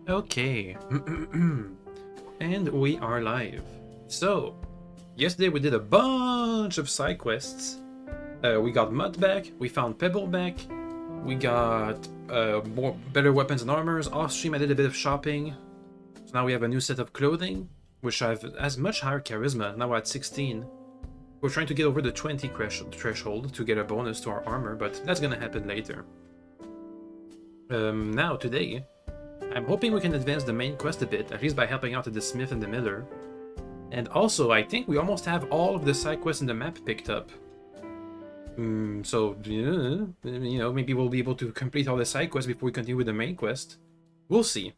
Okay. And we are live. So, yesterday we did a bunch of side quests. We got Mud back, we found Pebble back, we got better weapons and armors. Off stream I did a bit of shopping. So now we have a new set of clothing, which has much higher charisma, now we're at 16. We're trying to get over the 20 threshold to get a bonus to our armor, but that's gonna happen later. Now, today, I'm hoping we can advance the main quest a bit, at least by helping out the smith and the miller. And also, I think we almost have all of the side quests in the map picked up. So, maybe we'll be able to complete all the side quests before we continue with the main quest. We'll see.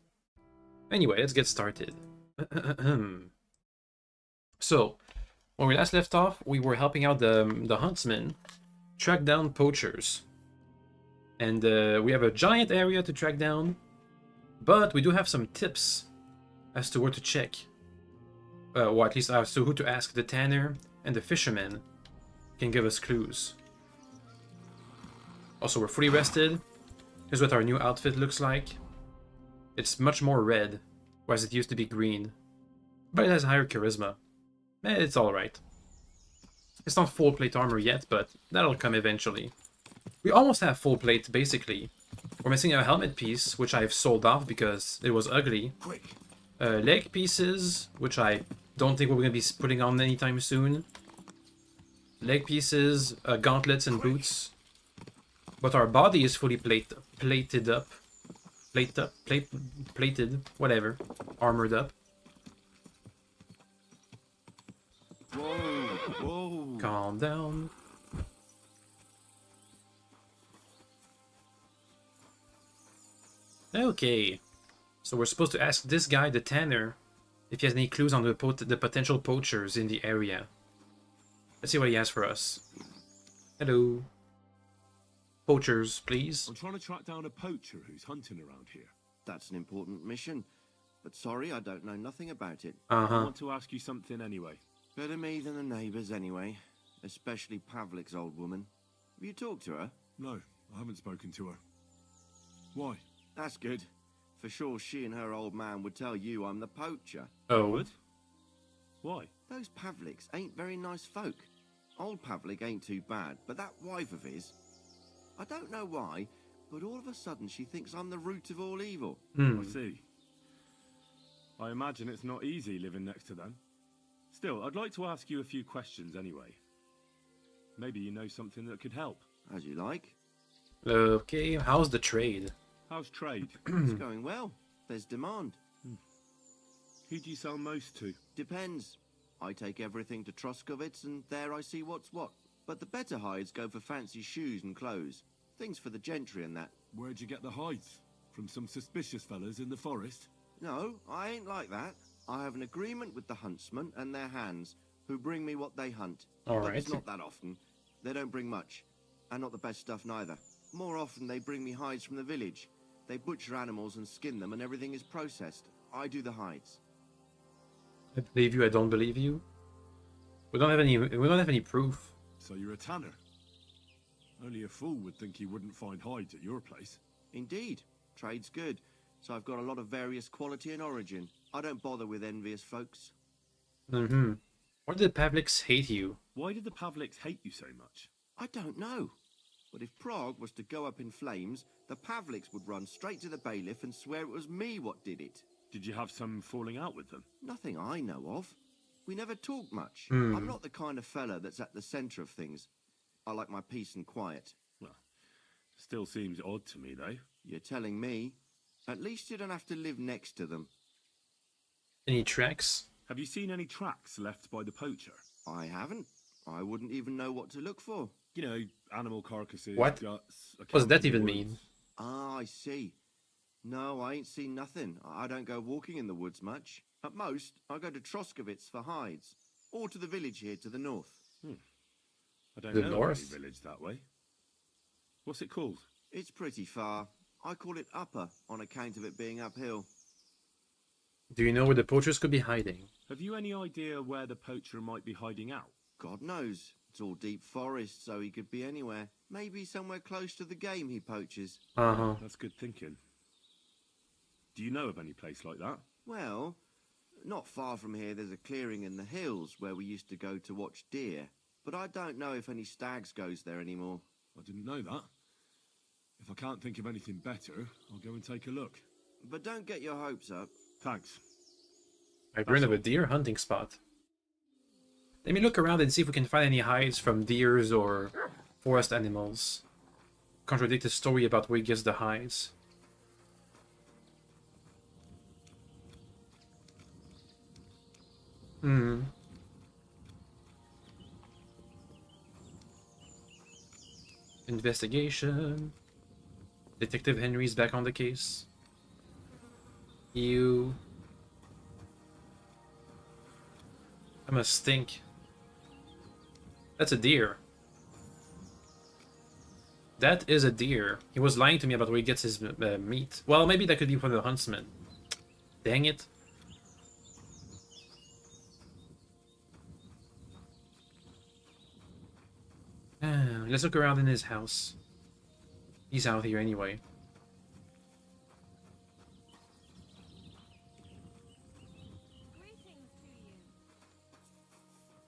Anyway, let's get started. So, when we last left off, we were helping out the huntsman track down poachers. And we have a giant area to track down. But we do have some tips as to where to check. Or at least as to who to ask. The tanner and the fisherman can give us clues. Also, we're fully rested. Here's what our new outfit looks like. It's much more red, whereas it used to be green. But it has higher charisma. It's alright. It's not full plate armor yet, but that'll come eventually. We almost have full plate, basically. We're missing a helmet piece, which I've sold off because it was ugly. Leg pieces, which I don't think we're going to be putting on anytime soon. Leg pieces, gauntlets and boots. But our body is fully plated, whatever. Armored up. Whoa. Calm down. Okay, so we're supposed to ask this guy, the tanner, if he has any clues on the potential poachers in the area. Let's see what he has for us. Hello. Poachers, please. I'm trying to track down a poacher who's hunting around here. That's an important mission, but sorry, I don't know nothing about it. I want to ask you something anyway. Better me than the neighbours anyway, especially Pavlik's old woman. Have you talked to her? No, I haven't spoken to her. Why? That's good. For sure she and her old man would tell you I'm the poacher. Oh. Would? Why? Those Pavliks ain't very nice folk. Old Pavlik ain't too bad, but that wife of his... I don't know why, but all of a sudden she thinks I'm the root of all evil. I see. I imagine it's not easy living next to them. Still, I'd like to ask you a few questions anyway. Maybe you know something that could help. As you like. Okay, how's the trade? How's trade? It's going well. There's demand. Who do you sell most to? Depends. I take everything to Troskovitz and there I see what's what. But the better hides go for fancy shoes and clothes. Things for the gentry and that. Where'd you get the hides? From some suspicious fellas in the forest? No, I ain't like that. I have an agreement with the huntsmen and their hands, who bring me what they hunt. All But right. it's not that often. They don't bring much. And not the best stuff neither. More often they bring me hides from the village. They butcher animals and skin them and everything is processed. I do the hides. I believe you, I don't believe you. We don't have any proof. So you're a tanner? Only a fool would think you wouldn't find hides at your place. Indeed. Trade's good. So I've got a lot of various quality and origin. I don't bother with envious folks. Why did Pavliks hate you? Why did the Pavliks hate you so much? I don't know. But if Prague was to go up in flames, the Pavliks would run straight to the bailiff and swear it was me what did it. Did you have some falling out with them? Nothing I know of. We never talk much. I'm not the kind of fella that's at the centre of things. I like my peace and quiet. Well, still seems odd to me, though. You're telling me. At least you don't have to live next to them. Any tracks? Have you seen any tracks left by the poacher? I haven't. I wouldn't even know what to look for. You know, animal carcasses, What? guts... What does that in the even woods. mean? Ah, I see. No, I ain't seen nothing. I don't go walking in the woods much. At most, I go to Troskovitz for hides. Or to the village here to the north. I don't The know north? any village that way. What's it called? It's pretty far. I call it upper on account of it being uphill. Do you know where the poachers could be hiding? Have you any idea where the poacher might be hiding out? God knows. It's all deep forest, so he could be anywhere. Maybe somewhere close to the game he poaches. Uh-huh. That's good thinking. Do you know of any place like that? Well, not far from here there's a clearing in the hills where we used to go to watch deer. But I don't know if any stags goes there anymore. I didn't know that. If I can't think of anything better, I'll go and take a look. But don't get your hopes up. Thanks. I've heard of a deer hunting spot. Let me look around and see if we can find any hides from deers or forest animals. Contradict the story about where he gets the hides. Investigation. Detective Henry's back on the case. You... I must stink. That's a deer. That is a deer. He was lying to me about where he gets his meat. Well, maybe that could be from the huntsman. Dang it. Let's look around in his house. He's out here anyway.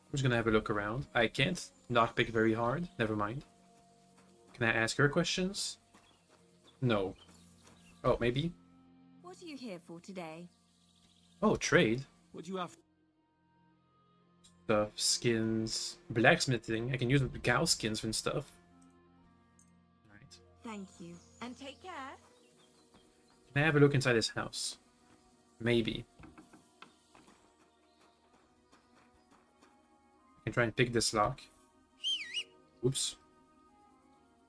I'm just gonna have a look around. I can't knockpick very hard. Never mind. Can I ask her questions? No. Oh, maybe? What are you here for today? Oh, trade. What do you have? Stuff, skins, blacksmithing. I can use cow skins and stuff. Right. Thank you. And take care. Can I have a look inside his house? Maybe. I can try and pick this lock. Oops.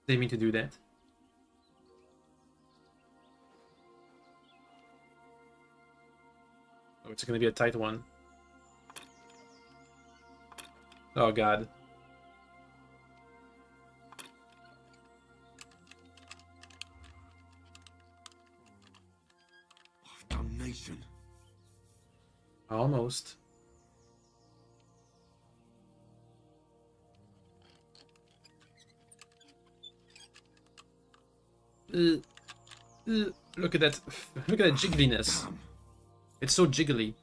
Didn't mean to do that. Oh, it's gonna be a tight one. Oh god. Damnation. Almost. Look at that. Look at that jiggliness. It's so jiggly.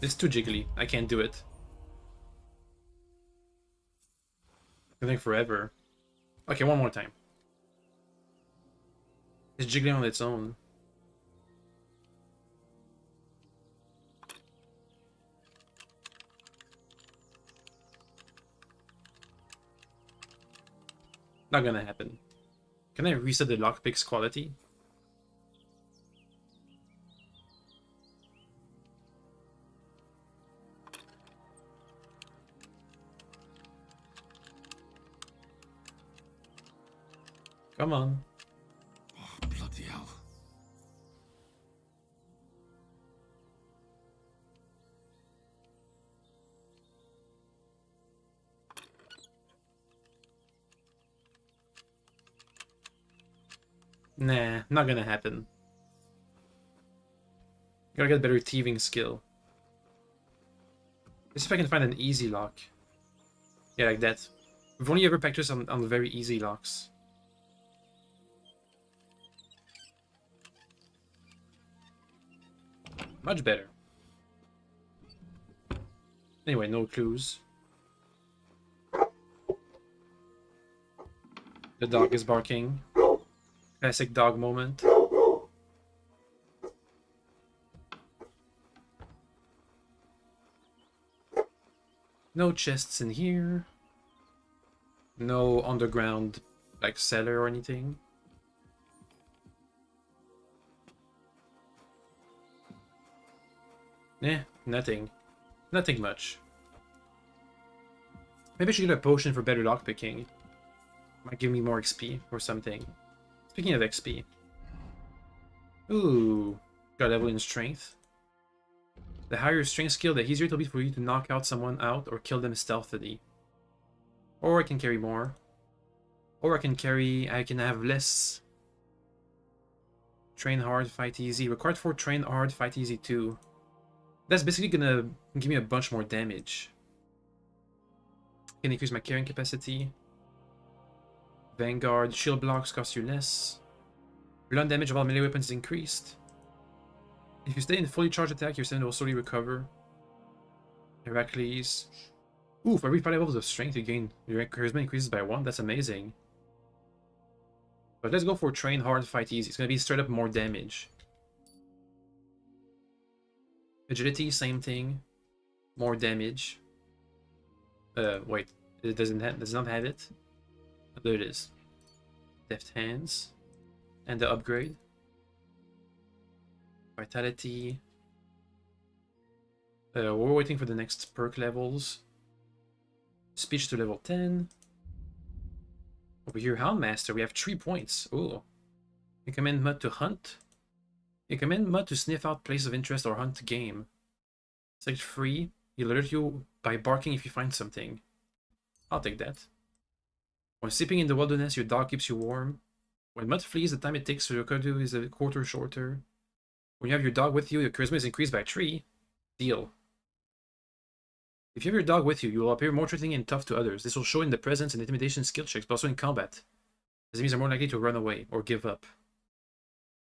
It's too jiggly. I can't do it. I think forever. Okay, one more time. It's jiggling on its own. Not gonna happen. Can I reset the lockpick's quality? Come on. Oh, bloody hell. Nah, not gonna happen. Gotta get better thieving skill. Let's see if I can find an easy lock. Yeah, like that. We've only ever practiced on very easy locks. Much better. Anyway, no clues. The dog is barking. Classic dog moment. No chests in here. No underground, like, cellar or anything. Eh, nothing. Nothing much. Maybe I should get a potion for better lockpicking. Might give me more XP or something. Speaking of XP. Ooh, got a level in strength. The higher your strength skill, the easier it will be for you to knock out someone out or kill them stealthily. Or I can carry more. Or I can have less. Train hard, fight easy. Required for train hard, fight easy too. That's basically gonna give me a bunch more damage. Can increase my carrying capacity. Vanguard, shield blocks cost you less. Blunt damage of all melee weapons is increased. If you stay in fully charged attack, your stamina will slowly recover. Heracles. Ooh, for every 5 levels of strength, you gain your charisma increases by 1. That's amazing. But let's go for train hard, fight easy. It's gonna be straight up more damage. Agility, same thing. More damage. Wait, it does not have it. There it is. Deft hands. And the upgrade. Vitality. We're waiting for the next perk levels. Speech to level 10. Over here, Houndmaster, we have 3 points. Ooh. You command Mud to hunt. You command Mud to sniff out place of interest or hunt game. Select free. He'll alert you by barking if you find something. I'll take that. When sleeping in the wilderness, your dog keeps you warm. When Mud flees, the time it takes to recover is a quarter shorter. When you have your dog with you, your charisma is increased by 3. Deal. If you have your dog with you, you will appear more threatening and tough to others. This will show in the presence and intimidation skill checks, but also in combat. Enemies are more likely to run away or give up.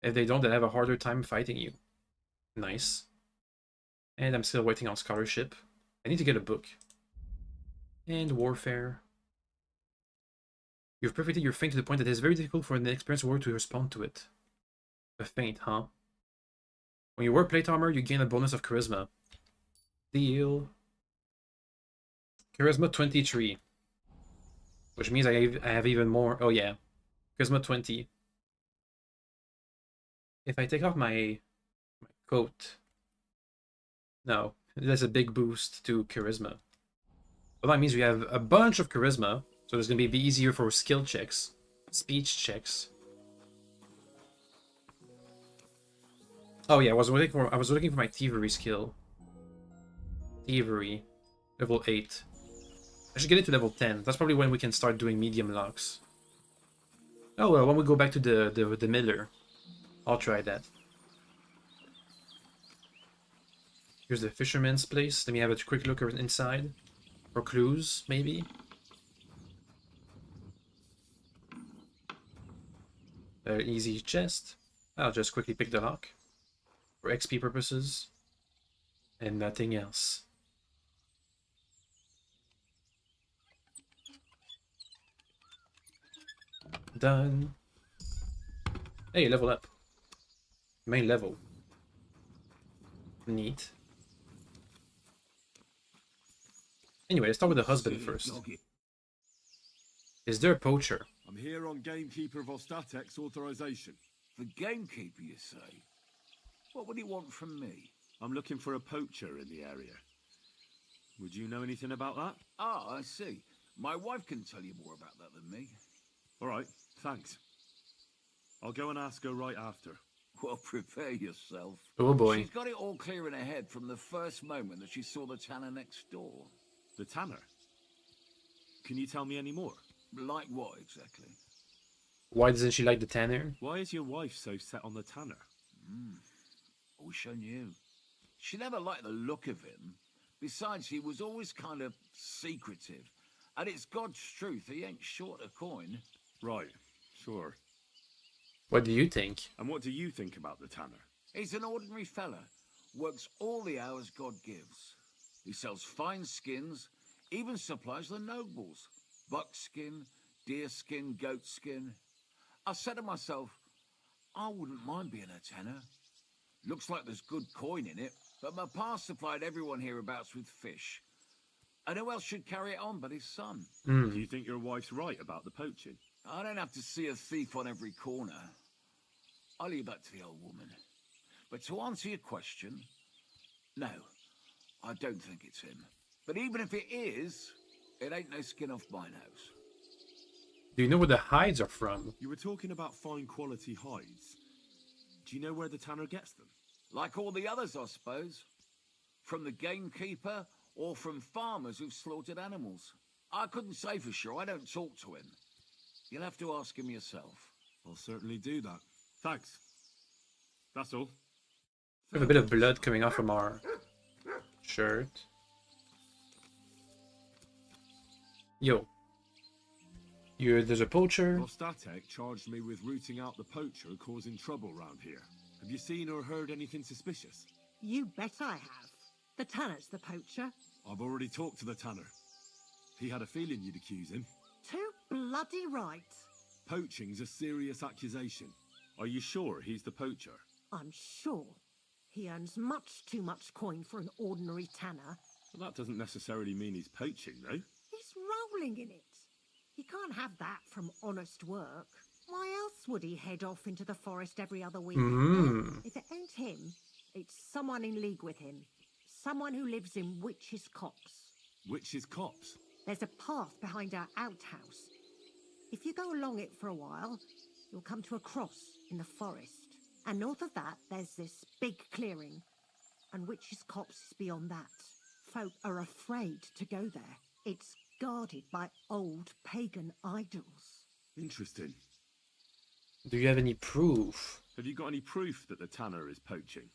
If they don't, they'll have a harder time fighting you. Nice. And I'm still waiting on scholarship. I need to get a book. And warfare. You've perfected your feint to the point that it is very difficult for an experienced warrior to respond to it. A feint, huh? When you wear plate armor, you gain a bonus of charisma. Deal. Charisma 23. Which means I have even more. Oh yeah. Charisma 20. If I take off my coat. No. That's a big boost to charisma. Well, that means we have a bunch of charisma. So it's going to be easier for skill checks. Speech checks. Oh yeah, I was looking for my thievery skill. Thievery. Level 8. I should get it to level 10. That's probably when we can start doing medium locks. Oh well, when we go back to the miller, I'll try that. Here's the fisherman's place. Let me have a quick look inside. For clues, maybe. Easy chest. I'll just quickly pick the lock. For XP purposes. And nothing else. Done. Hey, level up. Main level. Neat. Anyway, let's start with the husband first. Is there a poacher? I'm here on Gamekeeper of Ostatek's authorization. The gamekeeper, you say? What would he want from me? I'm looking for a poacher in the area. Would you know anything about that? Ah, I see. My wife can tell you more about that than me. All right, thanks. I'll go and ask her right after. Well, prepare yourself. Oh boy. She's got it all clear in her head from the first moment that she saw the tanner next door. The tanner? Can you tell me any more? Like what, exactly? Why doesn't she like the tanner? Why is your wife so set on the tanner? I wish I knew. She never liked the look of him. Besides, he was always kind of secretive. And it's God's truth, he ain't short a coin. Right, sure. What do you think? And what do you think about the tanner? He's an ordinary fella. Works all the hours God gives. He sells fine skins, even supplies the nobles. Buckskin, deerskin, goatskin. I said to myself, I wouldn't mind being a tanner. Looks like there's good coin in it, but my pa supplied everyone hereabouts with fish. And who else should carry it on but his son? Do you think your wife's right about the poaching? I don't have to see a thief on every corner. I'll leave that to the old woman. But to answer your question, no, I don't think it's him. But even if it is, it ain't no skin off my nose. Do you know where the hides are from? You were talking about fine quality hides. Do you know where the tanner gets them? Like all the others, I suppose. From the gamekeeper or from farmers who've slaughtered animals. I couldn't say for sure, I don't talk to him. You'll have to ask him yourself. I'll certainly do that. Thanks. That's all. We have a bit of blood coming off from our shirt. Yo. There's a poacher. Rostatek charged me with rooting out the poacher causing trouble round here. Have you seen or heard anything suspicious? You bet I have. The Tanner's the poacher. I've already talked to the tanner. He had a feeling you'd accuse him. Too bloody right. Poaching's a serious accusation. Are you sure he's the poacher? I'm sure. He earns much too much coin for an ordinary tanner. Well, that doesn't necessarily mean he's poaching, though. He's rolling in it. He can't have that from honest work. Why else would he head off into the forest every other week? If it ain't him, it's someone in league with him. Someone who lives in Witch's Copse. Witch's Copse? There's a path behind our outhouse. If you go along it for a while, you'll come to a cross in the forest. And north of that, there's this big clearing. And Witch's Copse is beyond that. Folk are afraid to go there. It's guarded by old pagan idols. Interesting. Do you have any proof? Have you got any proof that the tanner is poaching?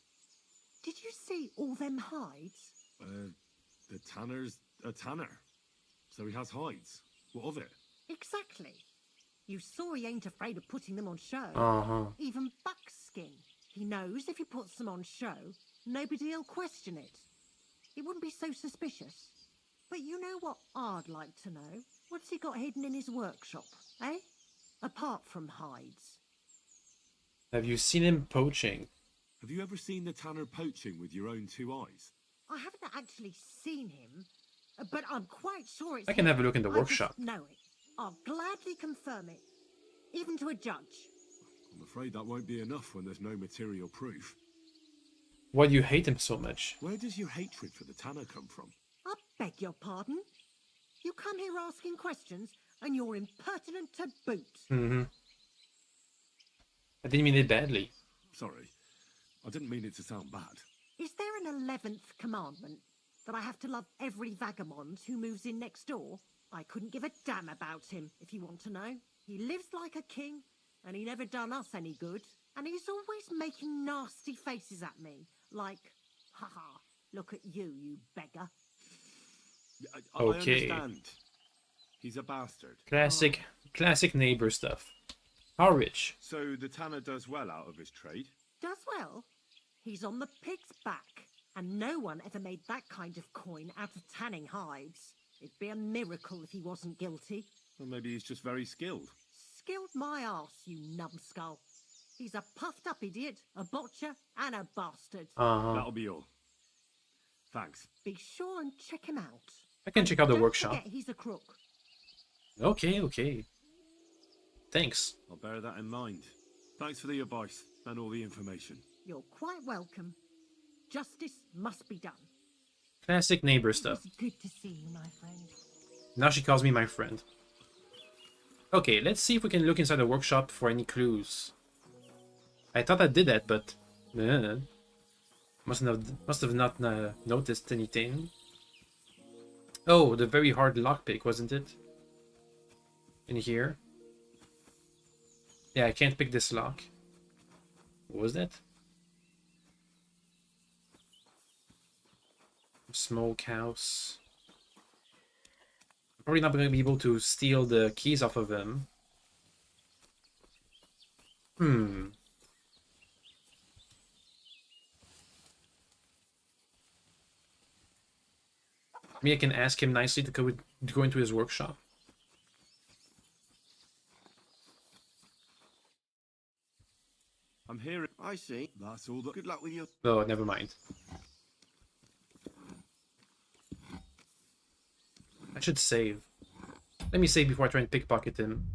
Did you see all them hides? The tanner's a tanner. So he has hides. What of it? Exactly. You saw he ain't afraid of putting them on show. Even buckskin. He knows if he puts them on show, nobody'll question it. He wouldn't be so suspicious. But you know what I'd like to know? What's he got hidden in his workshop, eh? Apart from hides. Have you seen him poaching? Have you ever seen the tanner poaching with your own two eyes? I haven't actually seen him, but I'm quite sure it's I can him. have a look in the I workshop. just know it. I'll gladly confirm it, even to a judge. I'm afraid that won't be enough when there's no material proof. Why do you hate him so much? Where does your hatred for the tanner come from? I beg your pardon? You come here asking questions, and you're impertinent to boot. I didn't mean it badly. Sorry, I didn't mean it to sound bad. Is there an 11th commandment? That I have to love every vagabond who moves in next door? I couldn't give a damn about him, if you want to know. He lives like a king, and he never done us any good. And he's always making nasty faces at me, like, haha, look at you, you beggar. I Okay. understand. He's a bastard. Classic neighbor stuff. How rich? So the tanner does well out of his trade? Does well. He's on the pig's back, and no one ever made that kind of coin out of tanning hides. It'd be a miracle if he wasn't guilty. Or maybe he's just very skilled. Skilled my arse, you numbskull. He's a puffed up idiot, a botcher, and a bastard. That'll be all. Thanks. Be sure and check him out. I can check out the Don't workshop. forget he's a crook. Okay. Thanks. I'll bear that in mind. Thanks for the advice and all the information. You're quite welcome. Justice must be done. Classic neighbor stuff. It's good to see you, my friend. Now she calls me my friend. Okay, let's see if we can look inside the workshop for any clues. I thought I did that, but must have not noticed anything. Oh, the very hard lockpick, wasn't it? In here. Yeah, I can't pick this lock. What was that? Smokehouse. Probably not going to be able to steal the keys off of him. Maybe I can ask him nicely to go into his workshop. I'm here. I see. That's all that... Good luck with your... Oh, never mind. I should save. Let me save before I try and pickpocket him.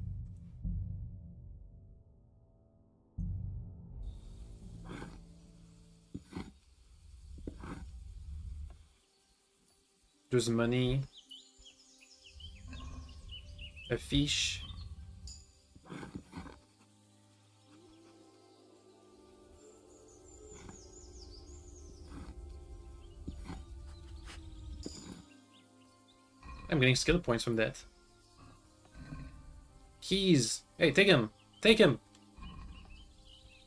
There's money. A fish. I'm getting skill points from that. Keys! Hey, take him! Take him!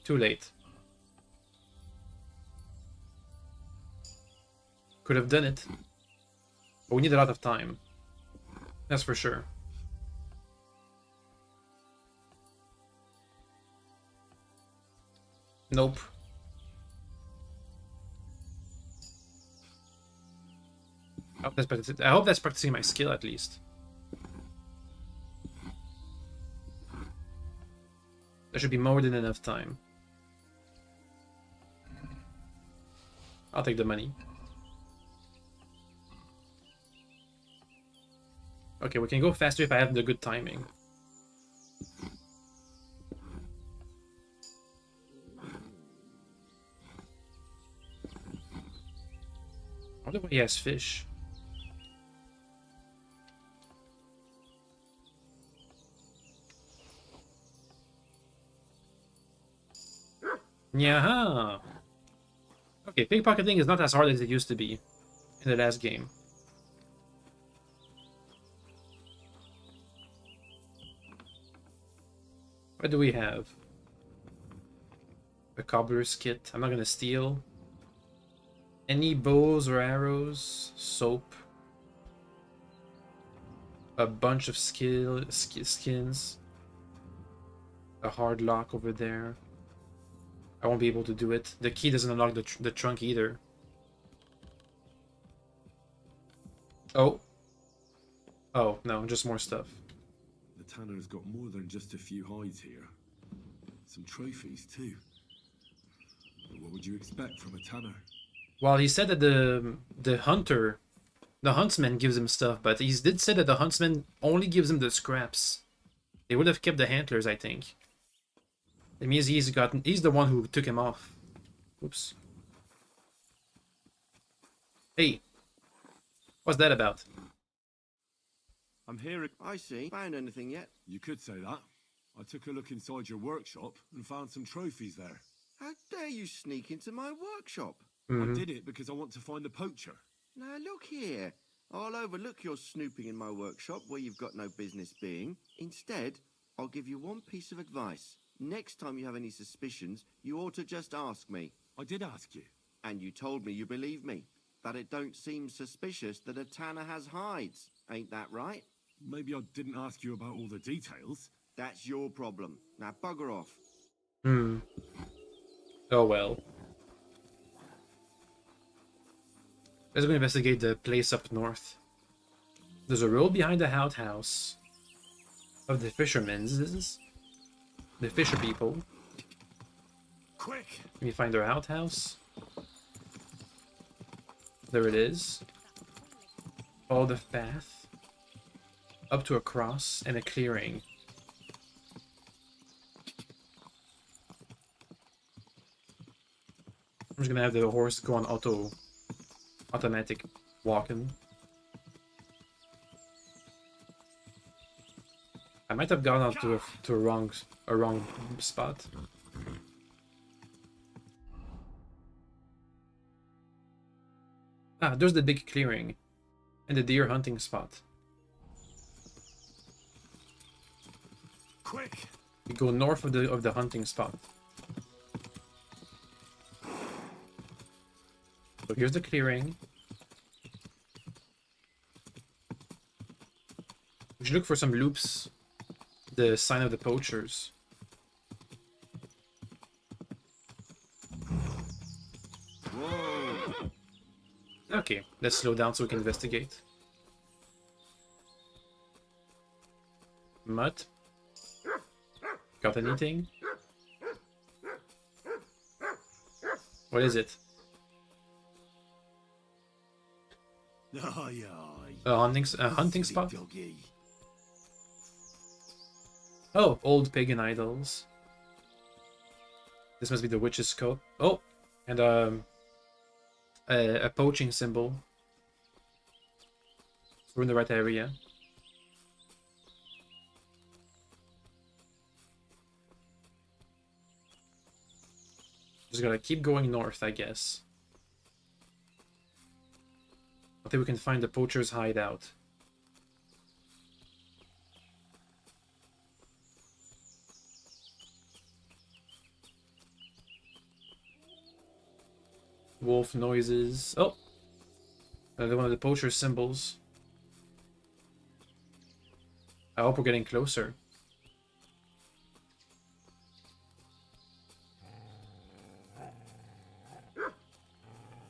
Too late. Could have done it. But we need a lot of time. That's for sure. Nope. I hope that's practicing my skill at least. There should be more than enough time. I'll take the money. Okay, we can go faster if I have the good timing. I wonder why he has fish. Yeah. Okay, pickpocketing is not as hard as it used to be in the last game. What do we have? A cobbler's kit. I'm not gonna steal. Any bows or arrows? Soap. A bunch of skins. A hard lock over there. I won't be able to do it. The key doesn't unlock the trunk either. Oh. Oh, no, just more stuff. The tanner's got more than just a few hides here. Some trophies too. What would you expect from a tanner? Well, he said that the huntsman gives him stuff, but he did say that the huntsman only gives him the scraps. They would have kept the antlers, I think. It means he's the one who took him off. Oops. Hey. What's that about? I'm here. I see. Found anything yet? You could say that. I took a look inside your workshop and found some trophies there. How dare you sneak into my workshop? I did it because I want to find the poacher. Now look here. I'll overlook your snooping in my workshop where you've got no business being. Instead, I'll give you one piece of advice. Next time you have any suspicions, you ought to just ask me. I did ask you. And you told me you believe me. That it don't seem suspicious that a tanner has hides. Ain't that right? Maybe I didn't ask you about all the details. That's your problem. Now bugger off. Oh well. Let's go investigate the place up north. There's a road behind the outhouse of the fishermen's. The fisher people. Quick! Let me find their outhouse. There it is. Follow the path up to a cross and a clearing. I'm just gonna have the horse go on automatic walking. I might have gone out to a wrong spot. Ah, there's the big clearing and the deer hunting spot. Quick! We go north of the hunting spot. So here's the clearing. We should look for some loops. The sign of the poachers. Whoa. Okay, let's slow down so we can investigate. Mutt? Got anything? What is it? A hunting spot? Doggy. Oh, old pagan idols. This must be the witch's coat. Oh, and a poaching symbol. So we're in the right area. Just gotta keep going north, I guess. I think we can find the poacher's hideout. Wolf noises. Oh! Another one of the poacher's symbols. I hope we're getting closer.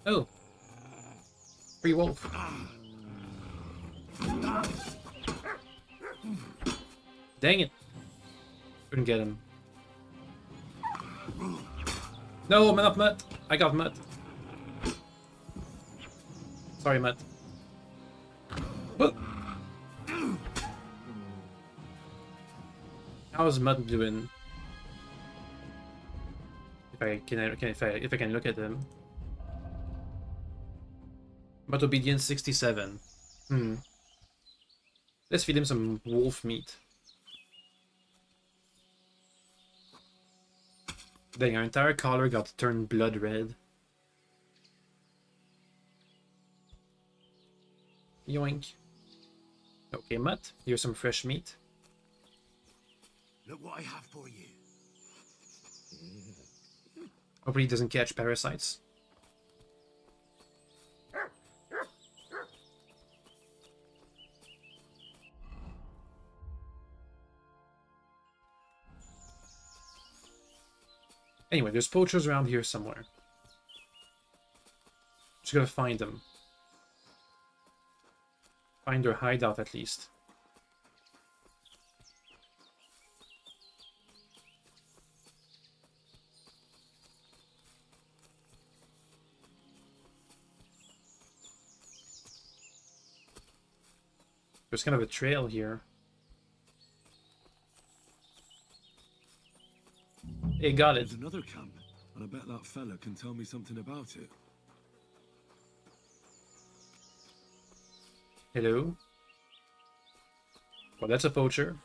Oh. Free wolf. Dang it. Couldn't get him. No, not Mutt. I got Mutt. Sorry, Mutt. Whoop. How's Mutt doing? If I can look at him. Mutt obedience 67. Let's feed him some wolf meat. Dang, our entire collar got turned blood red. Yoink. Okay, Mutt, here's some fresh meat. Look what I have for you. Hopefully he doesn't catch parasites. Anyway, there's poachers around here somewhere. Just gotta find them. Find their hideout at least. There's kind of a trail here. Hey, got it. There's another camp, and I bet that fella can tell me something about it. Hello? Well, that's a poacher.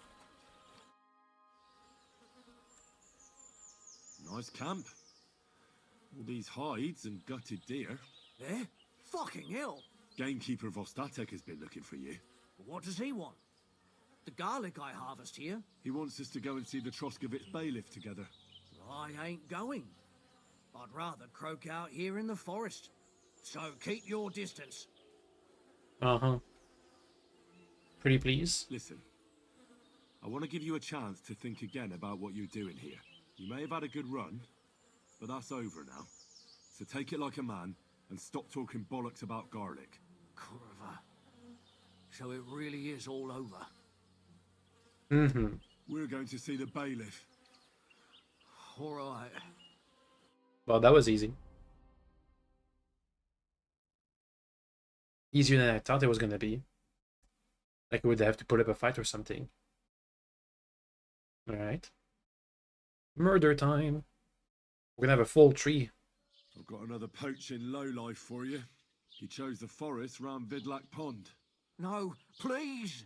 Nice camp. All these hides and gutted deer. Eh? Fucking hell! Gamekeeper Vostatek has been looking for you. What does he want? The garlic I harvest here? He wants us to go and see the Troskovitz bailiff together. I ain't going. I'd rather croak out here in the forest. So keep your distance. Uh-huh. Pretty please. Listen, I want to give you a chance to think again about what you're doing here. You may have had a good run, but that's over now. So take it like a man and stop talking bollocks about garlic. Curva. So it really is all over. Mm-hmm. We're going to see the bailiff. All right. Well, that was easy. Easier than I thought it was gonna be. Like we would have to put up a fight or something. Alright. Murder time. We're gonna have a full tree. I've got another poaching lowlife for you. He chose the forest round Vidlak Pond. No, please.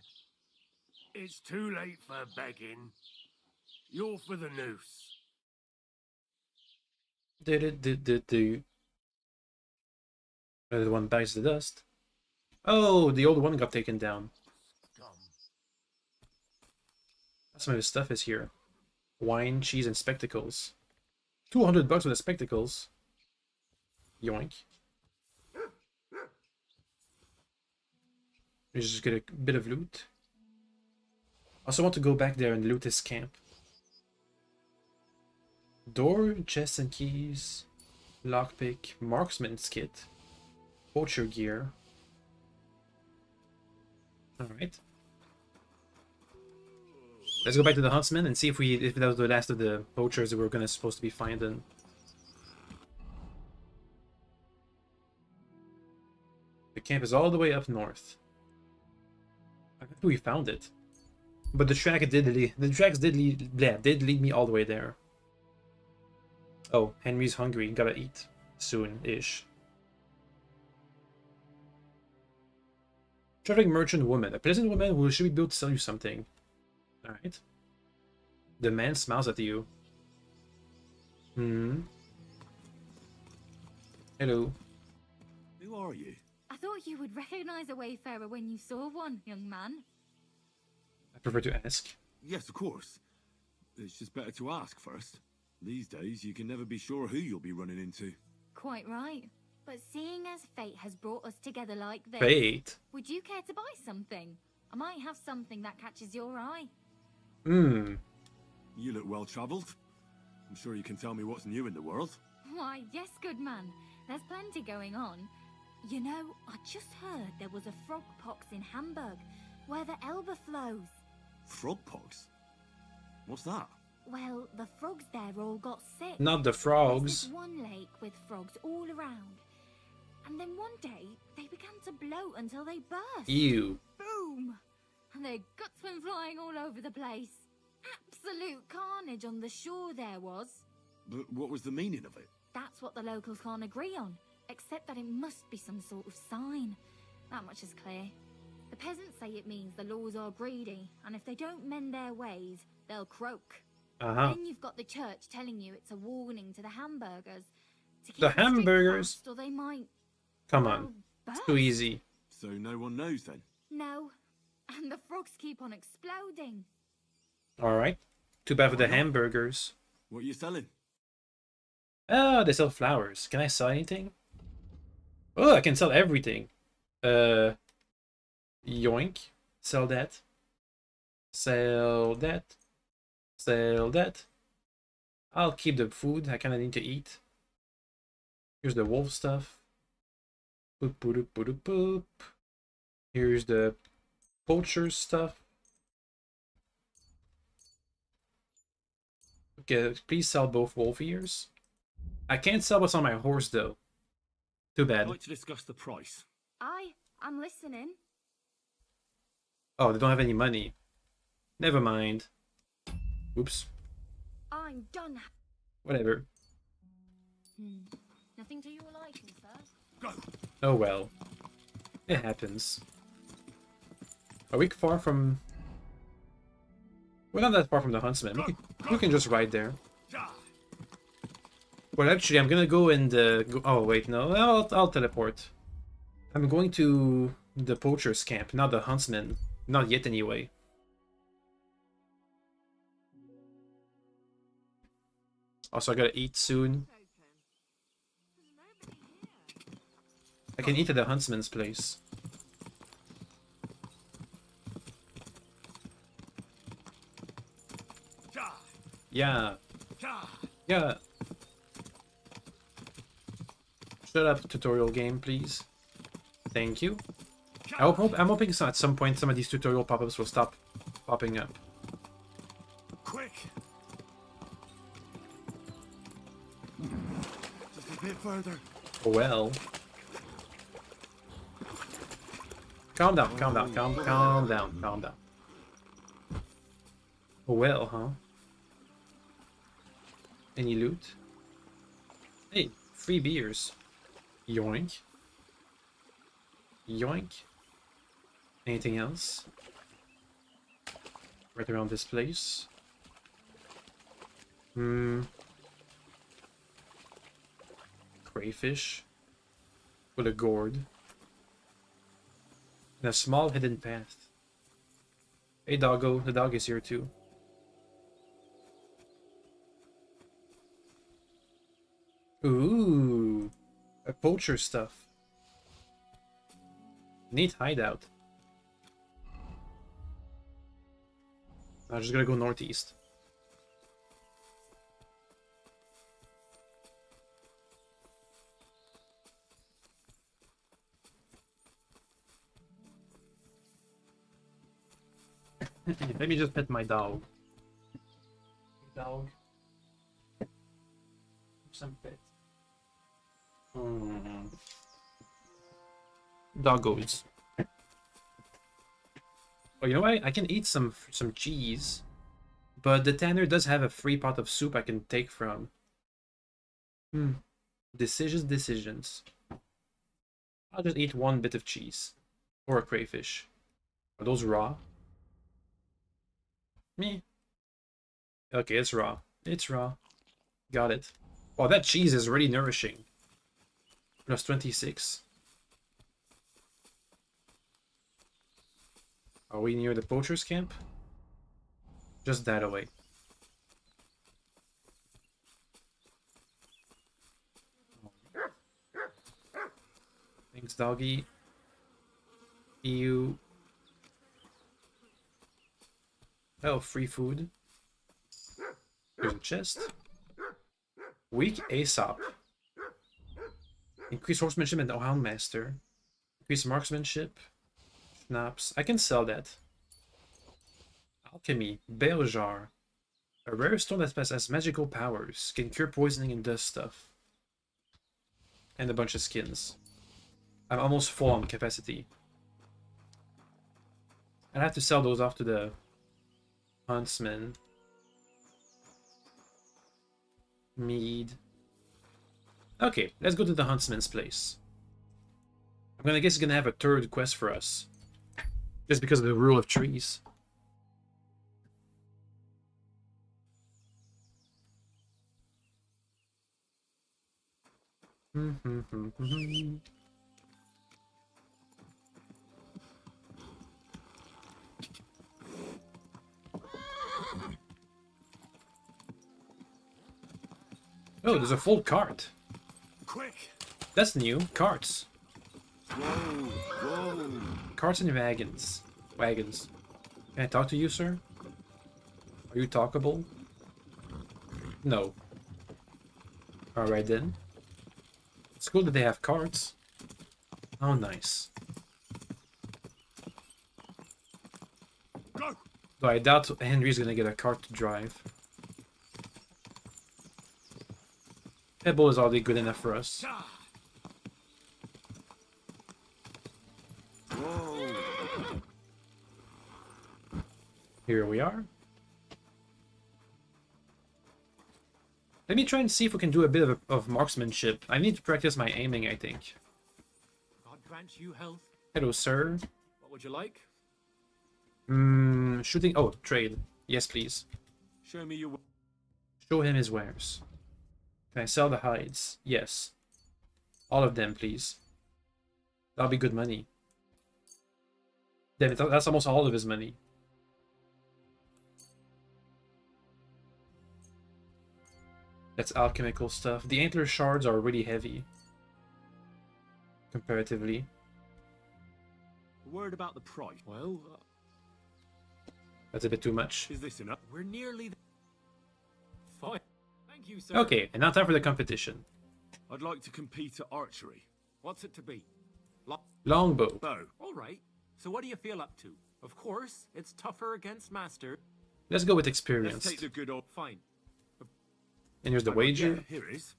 It's too late for begging. You're for the noose. Do. Another one bites the dust. Oh, the old one got taken down. Some of his stuff is here. Wine, cheese, and spectacles. $200 for the spectacles. Yoink. We just get a bit of loot. Also want to go back there and loot his camp. Door, chest and keys, lockpick, marksman's kit, poacher gear. Alright. Let's go back to the huntsman and see if that was the last of the poachers that we're supposed to be finding. The camp is all the way up north. I think we found it. But the tracks did lead me all the way there. Oh, Henry's hungry. Gotta eat soon-ish. Traveling merchant woman. A pleasant woman who should be able to sell you something. Alright. The man smiles at you. Hmm. Hello. Who are you? I thought you would recognize a wayfarer when you saw one, young man. I prefer to ask. Yes, of course. It's just better to ask first. These days, you can never be sure who you'll be running into. Quite right. But seeing as fate has brought us together like this, Fate? would you care to buy something? I might have something that catches your eye. Hmm. You look well travelled. I'm sure you can tell me what's new in the world. Why, yes, good man. There's plenty going on. You know, I just heard there was a frog pox in Hamburg, where the Elbe flows. Frogpox? What's that? Well, the frogs there all got sick. Not the There's frogs. this one lake with frogs all around. And then one day, they began to bloat until they burst. Ew. Boom! And their guts went flying all over the place. Absolute carnage on the shore there was. But what was the meaning of it? That's what the locals can't agree on, except that it must be some sort of sign. That much is clear. The peasants say it means the laws are greedy, and if they don't mend their ways, they'll croak. Then you've got the church telling you it's a warning to the hamburgers. To keep The stick hamburgers? fast, or they might... Come well, on. It's burst. too easy. So no one knows then? No. And the frogs keep on exploding. Alright. Too bad for the Why not? hamburgers. What are you selling? Oh, they sell flowers. Can I sell anything? Oh, I can sell everything. Yoink. Sell that. Sell that. Sell that. I'll keep the food. I kinda need to eat. Here's the wolf stuff. Boop, boop, boop, boop, boop. Here's the poacher stuff. Okay, please sell both wolf ears. I can't sell what's on my horse though. Too I'd bad. like to discuss the price. I'm listening. Oh, they don't have any money. Never mind. Oops. I'm done. Whatever. Nothing to your liking, sir. Go! Oh well. It happens. Are we far from... We're not that far from the huntsman. We can just ride there. Well, actually, I'm gonna go and... oh, wait, no. I'll teleport. I'm going to the poacher's camp, not the huntsman. Not yet, anyway. Also, I gotta eat soon. I can eat at the huntsman's place. Yeah. Yeah. Shut up, tutorial game, please. Thank you. I'm hoping so at some point some of these tutorial pop-ups will stop popping up. Quick! Just a bit further. Well. Calm down, calm down, calm down, calm down. Well, huh? Any loot? Hey, free beers. Yoink. Yoink. Anything else? Right around this place. Crayfish. With a gourd. And a small hidden path. Hey doggo, the dog is here too. Ooh, a poacher stuff. Neat hideout. I'm just gonna go northeast. Let me just pet my dog. Dog. Some pet. Doggos. Oh, you know what? I can eat some cheese, but the tanner does have a free pot of soup I can take from. Decisions. I'll just eat one bit of cheese or a crayfish. Are those raw? Me. Okay, it's raw. It's raw. Got it. Oh, that cheese is really nourishing. Plus 26. Are we near the poacher's camp? Just that away. Thanks, doggy. You. Oh, free food. There's a chest. Weak Aesop. Increase horsemanship and houndmaster. Increase marksmanship. Schnapps. I can sell that. Alchemy. Bale jar. A rare stone that has magical powers. Can cure poisoning and does stuff. And a bunch of skins. I'm almost full on capacity. I have to sell those off to the huntsman. Mead. Okay, let's go to the huntsman's place. I'm gonna guess he's gonna have a third quest for us. Just because of the rule of trees. Oh, there's a full cart. Quick! That's new. Carts. Whoa. Carts and wagons. Can I talk to you, sir? Are you talkable? No. Alright then. It's cool that they have carts. Oh, nice. Go! Though I doubt Henry's gonna get a cart to drive. Pebble is already good enough for us. Whoa. Here we are. Let me try and see if we can do a bit of marksmanship. I need to practice my aiming, I think. God grant you health. Hello, sir. What would you like? Shooting. Oh, trade. Yes, please. Show me your... Show him his wares. Can I sell the hides? Yes. All of them, please. That'll be good money. Damn it, that's almost all of his money. That's alchemical stuff. The antler shards are really heavy. Comparatively. Word about the price. Well, That's a bit too much. is this enough? We're nearly fine. Thank you, sir. Okay, and now time for the competition. I'd like to compete at archery. What's it to be? Longbow. Bow. All right. So what do you feel up to? Of course, it's tougher against master. Let's go with Let's experience. take the good old... Fine. And here's the Yeah, wager. here is.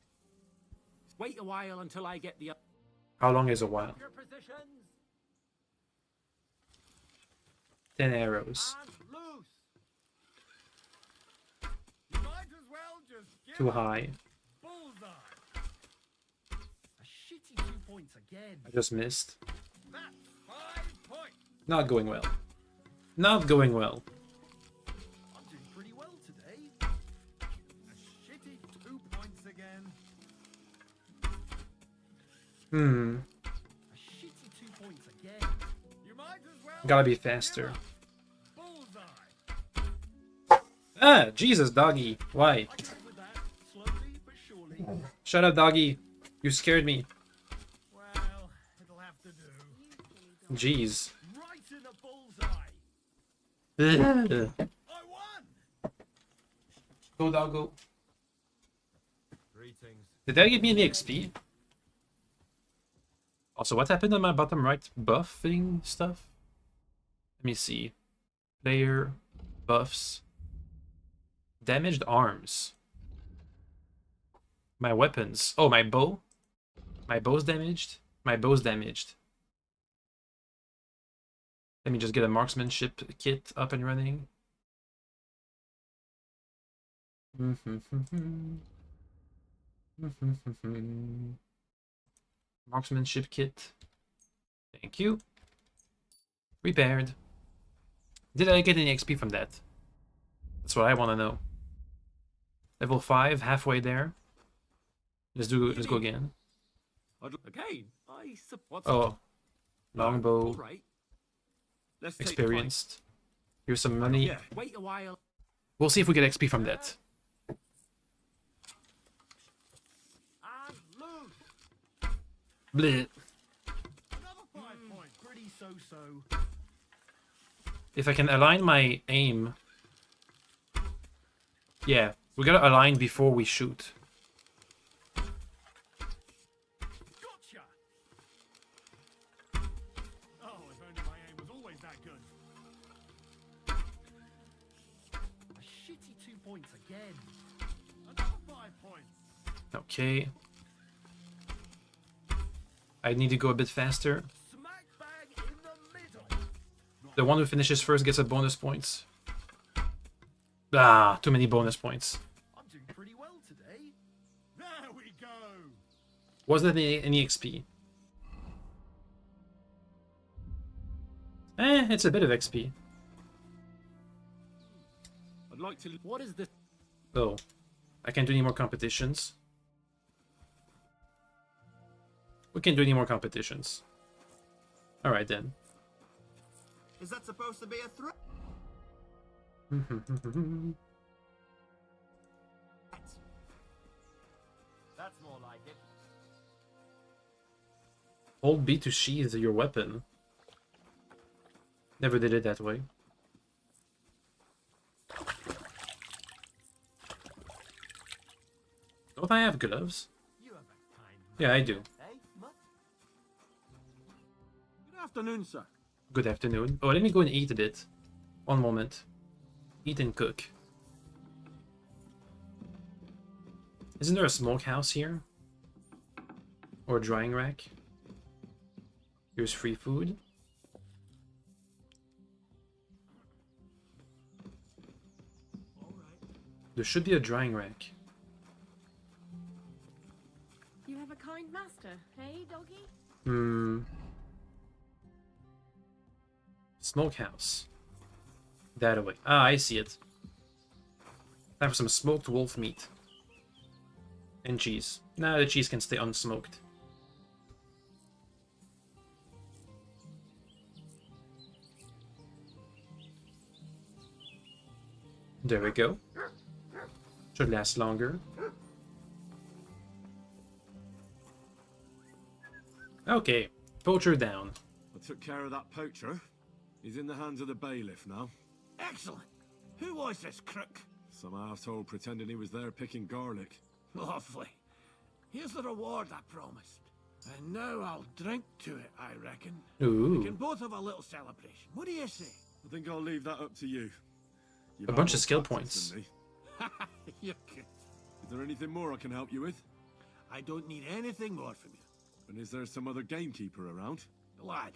Wait a while until I get the... How long is a while? Your positions 10 arrows. and loose. You might as well just give Too up. high. Bullseye. A shitty 2 points again. I just missed. That's 5 points. Not going well. Not going well. I'm doing pretty well today. A shitty 2 points again. A shitty 2 points again. You might as well. Gotta be faster. Bullseye. Ah, Jesus, doggy. Why? I get with that slowly but surely. Shut up, doggy. You scared me. Well, it'll have to do. Jeez. Right in the bullseye. Go, I won. doggo. Greetings. Did that give me any XP? Also, what happened on my bottom right buffing stuff? Let me see. Player, buffs, damaged arms. My weapons. Oh, my bow. My bow's damaged. My bow's damaged. Let me just get a marksmanship kit up and running. Marksmanship kit. Thank you. Repaired. Did I get any XP from that? That's what I want to know. Level 5, halfway there. Let's go again. Again, I suppose. Oh, longbow, All right. Let's take the fight. experienced. Here's some money. Yeah. Wait a while. We'll see if we get XP from that. And loose. Bleh. Another 5 points. Pretty so-so. If I can align my aim Yeah, we gotta align before we shoot. Gotcha! Oh, if only my aim was always that good. A shitty 2 points again. Another 5 points. Okay. I need to go a bit faster. Smack bang in the middle. The one who finishes first gets a bonus points. Ah, too many bonus points. I'm doing pretty well today. There we go. Wasn't any XP. It's a bit of XP. I'd like to. What is this? Oh, I can't do any more competitions. We can't do any more competitions. Alright then. Is that supposed to be a threat? That's more like it. Hold B to sheath your weapon. Never did it that way. Don't I have gloves? You have a kind Yeah, I do. eh, Mutt? Good afternoon, sir. Good afternoon. Oh, let me go and eat a bit. One moment. Eat and cook. Isn't there a smokehouse here? Or a drying rack? Here's free food. There should be a drying rack. You have a kind master, hey, doggy? Smokehouse. That away. Ah, I see it. Time for some smoked wolf meat. And cheese. Nah, the cheese can stay unsmoked. There we go. Should last longer. Okay, poacher down. I took care of that poacher. He's in the hands of the bailiff now. Excellent. Who was this crook? Some arsehole pretending he was there picking garlic. Lovely. Here's the reward I promised. And now I'll drink to it, I reckon. Ooh. We can both have a little celebration. What do you say? I think I'll leave that up to you. You've A had bunch more of skill practice points. than me. You're good. Is there anything more I can help you with? I don't need anything more from you. And is there some other gamekeeper around? Lad,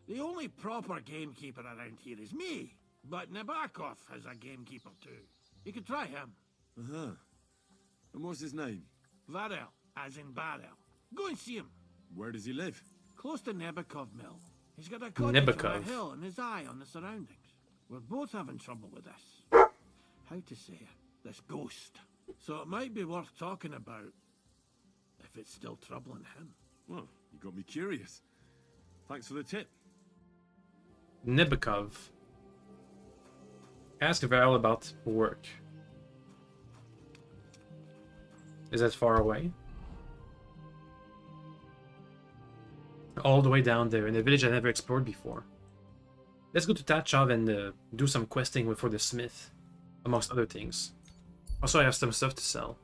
the only proper gamekeeper around here is me. But Nabokov has a gamekeeper too. You could try him. Uh-huh. And what's his name? Varel, as in barrel. Go and see him. Where does he live? Close to Nebokov Mill. He's got a cottage on a Nebokov. hill and his eye on the surroundings. We're both having trouble with this. How to say it? This ghost. So it might be worth talking about if it's still troubling him. Well, you got me curious. Thanks for the tip. Nibokov. Ask Varel about work. Is that far away? All the way down there, in a village I never explored before. Let's go to Tachov and do some questing for the smith, amongst other things. Also, I have some stuff to sell.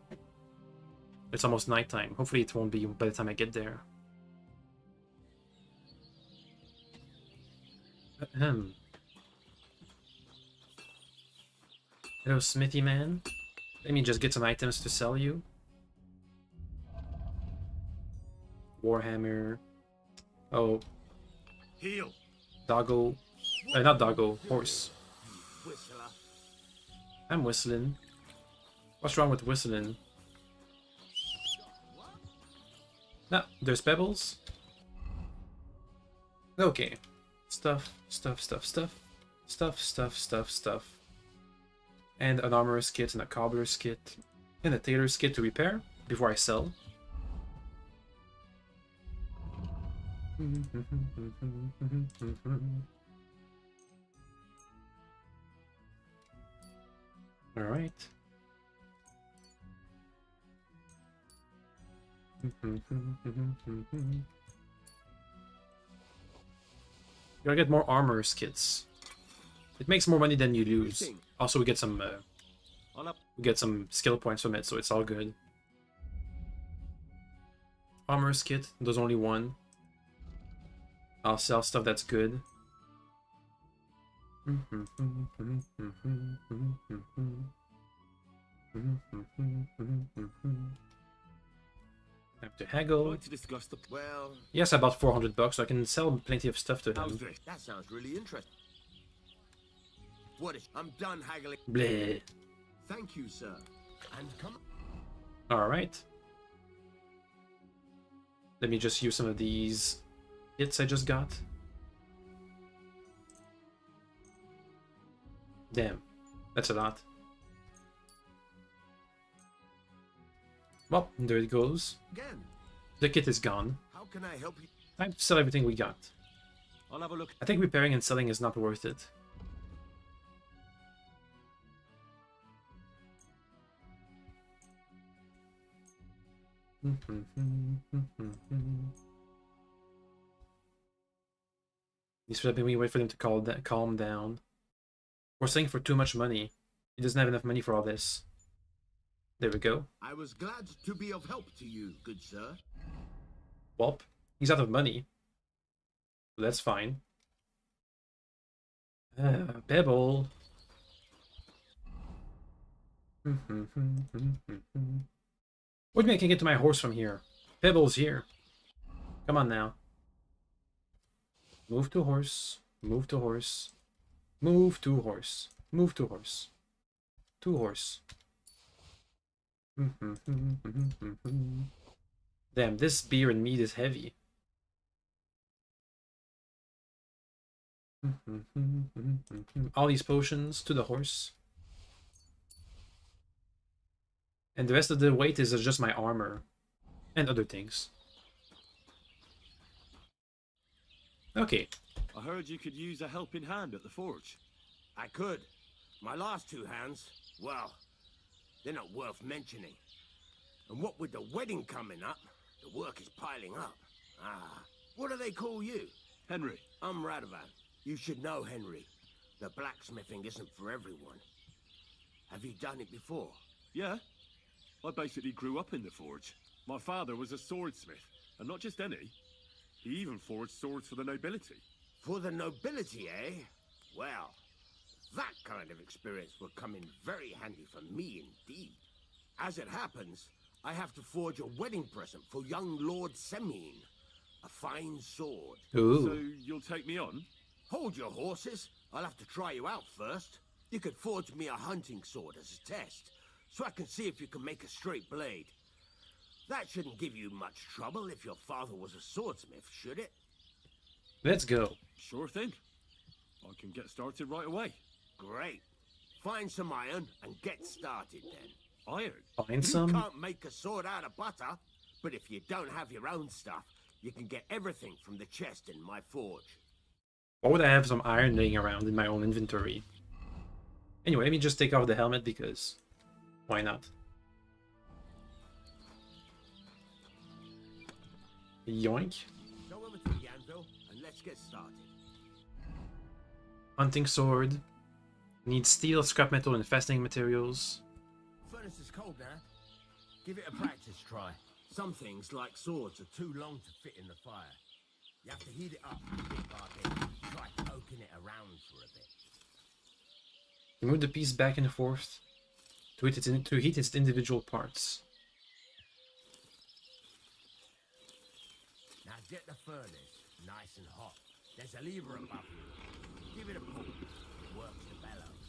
It's almost nighttime. Hopefully it won't be by the time I get there. Ahem. Hello, smithy man. Let me just get some items to sell you. Warhammer. Oh. Heal. Doggo. Not doggo. Horse. Whistler. I'm whistling. What's wrong with whistling? No, there's pebbles. Okay. Stuff. And an armorer's kit and a cobbler's kit. And a tailor's kit to repair before I sell. Alright. Gotta get more armorer's kits. It makes more money than you lose. Also, we get some We get some skill points from it, so it's all good. Armor's kit, there's only one. I'll sell stuff that's good. Have to haggle. To discuss the Well, Yes, about 400 bucks, so I can sell plenty of stuff to him. that sounds really interesting. What is? I'm done haggling. Bleh. Thank you, sir. And come. Alright. Let me just use some of these hits I just got. Damn, that's a lot. Well, there it goes. Again. The kit is gone. How can I help you? Time to sell everything we got. I'll have a look. I think repairing and selling is not worth it. He's flipping me, wait for them to calm down. We're selling for too much money. He doesn't have enough money for all this. There we go. I was glad to be of help to you, good sir. Welp, he's out of money. So that's fine. Pebble. What do you mean I can get to my horse from here? Pebble's here. Come on now. Move to horse. Move to horse. Move to horse. Move to horse. To horse. Damn, this beer and meat is heavy. All these potions to the horse. And the rest of the weight is just my armor. And other things. Okay. I heard you could use a helping hand at the forge. I could. My last two hands, well, they're not worth mentioning. And what with the wedding coming up, the work is piling up. Ah, what do they call you? Henry. I'm Radovan. You should know, Henry. The blacksmithing isn't for everyone. Have you done it before? Yeah. I basically grew up in the forge. My father was a swordsmith, and not just any. He even forged swords for the nobility. For the nobility, eh? Well, that kind of experience will come in very handy for me indeed. As it happens, I have to forge a wedding present for young Lord Semine. A fine sword. Ooh. So you'll take me on? Hold your horses. I'll have to try you out first. You could forge me a hunting sword as a test, so I can see if you can make a straight blade. That shouldn't give you much trouble if your father was a swordsmith, should it? Let's go. Sure thing. I can get started right away. Great. Find some iron and get started then. Iron? Find You some. can't make a sword out of butter, but if you don't have your own stuff, you can get everything from the chest in my forge. Why would I have some iron laying around in my own inventory? Anyway, let me just take off the helmet because why not? Yoink. Go over to the anvil and let's get started. Hunting sword. Need steel, scrap metal, and fastening materials. Furnace is cold now. Give it a practice try. Some things, like swords, are too long to fit in the fire. You have to heat it up bit by bit. Try poking it around for a bit. Move the piece back and forth to heat its individual parts. Now get the furnace nice and hot. There's a lever above you. Give it a pull. It works the bellows.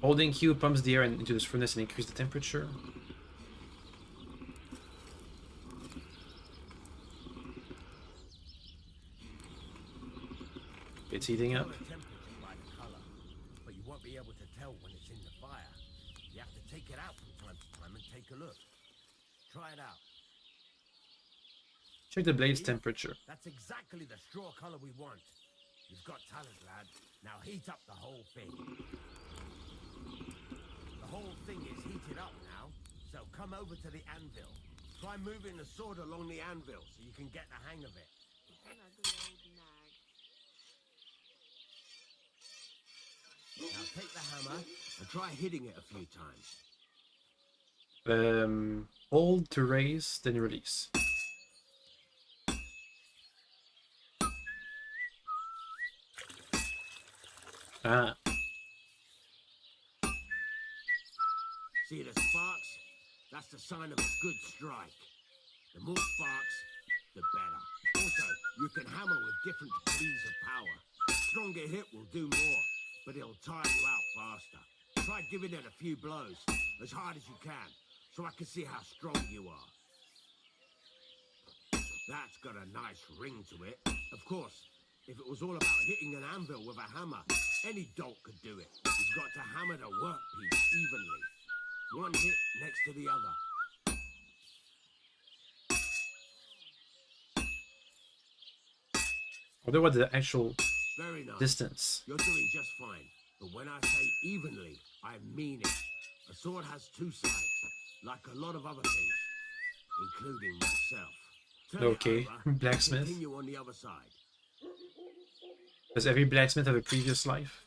Holding Q pumps the air into this furnace and increase the temperature. It's heating up. Tell the temperature by the color, but you won't be able to tell when it's in the fire. You have to take it out from time to time and take a look. Try it out. Check the blade's temperature. That's exactly the straw color we want. You've got talent, lad. Now heat up the whole thing. The whole thing is heated up now, so come over to the anvil. Try moving the sword along the anvil so you can get the hang of it. An ugly old nag. Now take the hammer and try hitting it a few times. Hold to raise, then release. Ah. See the sparks? That's the sign of a good strike. The more sparks, the better. Also, you can hammer with different degrees of power. A stronger hit will do more, but it'll tire you out faster. Try giving it a few blows, as hard as you can, so I can see how strong you are. That's got a nice ring to it. Of course, if it was all about hitting an anvil with a hammer, any dolt could do it. You've got to hammer the workpiece evenly. One hit next to the other. I wonder what the actual Very nice. distance. You're doing just fine. But when I say evenly, I mean it. A sword has two sides, like a lot of other things, including myself. Turn it Okay, over and blacksmith. continue on the other side. Does every blacksmith have a previous life?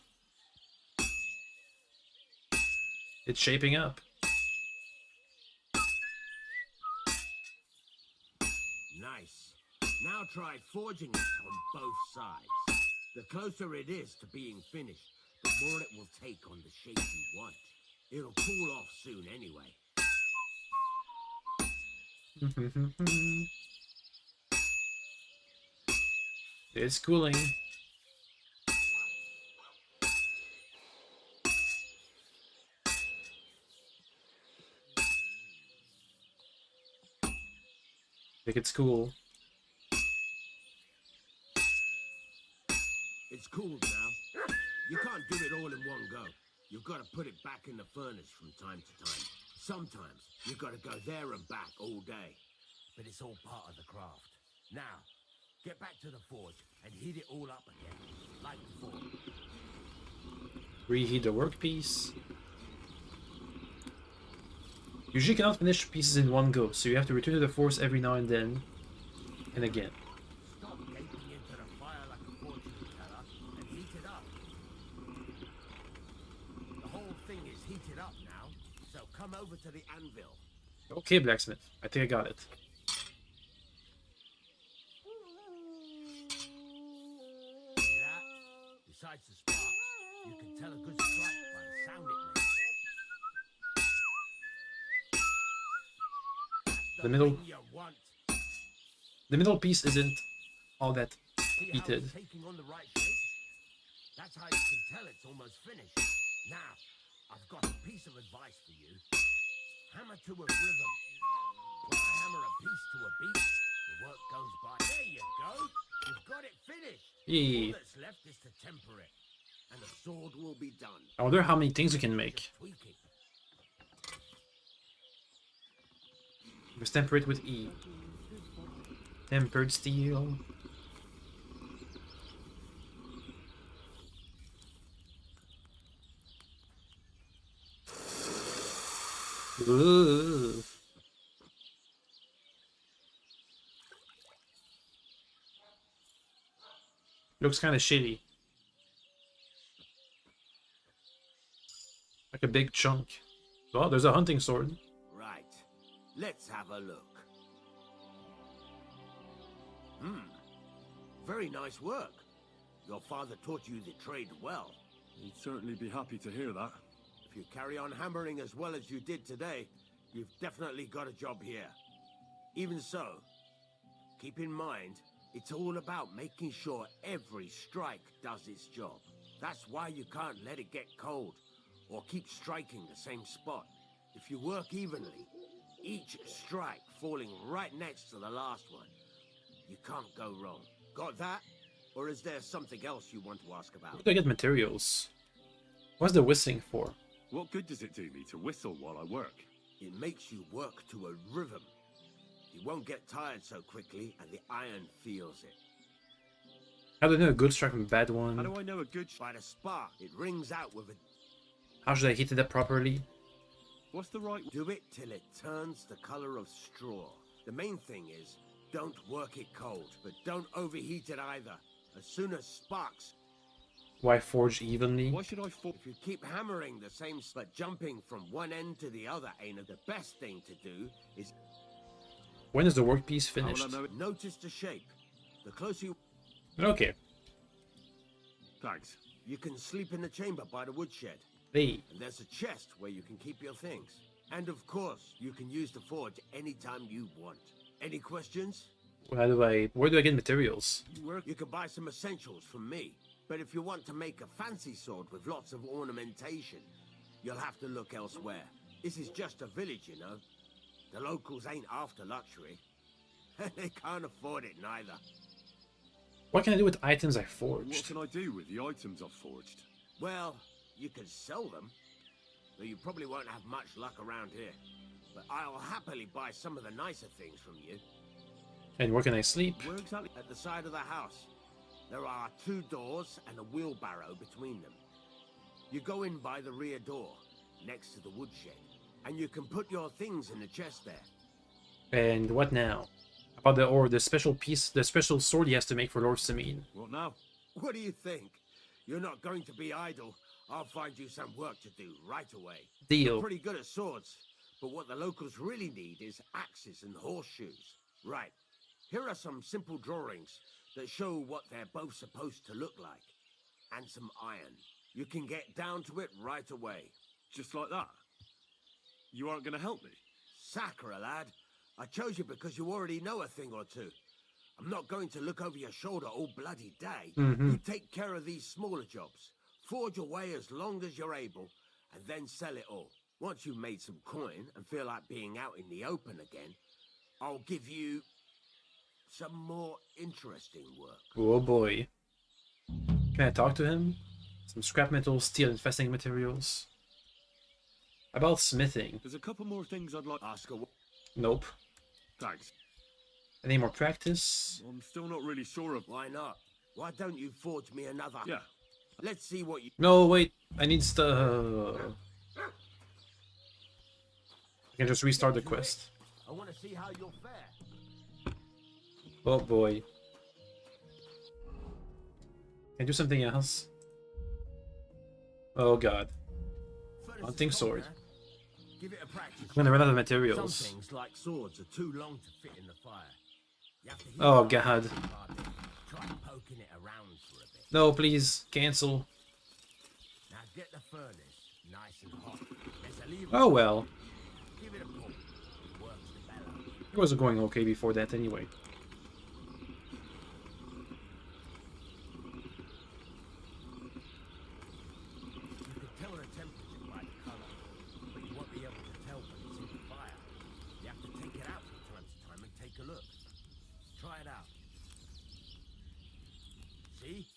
It's shaping up. Nice. Now try forging it on both sides. The closer it is to being finished, the more it will take on the shape you want. It'll cool off soon anyway. It's cooling. Think it's cool. It's cooled now. You can't do it all in one go. You've got to put it back in the furnace from time to time. Sometimes you've got to go there and back all day. But it's all part of the craft. Now, get back to the forge and heat it all up again, like before. Reheat the workpiece. Usually cannot finish pieces in one go, so you have to return to the force every now and then, and again. Stop gaping into the fire like a fortune teller and heat it up. The whole thing is heated up now, so come over to the anvil. Okay, blacksmith. I think I got it. See that? Besides the sparks, you can tell a good strike by the sound it makes. The middle, thing you want. the middle piece isn't all that See how heated. it's taking on the right shape? That's how you can tell it's almost finished. Now, I've got a piece of advice for you. Hammer to a rhythm. When I hammer a piece to a beat, the work goes by. There you go. You've got it finished. Yay. All that's left is to temper it, and the sword will be done. I wonder how many things you can make. Just tweak it. Let's temper it with E. Tempered steel. Ooh. Looks kind of shitty. Like a big chunk. Oh, there's a hunting sword. Right. Let's have a look. Very nice work. Your father taught you the trade well. He'd certainly be happy to hear that. If you carry on hammering as well as you did today, you've definitely got a job here. Even so, keep in mind, it's all about making sure every strike does its job. That's why you can't let it get cold, or keep striking the same spot. If you work evenly, each strike falling right next to the last one, you can't go wrong. Got that? Or is there something else you want to ask about? Where do I get materials? What's the whistling for? What good does it do me to whistle while I work? It makes you work to a rhythm. You won't get tired so quickly, and the iron feels it. How do I know a good strike from a bad one? How do I know a good... By the spark, it rings out with a... How should I heat it up properly? What's the right... Do it till it turns the color of straw. The main thing is, don't work it cold, but don't overheat it either. As soon as sparks... Why forge evenly? Why should I forge? If you keep hammering the same, but jumping from one end to the other ain't the best thing to do. Is When is the workpiece How will I finished? know it? notice the shape. The closer Okay. Thanks. you can sleep in the chamber by the woodshed. Hey. And there's a chest where you can keep your things. And of course, you can use the forge anytime you want. Any questions? Where do I get materials? You can buy some essentials from me. But if you want to make a fancy sword with lots of ornamentation, you'll have to look elsewhere. This is just a village, you know. The locals ain't after luxury. They can't afford it neither. What can I do with items I What forged? can I do with the items I've forged? Well, you can sell them, though you probably won't have much luck around here. But I'll happily buy some of the nicer things from you. And where can I sleep? Where exactly? At the side of the house, there are 2 doors and a wheelbarrow between them. You go in by the rear door, next to the woodshed, and you can put your things in the chest there. And what now? About the special piece, the special sword he has to make for Lord Samine. What now? What do you think? You're not going to be idle. I'll find you some work to do right away. Deal. You're pretty good at swords, but what the locals really need is axes and horseshoes. Right. Here are some simple drawings that show what they're both supposed to look like. And some iron. You can get down to it right away. Just like that? You aren't going to help me? Sacre, lad. I chose you because you already know a thing or two. I'm not going to look over your shoulder all bloody day. You take care of these smaller jobs. Forge away as long as you're able, and then sell it all. Once you've made some coin and feel like being out in the open again, I'll give you some more interesting work. Oh boy. Can I talk to him? Some scrap metal, steel infesting materials. About smithing. There's a couple more things I'd like. Ask her. Nope. Thanks. Any more practice? I'm still not really sure of. Why not? Why don't you forge me another? Yeah. Let's see what you... No, wait. I need stuff. I can just restart the quest. I want to see how you'll fare. Oh boy. Can I do something else? Oh god. Hunting sword. Give it a practice. I'm gonna run out of Some materials. things, like swords, are too long to fit in the fire. You have to heat Oh it up god. a bit. Try poking it around for a bit. No, please. Cancel. Now get the furnace nice and hot. There's a lever. Oh well. Give it a pull. It works the bellows. It was going okay before that anyway. You can tell the temperature by the color, but you won't be able to tell when it's in the fire. You have to take it out from time to time and take a look. Try it out. See?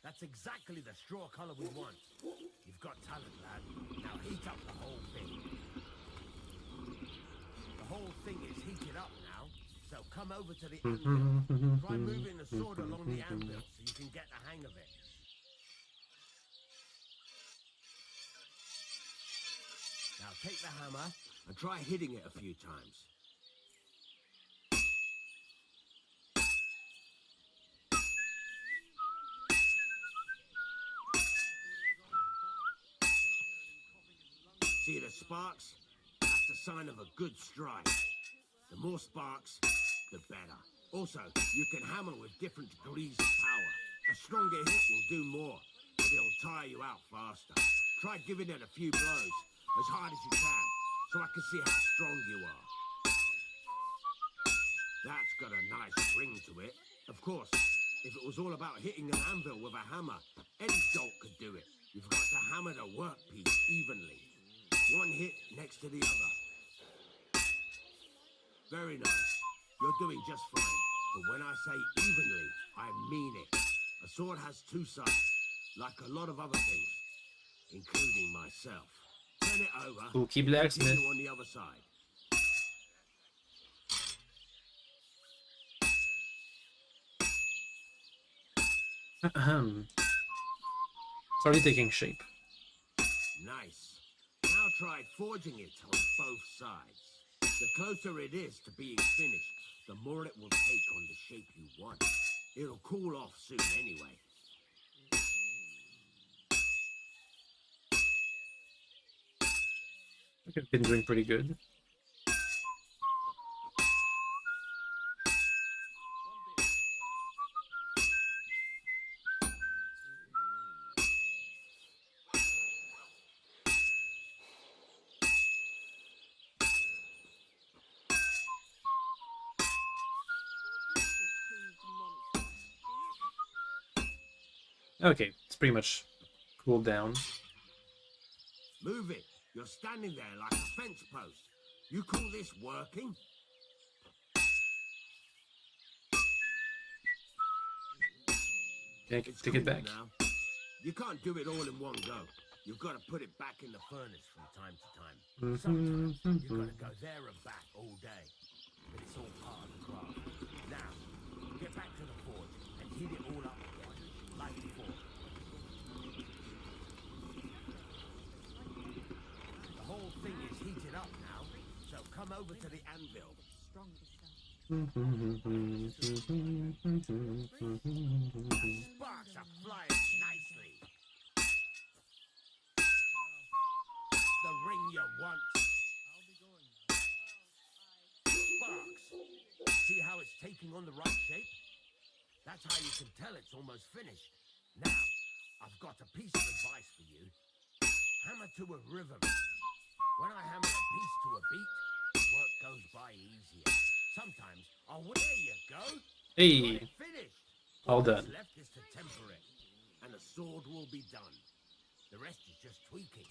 That's exactly the straw color we want. You've got talent, lad. Now heat up the whole thing. The whole thing is heated up now, so come over to the anvil. Try moving the sword along the anvil so you can get the hang of it. Now take the hammer and try hitting it a few times. See the sparks? That's the sign of a good strike. The more sparks, the better. Also, you can hammer with different degrees of power. A stronger hit will do more, but it'll tire you out faster. Try giving it a few blows, as hard as you can, so I can see how strong you are. That's got a nice ring to it. Of course, if it was all about hitting an anvil with a hammer, any dolt could do it. You've got to hammer the workpiece evenly. One hit next to the other. Very nice. You're doing just fine. But when I say evenly, I mean it. A sword has 2 sides, like a lot of other things, including myself. Turn it over. Spooky blacksmith. Continue on the other side. Ahem. It's already taking shape. Nice. Now try forging it on both sides. The closer it is to being finished, the more it will take on the shape you want. It'll cool off soon anyway. We've been doing pretty good. Okay, it's pretty much cooled down. Move it. You're standing there like a fence post. You call this working? Okay, It's take it cool back. now. You can't do it all in one go. You've got to put it back in the furnace from time to time. Sometimes you've got to go there and back all day. But it's all part of the craft. Now, get back to the forge and heat it all up again, like before. The whole thing is heated up now, so come over to the anvil. Sparks are flying nicely. The ring you want. Sparks. See how it's taking on the right shape? That's how you can tell it's almost finished. Now, I've got a piece of advice for you. Hammer to a rhythm. When I hammer a piece to a beat, work goes by easier. Sometimes, oh, well, there you go. Hey, Finished. all What's done. left is to temper it, and the sword will be done. The rest is just tweaking.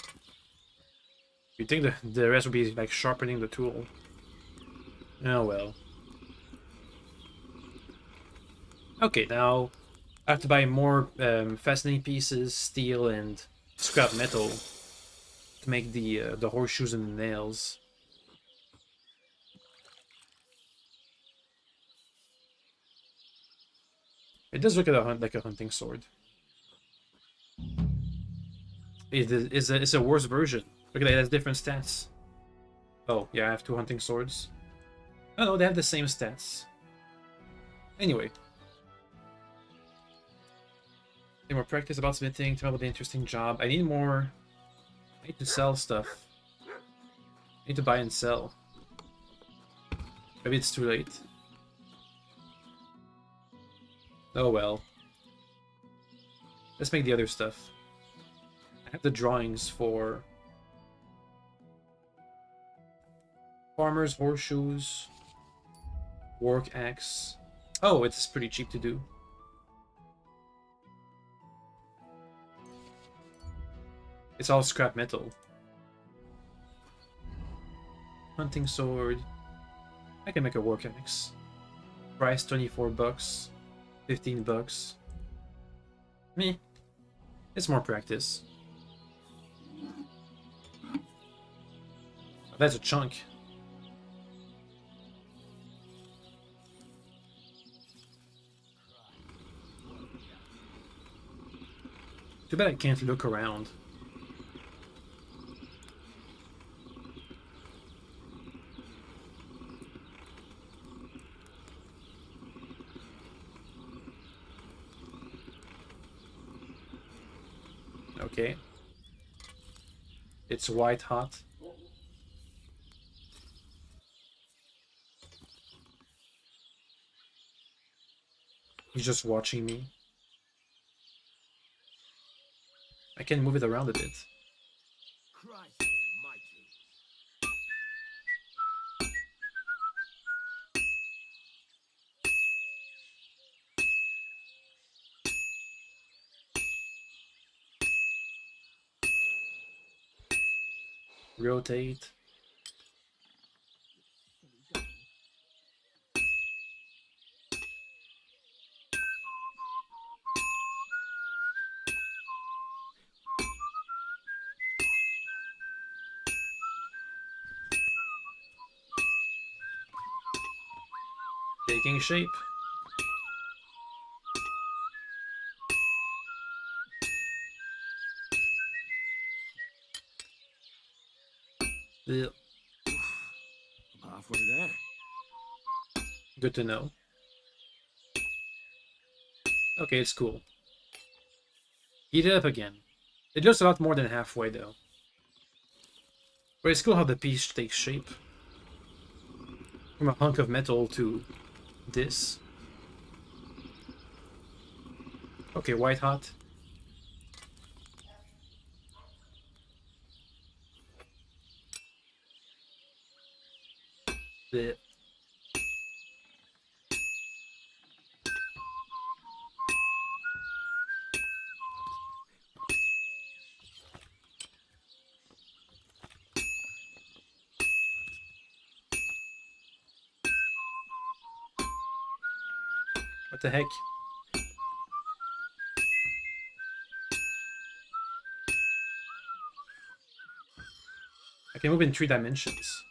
You think the rest would be like sharpening the tool? Oh well. Okay, now I have to buy more fastening pieces, steel, and scrap metal to make the horseshoes and the nails. It does look at like a hunting sword. It's a worse version. Look at that, it has different stats. Oh, yeah, I have 2 hunting swords. Oh no, they have the same stats. Anyway. Any more practice about smithing, tell me about the interesting job. I need more... I need to sell stuff. I need to buy and sell. Maybe it's too late. Oh well. Let's make the other stuff. I have the drawings for... farmer's horseshoes. Work axe. Oh, it's pretty cheap to do. It's all scrap metal. Hunting sword. I can make a work axe. Price 24 bucks. 15 bucks. Meh. It's more practice. Oh, that's a chunk. Too bad I can't look around. Okay. It's white hot. He's just watching me. I can move it around a bit. Christ almighty. Rotate. Taking shape. Yeah, I'm halfway there. good to know. Okay, it's cool. Heat it up again. It looks a lot more than halfway though. But it's cool how the piece takes shape. From a hunk of metal to this. Okay, white hot. Blech. What the heck? I can move in 3 dimensions.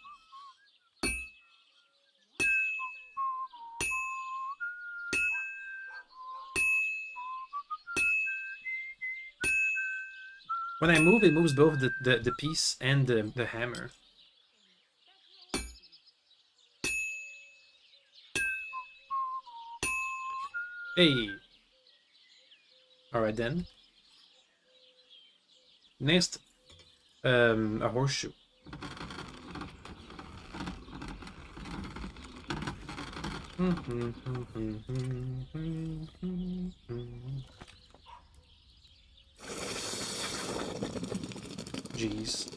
When I move, it moves both the piece and the hammer. Hey! Alright then. Next, a horseshoe. Jeez.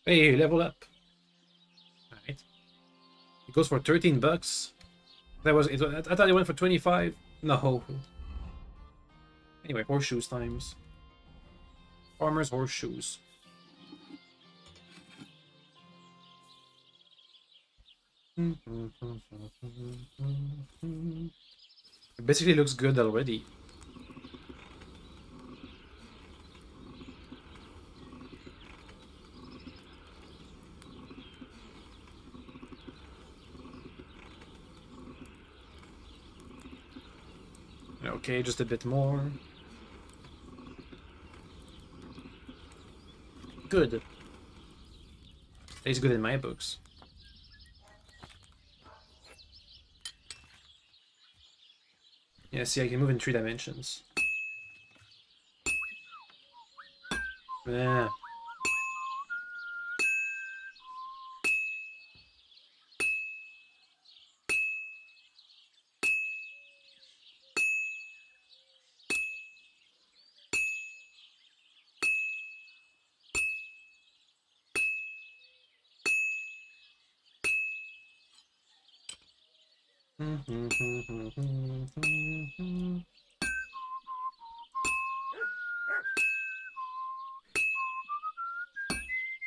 Hey, level up. Alright. It goes for 13 bucks. I thought it went for 25. No. Anyway, horseshoes times. Farmer's horseshoes. It basically looks good already. Okay, just a bit more. Good. It's good in my books. Yeah, see, I can move in 3 dimensions. Yeah.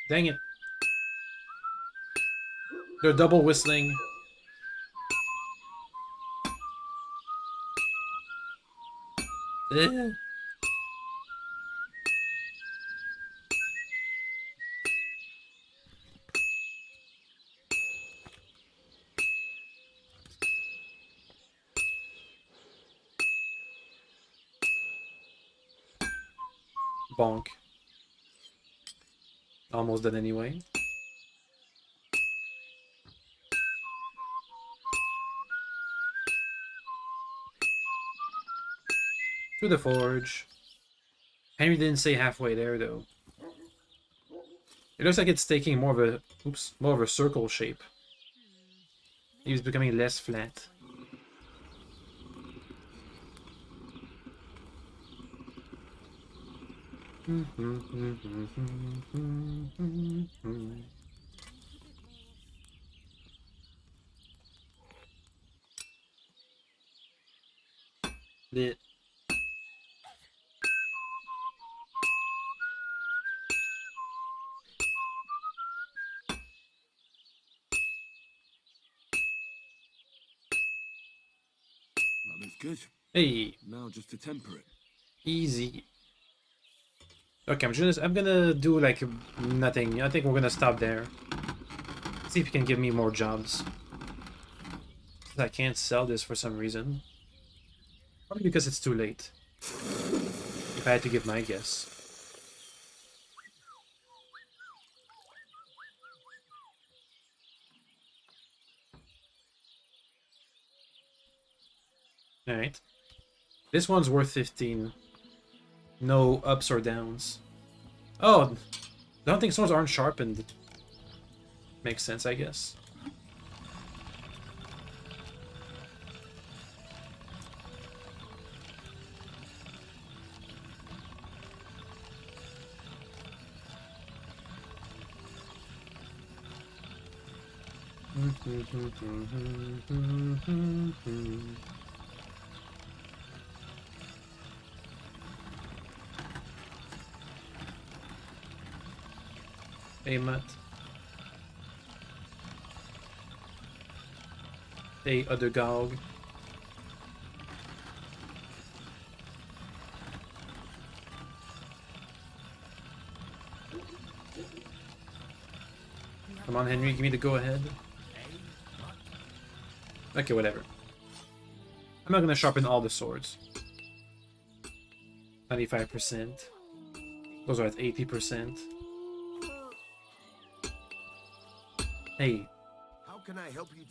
Dang it. They're double whistling. Eh. Bonk. Almost done anyway. To the forge. Henry didn't say halfway there though. It looks like it's taking more of a circle shape. He's becoming less flat. Lit. That looks good. Hey, Now just to temper it. easy. Okay, I'm gonna do like nothing. I think we're gonna stop there. See if you can give me more jobs. I can't sell this for some reason. Probably because it's too late. If I had to give my guess. Alright. This one's worth 15. No ups or downs. Oh, the hunting swords aren't sharpened. Makes sense, I guess. Hey, Matt. Hey, other dog. Come on, Henry, give me the go-ahead. Okay, whatever. I'm not gonna sharpen all the swords. 95%. Those are at 80%. Hey. How can I help you?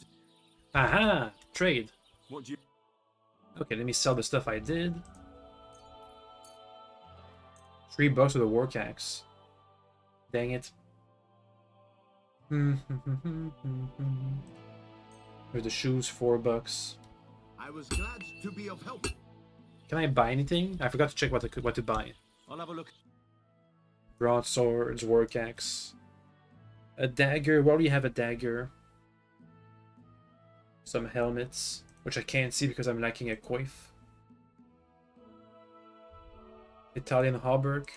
Aha! Trade. What do you... Okay, let me sell the stuff I did. $3 with a work axe. Dang it. There's the shoes, $4. I was glad to be of help. Can I buy anything? I forgot to check what to buy. I'll have a look. Broadswords, work axe. A dagger. We already have a dagger. Some helmets, which I can't see because I'm lacking a coif. Italian hauberk.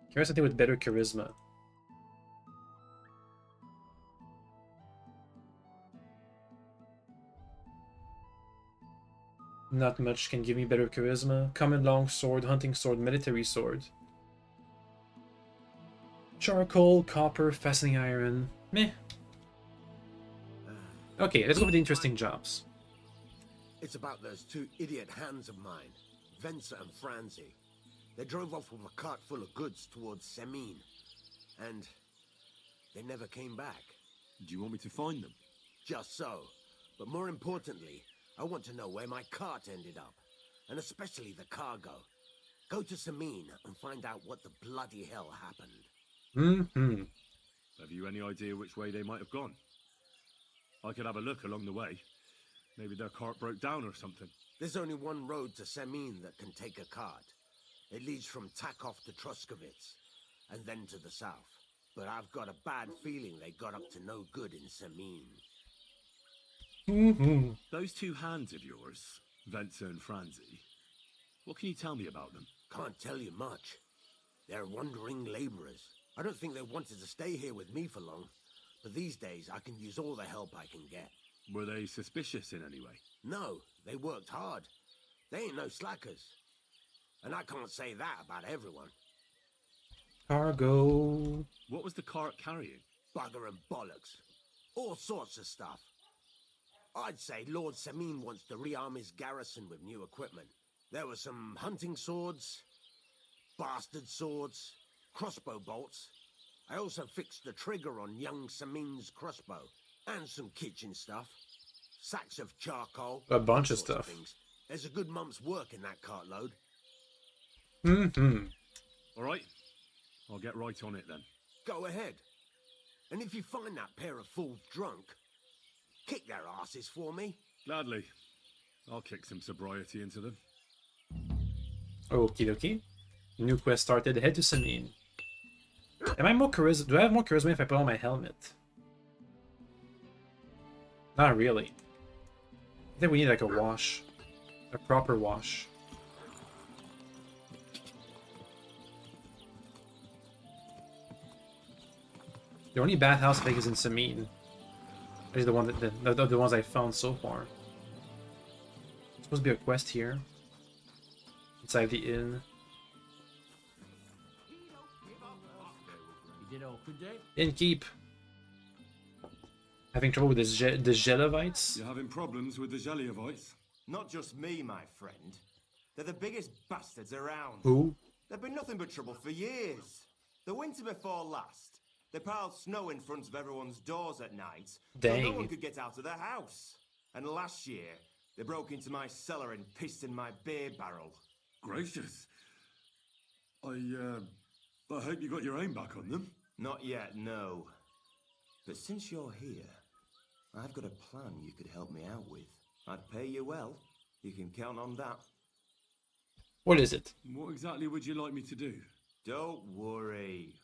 Here's something with better charisma. Not much can give me better charisma. Common long sword, hunting sword, military sword. Charcoal, copper, fastening iron. Meh. Okay, let's go with the interesting jobs. It's about those two idiot hands of mine, Venser and Franzi. They drove off with a cart full of goods towards Semin, and they never came back. Do you want me to find them? Just so. But more importantly, I want to know where my cart ended up, and especially the cargo. Go to Semin and find out what the bloody hell happened. Have you any idea which way they might have gone? I could have a look along the way. Maybe their cart broke down or something. There's only one road to Semin that can take a cart. It leads from Takov to Troskovitz, and then to the south. But I've got a bad feeling they got up to no good in Semin. Those two hands of yours, Venser and Franzi, what can you tell me about them? Can't tell you much. They're wandering laborers. I don't think they wanted to stay here with me for long, but these days I can use all the help I can get. Were they suspicious in any way? No, they worked hard. They ain't no slackers. And I can't say that about everyone. Cargo. What was the cart carrying? Bugger and bollocks. All sorts of stuff. I'd say Lord Semin wants to rearm his garrison with new equipment. There were some hunting swords, bastard swords, crossbow bolts. I also fixed the trigger on young Semin's crossbow. And some kitchen stuff. Sacks of charcoal. A bunch of sorts stuff. Things. There's a good month's work in that cartload. All right. I'll get right on it then. Go ahead. And if you find that pair of fools drunk, kick their asses for me. Gladly. I'll kick some sobriety into them. Okie dokie. New quest started. Head to Semin. Am I more charisma? Do I have more charisma if I put on my helmet? Not really. I think we need like a wash. A proper wash. The only bathhouse I think is in Semin. That is the one that the ones I found so far. There's supposed to be a quest here. Inside the inn. Innkeep. Having trouble with the Zhelevites? You're having problems with the Zheliovites? Not just me, my friend. They're the biggest bastards around. Who? They've been nothing but trouble for years. The winter before last, They piled snow in front of everyone's doors at night, so Dang. no one could get out of their house. And last year, they broke into my cellar and pissed in my beer barrel. Gracious. I hope you got your aim back on them. Not yet, no. But since you're here, I've got a plan you could help me out with. I'd pay you well. You can count on that. What is it? What exactly would you like me to do? Don't worry.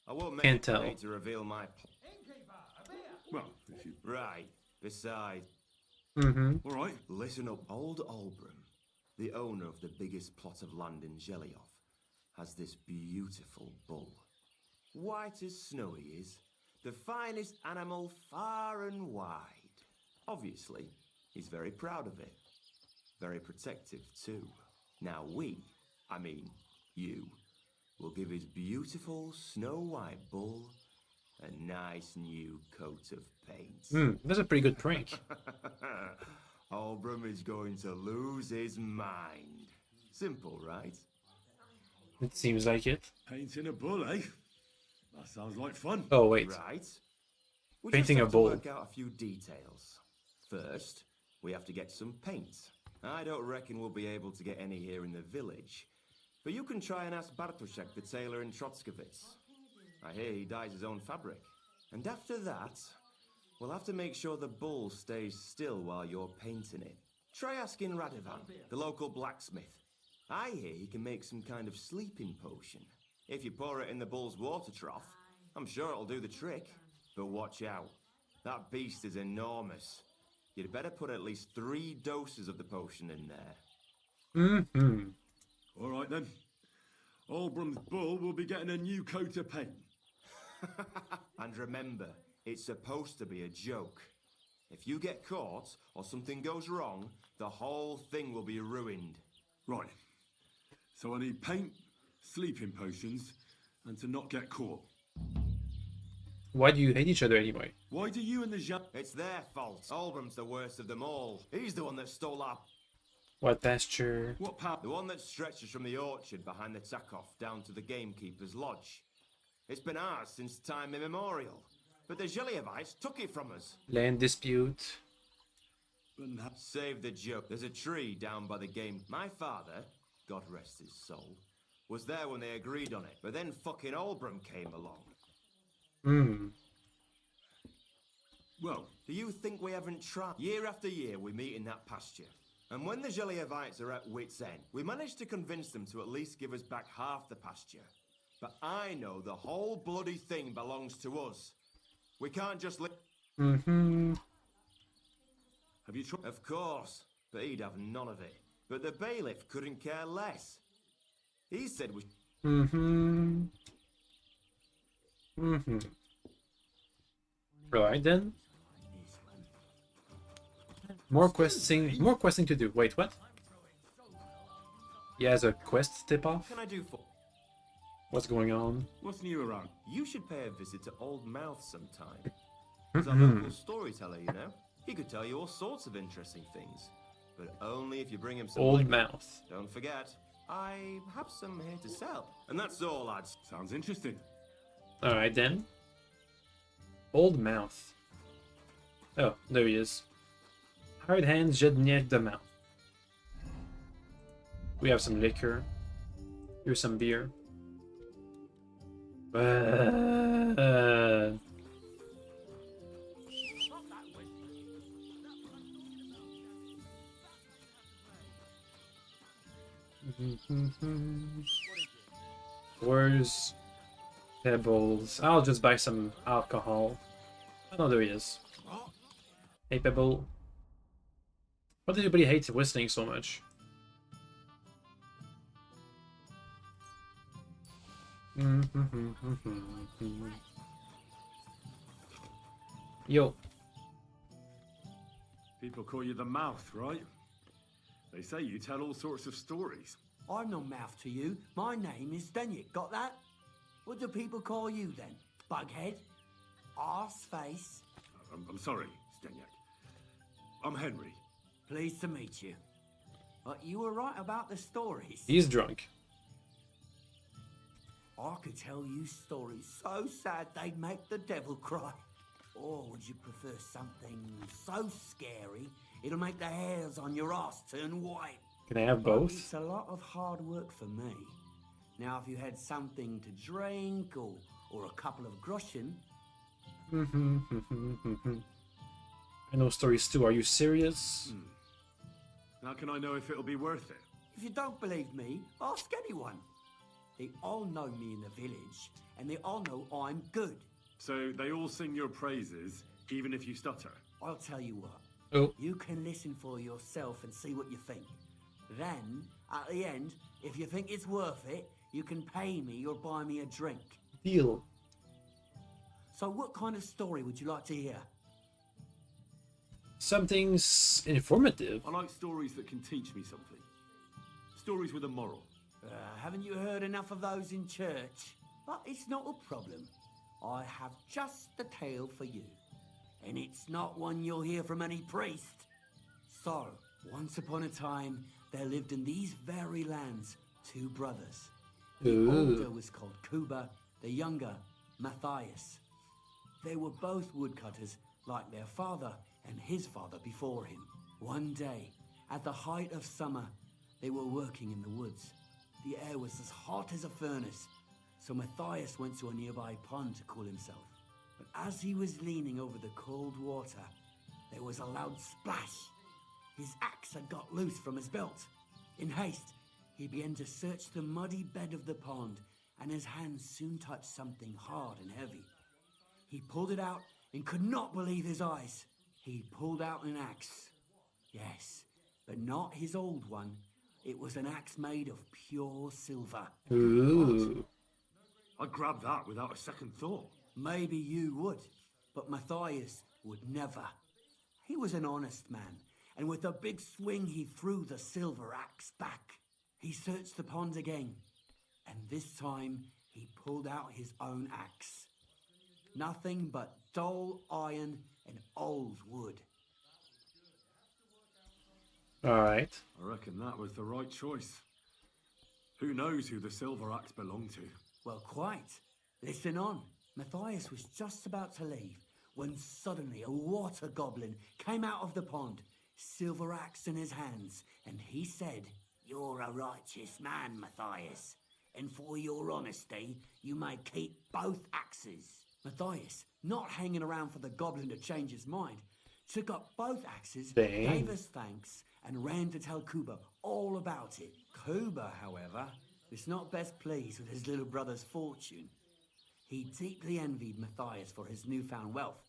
I won't make Can't it tell. late to reveal my... Well, if you... Right. Besides... Mm-hmm. All right. Listen up. Old Albram, the owner of the biggest plot of land in Gelioff, has this beautiful bull. White as snow he is. The finest animal far and wide. Obviously, he's very proud of it. Very protective, too. Now I mean you, will give his beautiful snow-white bull a nice new coat of paint. That's a pretty good prank. Albram is going to lose his mind. Simple, right? It seems like it. Painting a bull, eh? That sounds like fun. Oh, wait. Right. We Painting just a have bull. to work out a few details. First, we have to get some paint. I don't reckon we'll be able to get any here in the village. But you can try and ask Bartoszek, the tailor in Trotskovitz. I hear he dyes his own fabric. And after that, we'll have to make sure the bull stays still while you're painting it. Try asking Radovan, the local blacksmith. I hear he can make some kind of sleeping potion. If you pour it in the bull's water trough, I'm sure it'll do the trick. But watch out. That beast is enormous. You'd better put at least 3 doses of the potion in there. Mm-hmm. All right, then. Albram's bull will be getting a new coat of paint. And remember, it's supposed to be a joke. If you get caught or something goes wrong, the whole thing will be ruined. Right. So I need paint, sleeping potions, and to not get caught. Why do you hate each other anyway? Why do you and the Jean... It's their fault. Albram's the worst of them all. He's the one that stole our... What pasture? What power? The one that stretches from the orchard behind the Takov down to the gamekeeper's lodge. It's been ours since time immemorial. But the Gelievites took it from us. Land dispute. Save the joke. There's a tree down by the game. My father, God rest his soul, was there when they agreed on it. But then fucking Albram came along. Well, Do you think we haven't tried? Year after year we meet in that pasture. And when the Gelievites are at wit's end, we manage to convince them to at least give us back half the pasture. But I know the whole bloody thing belongs to us. We can't just let... Mm-hmm. have you tried? Of course, but he'd have none of it. But the bailiff couldn't care less. He said we... Mm-hmm. Mm-hmm. Right then. More questing to do. Wait, what? He has a quest tip off? What can I do for... What's going on? What's new around? You should pay a visit to Old Mouth sometime. He's a local storyteller, you know. He could tell you all sorts of interesting things. But only if you bring him some... Old liquor. Mouth. Don't forget, I have some here to sell. And that's all, lads. Sounds interesting. Alright then. Old Mouth. Oh, there he is. Hard hands, Jedniak the mouth. We have some liquor. Here's some beer. Where's Pebbles? I'll just buy some alcohol. Oh, there he is. Hey, Pebble. Why did everybody hate whistling so much? Yo. People call you the mouth, right? They say you tell all sorts of stories. I'm no mouth to you. My name is Zdeněk. Got that? What do people call you then? Bughead? Arseface? I'm sorry, Zdeněk. I'm Henry. Pleased to meet you. But you were right about the stories. He's drunk. I could tell you stories so sad they'd make the devil cry. Or would you prefer something so scary it'll make the hairs on your ass turn white? Can I have But both? it's a lot of hard work for me. Now, if you had something to drink or a couple of groschen... I know stories too. Are you serious? How can I know if it'll be worth it? If you don't believe me, ask anyone. They all know me in the village, and they all know I'm good. So they all sing your praises, even if you stutter? I'll tell you what. Oh. You can listen for yourself and see what you think. Then, at the end, if you think it's worth it, you can pay me or buy me a drink. Deal. So what kind of story would you like to hear? Something's informative. I like stories that can teach me something. Stories with a moral. Haven't you heard enough of those in church? But it's not a problem. I have just the tale for you. And it's not one you'll hear from any priest. So, once upon a time, there lived in these very lands 2 brothers. The older was called Kuba, the younger, Matthias. They were both woodcutters, like their father and his father before him. One day, at the height of summer, they were working in the woods. The air was as hot as a furnace, so Matthias went to a nearby pond to cool himself. But as he was leaning over the cold water, there was a loud splash. His axe had got loose from his belt. In haste, he began to search the muddy bed of the pond, and his hands soon touched something hard and heavy. He pulled it out and could not believe his eyes. He pulled out an axe. Yes, but not his old one. It was an axe made of pure silver. Ooh. I grabbed that without a second thought. Maybe you would, but Matthias would never. He was an honest man, and with a big swing he threw the silver axe back. He searched the pond again, and this time he pulled out his own axe. Nothing but dull iron and old wood. Alright. I reckon that was the right choice. Who knows who the silver axe belonged to? Well, quite. Listen on. Matthias was just about to leave when suddenly a water goblin came out of the pond, silver axe in his hands, and he said, "You're a righteous man, Matthias, and for your honesty, you may keep both axes." Matthias, not hanging around for the goblin to change his mind, took up both axes, gave us thanks, and ran to tell Kuba all about it. Kuba, however, was not best pleased with his little brother's fortune. He deeply envied Matthias for his newfound wealth.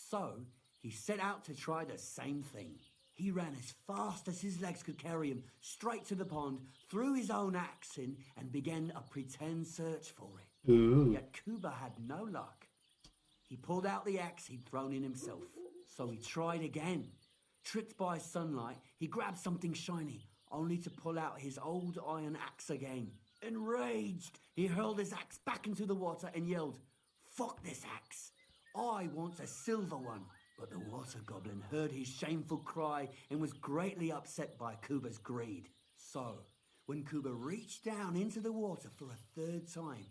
So, he set out to try the same thing. He ran as fast as his legs could carry him straight to the pond, threw his own axe in, and began a pretend search for it. Ooh. Yet Kuba had no luck. He pulled out the axe he'd thrown in himself. So he tried again. Tricked by sunlight, he grabbed something shiny, only to pull out his old iron axe again. Enraged, he hurled his axe back into the water and yelled, "Fuck this axe! I want a silver one!" But the water goblin heard his shameful cry and was greatly upset by Kuba's greed. So, when Kuba reached down into the water for a third time,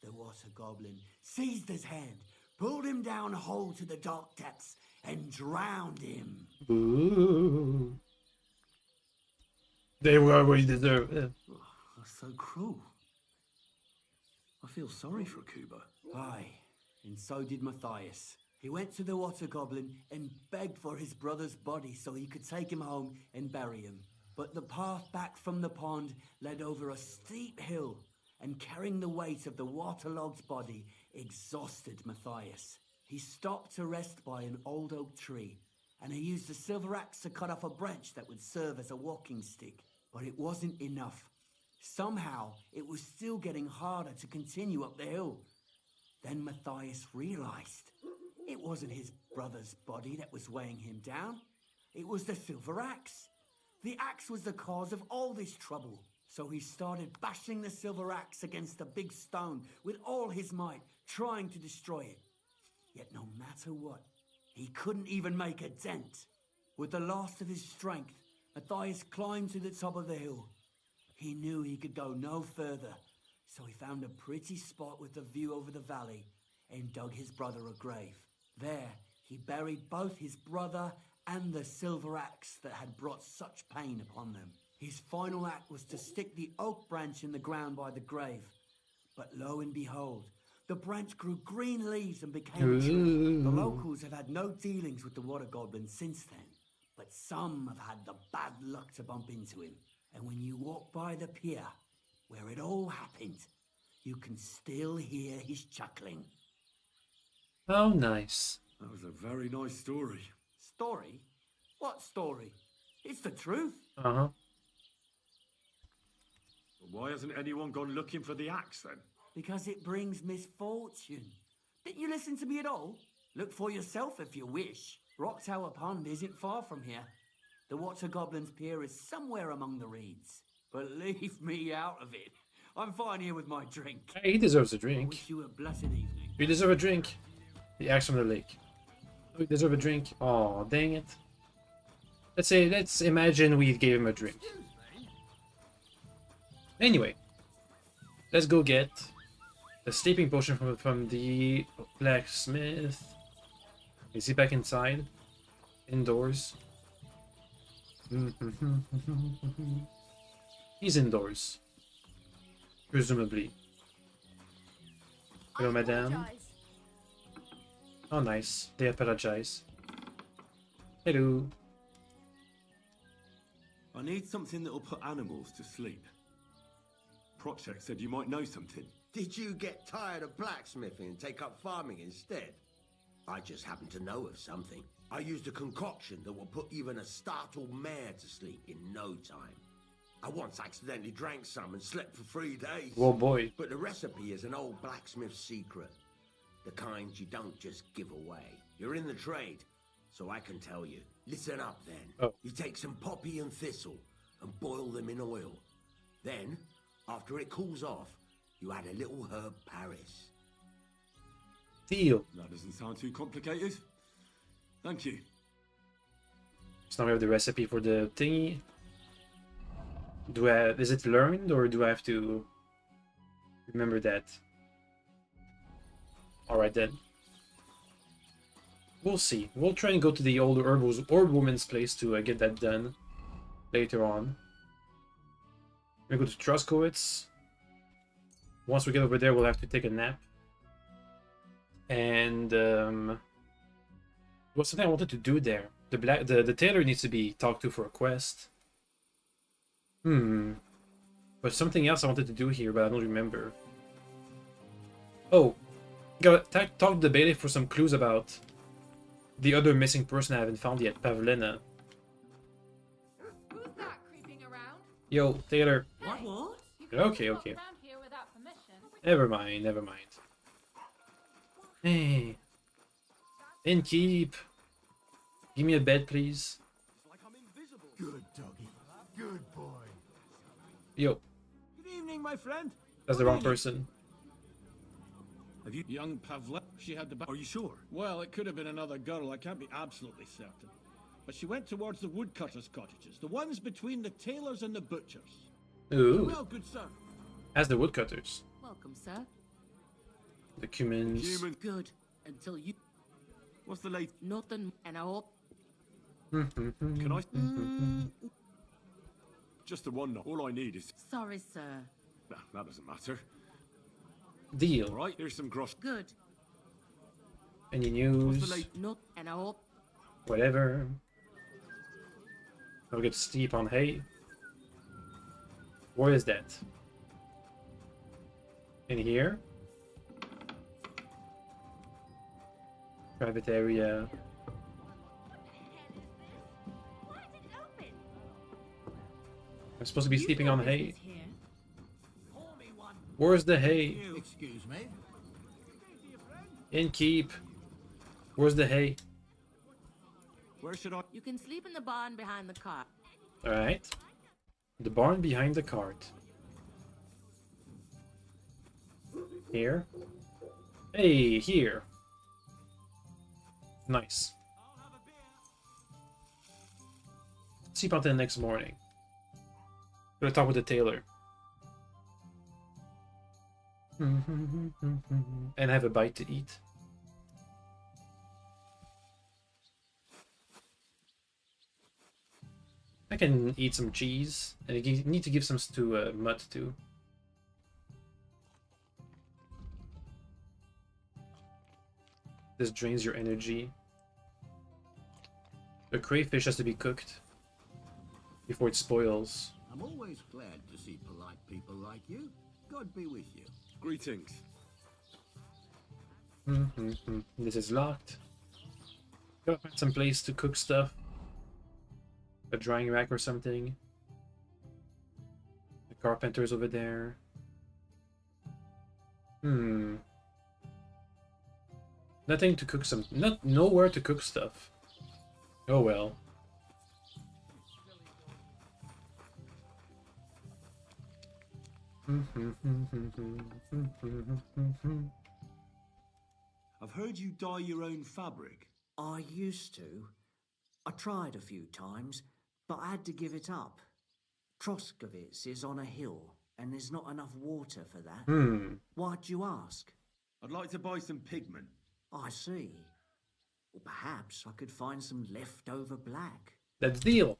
the water goblin seized his hand, pulled him down whole to the dark depths, and drowned him. Ooh. They were what you deserve. That's so cruel. I feel sorry for Kuba. Aye, and so did Matthias. He went to the water goblin and begged for his brother's body so he could take him home and bury him. But the path back from the pond led over a steep hill, and carrying the weight of the waterlogged body exhausted Matthias. He stopped to rest by an old oak tree, and he used a silver axe to cut off a branch that would serve as a walking stick. But it wasn't enough. Somehow, it was still getting harder to continue up the hill. Then Matthias realized it wasn't his brother's body that was weighing him down. It was the silver axe. The axe was the cause of all this trouble. So he started bashing the silver axe against a big stone with all his might, trying to destroy it. Yet no matter what, he couldn't even make a dent. With the last of his strength, Matthias climbed to the top of the hill. He knew he could go no further, So he found a pretty spot with a view over the valley and dug his brother a grave. There, he buried both his brother and the silver axe that had brought such pain upon them. His final act was to stick the oak branch in the ground by the grave. But lo and behold, the branch grew green leaves and became a tree. The locals have had no dealings with the water goblin since then, but some have had the bad luck to bump into him. And when you walk by the pier, where it all happened, you can still hear his chuckling. Oh, nice. That was a very nice story. Story? What story? It's the truth. Uh-huh. Why hasn't anyone gone looking for the axe then? Because it brings misfortune. Didn't you listen to me at all? Look for yourself if you wish. Rock Tower Pond isn't far from here. The Water Goblin's Pier is somewhere among the reeds. But leave me out of it. I'm fine here with my drink. Hey, he deserves a I drink. wish you a blessed evening. You deserve a drink. The axe from the lake. Oh, you deserve a drink. Oh, dang it. Let's imagine we gave him a drink. Anyway, let's go get the sleeping potion from the blacksmith. Is he back inside? Indoors? He's indoors. Presumably. Hello, madame. Oh, nice. They apologize. Hello. I need something that'll put animals to sleep. Prochek said you might know something. Did you get tired of blacksmithing and take up farming instead? I just happen to know of something. I used a concoction that will put even a startled mare to sleep in no time. I once accidentally drank some and slept for 3 days. Whoa, boy. But the recipe is an old blacksmith's secret. The kind you don't just give away. You're in the trade, so I can tell you. Listen up then. Oh. You take some poppy and thistle and boil them in oil. Then, after it cools off, you add a little herb Paris. Deal. That doesn't sound too complicated. Thank you. So now we have the recipe for the thingy. Is it learned or do I have to remember that? Alright then. We'll see. We'll try and go to the old herb woman's place to get that done later on. We go to Truskowitz. Once we get over there, we'll have to take a nap. And what's something I wanted to do there? The tailor needs to be talked to for a quest. But something else I wanted to do here, but I don't remember. Oh, gotta talk to the bailiff for some clues about the other missing person I haven't found yet, Pavlena. Who's that creeping around? Yo, Taylor. What? You can't Okay, walk okay. around here without permission. Never mind, never mind. Hey. Innkeep. Give me a bed, please. Good doggy. Good boy. Yo, Good evening, my friend. that's the wrong person. Have you... Young Pavlet, she had the... Are you sure? Well, it could have been another girl, I can't be absolutely certain. But she went towards the woodcutters' cottages, the ones between the tailors and the butchers. Ooh, Well, good sir. as the woodcutters. Welcome, sir. The cumins. Human. Good. Until you... What's the late... Nothing. And I hope... Can I... Just the one. All I need is... Sorry, sir. Nah, that doesn't matter. Deal. All right, here's some grosh. Good. Any What's news? the late... Not... And I hope... Whatever. I'll get to sleep on hay. Where is that? In here? Private area. I'm supposed to be sleeping on hay. Where's the hay? Excuse me? Innkeep. Where's the hay? Where should I... You can sleep in the barn behind the cart. Alright. The barn behind the cart. Here. Hey, here. Nice. Sleep until the next morning. Gonna talk with the tailor. And have a bite to eat. I can eat some cheese, and you need to give some to Mutt too. This drains your energy. The crayfish has to be cooked before it spoils. I'm always glad to see polite people like you. God be with you. Greetings. This is locked. Gotta find some place to cook stuff. A drying rack or something. The carpenter's over there. Nothing to cook some. Nowhere to cook stuff. Oh well. I've heard you dye your own fabric. I used to. I tried a few times, but I had to give it up. Troskovitz is on a hill, and there's not enough water for that. Why'd you ask? I'd like to buy some pigment. I see. Or perhaps I could find some leftover black. That's deal.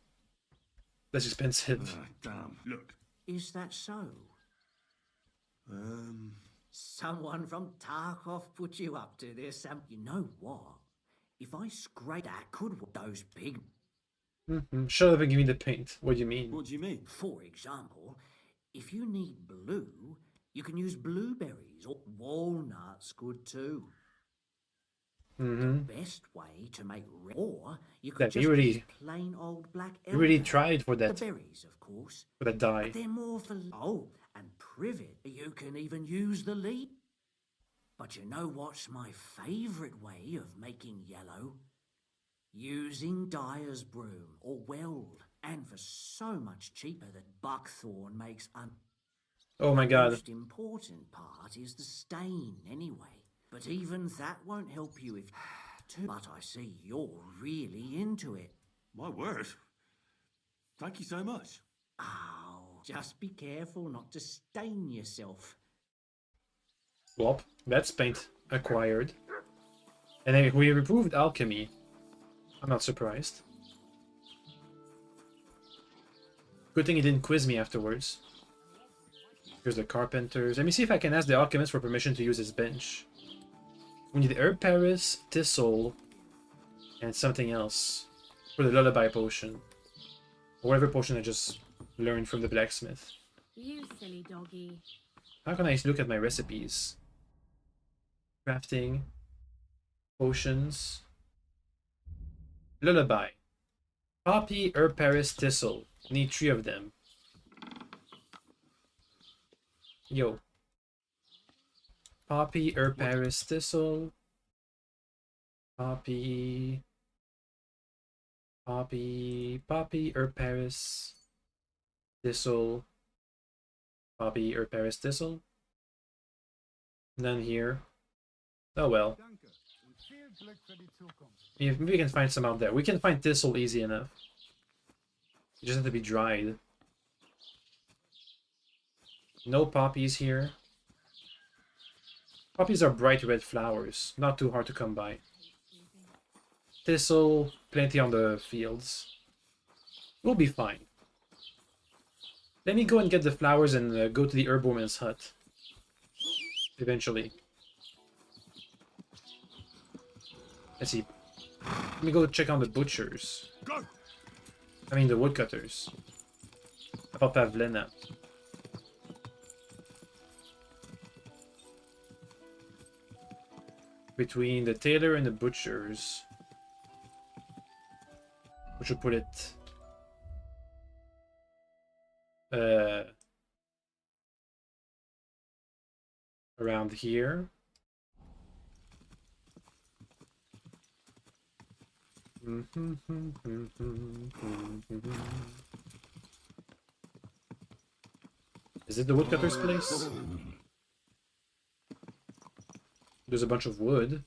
That's expensive. Damn. Look. Is that so? Someone from Tarkov put you up to this, and you know what? If I scrape that, could those pig... Shut up and give me the paint. What do you mean? What do you mean? For example, if you need blue, you can use blueberries, or walnuts good too. The best way to make red, or you could just use plain old black elder. You really tried for that. The berries, of course. For that dye. But they're more for... Oh, and privet, you can even use the leaf. But you know what's my favourite way of making yellow? Using dyer's broom or weld. And for so much cheaper that buckthorn makes Oh my god. The most important part is the stain anyway. But even that won't help you if... But I see you're really into it. My word. Thank you so much. Oh, just be careful not to stain yourself. Well, that's paint acquired. And then we improved alchemy. I'm not surprised. Good thing he didn't quiz me afterwards. Here's the carpenters. Let me see if I can ask the alchemist for permission to use his bench. We need herb Paris, thistle, and something else for the lullaby potion. Or whatever potion I just learned from the blacksmith. You silly doggy. How can I look at my recipes? Crafting, potions, lullaby, poppy, herb Paris, thistle. Need 3 of them. Yo. Poppy, herb Paris, thistle. Poppy, herb Paris, thistle. Poppy, herb Paris, thistle. None here. Oh well. Maybe we can find some out there. We can find thistle easy enough. It just have to be dried. No poppies here. Poppies are bright red flowers, not too hard to come by. Thistle, plenty on the fields. We'll be fine. Let me go and get the flowers and go to the herb woman's hut. Eventually. Let's see. Let me go check on the butchers. Go! I mean the woodcutters. About Pavlena. Between the tailor and the butchers. We should put it... around here. Is it the woodcutter's place? There's a bunch of wood.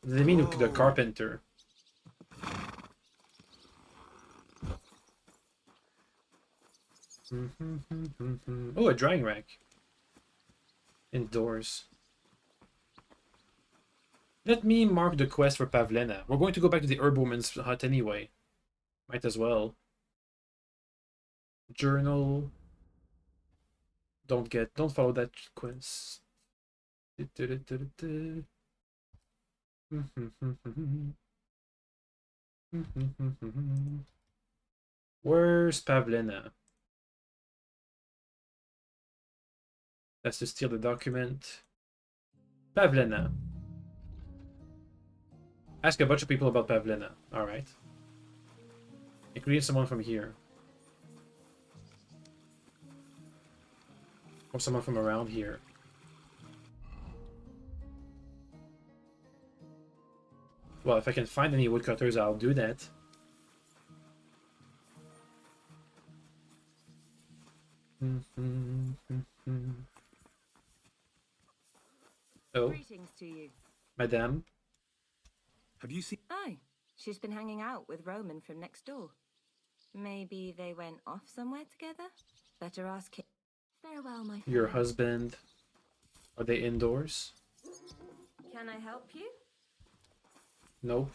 They mean the carpenter. Oh, a drying rack. Indoors. Let me mark the quest for Pavlena. We're going to go back to the Herbwoman's hut anyway. Might as well. Journal. Don't follow that quest. Where's Pavlena? That's to steal the document. Pavlena. Ask a bunch of people about Pavlena. Alright. Including someone from here. Or someone from around here. Well, if I can find any woodcutters, I'll do that. Oh. Greetings to you. Madame. Have you seen... Oh, she's been hanging out with Roman from next door. Maybe they went off somewhere together? Better ask him. Farewell, my friend. Your husband. Are they indoors? Can I help you? Nope.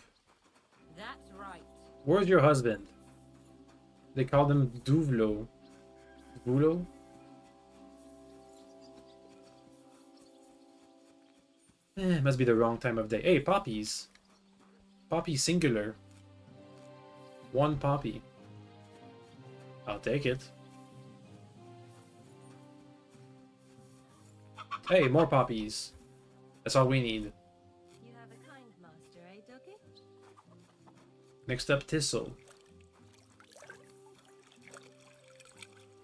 That's right. Where's your husband? They call him Duvlo. Duvulo? Must be the wrong time of day. Hey, poppies. Poppy singular. One poppy. I'll take it. Hey, more poppies. That's all we need. You have a kind master, eh, Doggy? Next up, Thistle.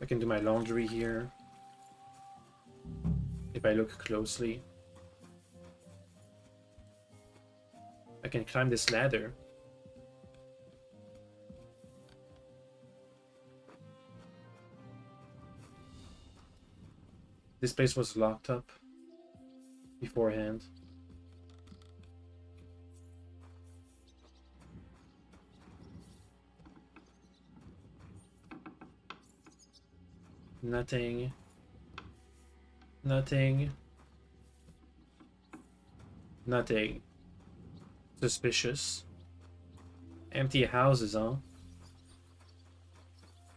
I can do my laundry here. If I look closely. I can climb this ladder. This place was locked up beforehand. Nothing. Nothing. Nothing. Suspicious. Empty houses, huh?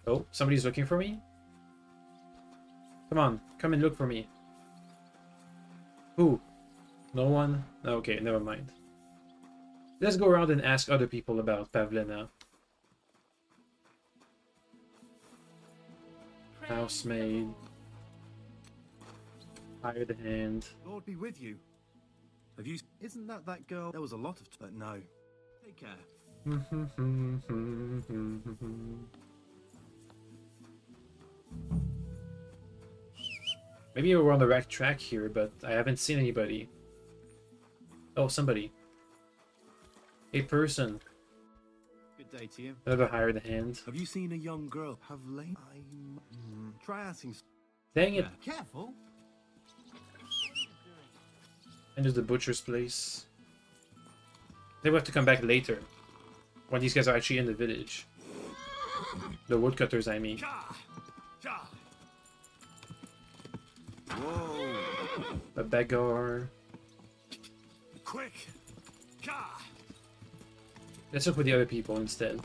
Oh, somebody's looking for me? Come on, come and look for me. Who? No one? Okay, never mind. Let's go around and ask other people about Pavlena. Housemaid. Hired hand. Lord be with you. Have you... Isn't that girl? There was a lot of... But no. Take care. Maybe we're on the right track here, but I haven't seen anybody. Oh, somebody. A person. Good day to you. Another hired hand. Have you seen a young girl? Have late. Try asking. Dang it. Careful. And there's the butcher's place. They will have to come back later. When these guys are actually in the village. The woodcutters, I mean. Whoa. A beggar. Quick. Let's look for the other people instead.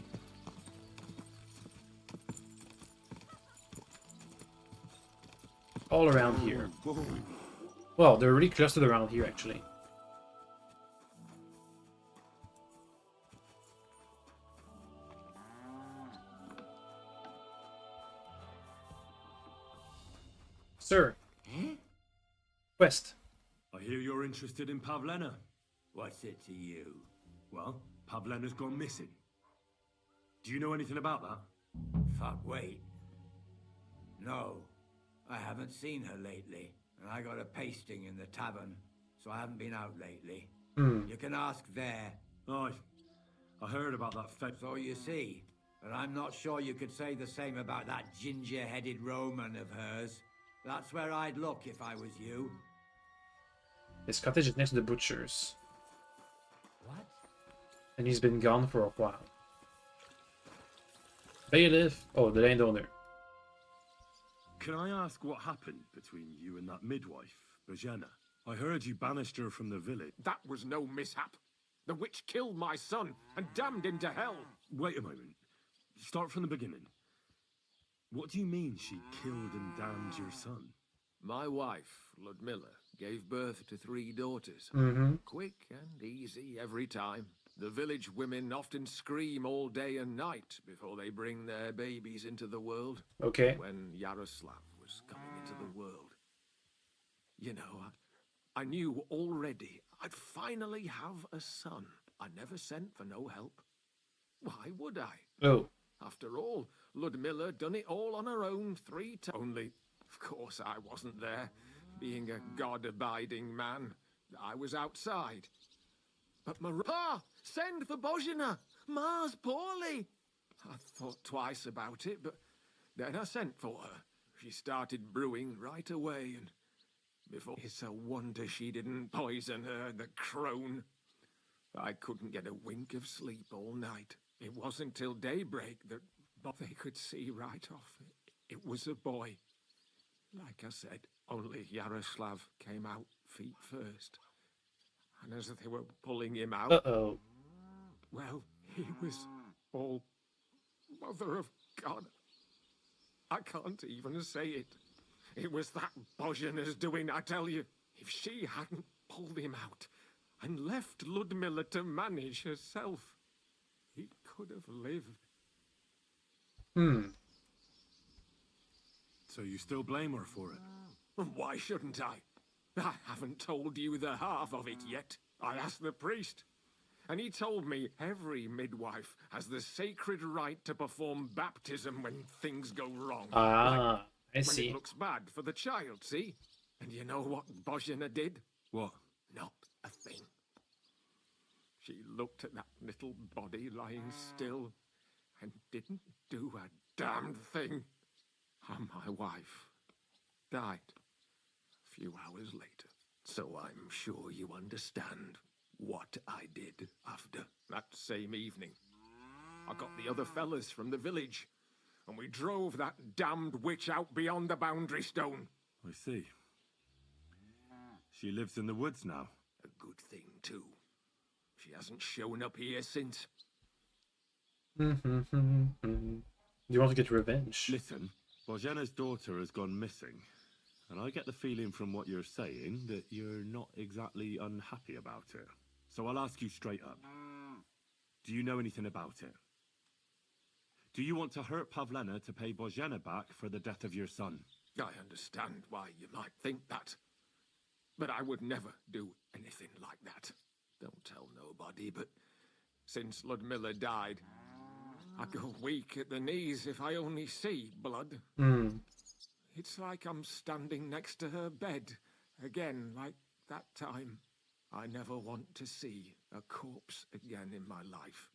All around here. Well, they're really clustered around here, actually. Sir. Quest. I hear you're interested in Pavlena. What's it to you? Well, Pavlena's gone missing. Do you know anything about that? Fuck, wait. No, I haven't seen her lately. And I got a pasting in the tavern, so I haven't been out lately. You can ask there. Aye. I heard about that So you see, but I'm not sure you could say the same about that ginger-headed Roman of hers. That's where I'd look if I was you. His cottage is next to the butcher's. What? And he's been gone for a while. Bailiff. Oh, the landowner. Can I ask what happened between you and that midwife, Bojana? I heard you banished her from the village. That was no mishap. The witch killed my son and damned him to hell. Wait a moment. Start from the beginning. What do you mean she killed and damned your son? My wife, Ludmilla, gave birth to 3 daughters. Quick and easy every time. The village women often scream all day and night before they bring their babies into the world. Okay. When Yaroslav was coming into the world. You know, I knew already I'd finally have a son. I never sent for no help. Why would I? Oh. After all, Ludmilla done it all on her own 3 times. Only, of course, I wasn't there. Being a God-abiding man, I was outside. But Pa, send for Bojana. Ma's poorly. I thought twice about it, but then I sent for her. She started brewing right away, and before it's a wonder she didn't poison her, the crone. I couldn't get a wink of sleep all night. It wasn't till daybreak that they could see right off. It was a boy. Like I said, only Yaroslav came out feet first. And as they were pulling him out... Uh-oh. Well, he was all... Mother of God. I can't even say it. It was that Bojana's doing, I tell you. If she hadn't pulled him out and left Ludmilla to manage herself, he could have lived. So you still blame her for it? Why shouldn't I? I haven't told you the half of it yet. I asked the priest, and he told me every midwife has the sacred right to perform baptism when things go wrong. Ah, I when see. it looks bad for the child, see? And you know what Bojana did? What? Not a thing. She looked at that little body lying still and didn't do a damned thing. And my wife died a few hours later. So I'm sure you understand what I did after that same evening. I got the other fellas from the village, and we drove that damned witch out beyond the boundary stone. I see. She lives in the woods now. A good thing, too. She hasn't shown up here since. Do you want to get revenge? Listen, Bojana's daughter has gone missing. And I get the feeling from what you're saying that you're not exactly unhappy about it. So I'll ask you straight up. Do you know anything about it? Do you want to hurt Pavlena to pay Bojana back for the death of your son? I understand why you might think that. But I would never do anything like that. Don't tell nobody, but since Ludmilla died, I go weak at the knees if I only see blood. It's like I'm standing next to her bed, again, like that time. I never want to see a corpse again in my life.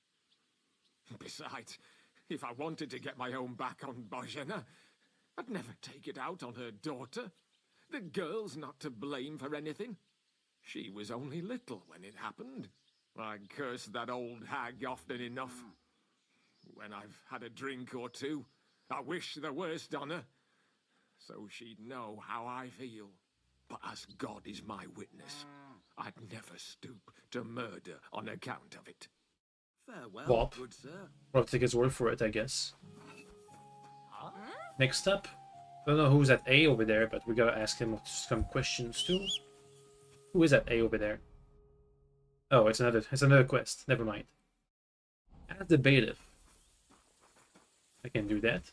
Besides, if I wanted to get my own back on Bojana, I'd never take it out on her daughter. The girl's not to blame for anything. She was only little when it happened. I curse that old hag often enough. When I've had a drink or two, I wish the worst on her, so she'd know how I feel. But as God is my witness, I'd never stoop to murder on account of it. Farewell, Wop. good sir. We'll take his word for it, I guess. Next up, I don't know who's at A over there, but we gotta ask him some questions too. Who is at A over there? Oh, it's another quest. Never mind. Add the bailiff. I can do that.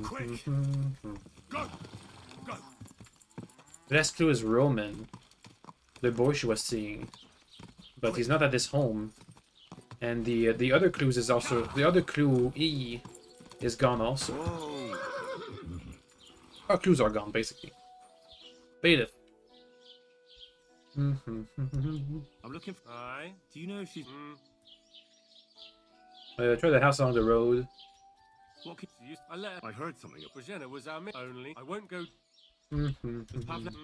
Quick! Go! Go! The last clue is Roman, the boy she was seeing, but he's not at his home. And the other clues is also the other clue E is gone also. Whoa. Our clues are gone basically. Bailiff. I'm looking for... Aye. Do you know if she's... Try the house along the road. What can you... I heard something. Bojana was our only... I won't go... Roman.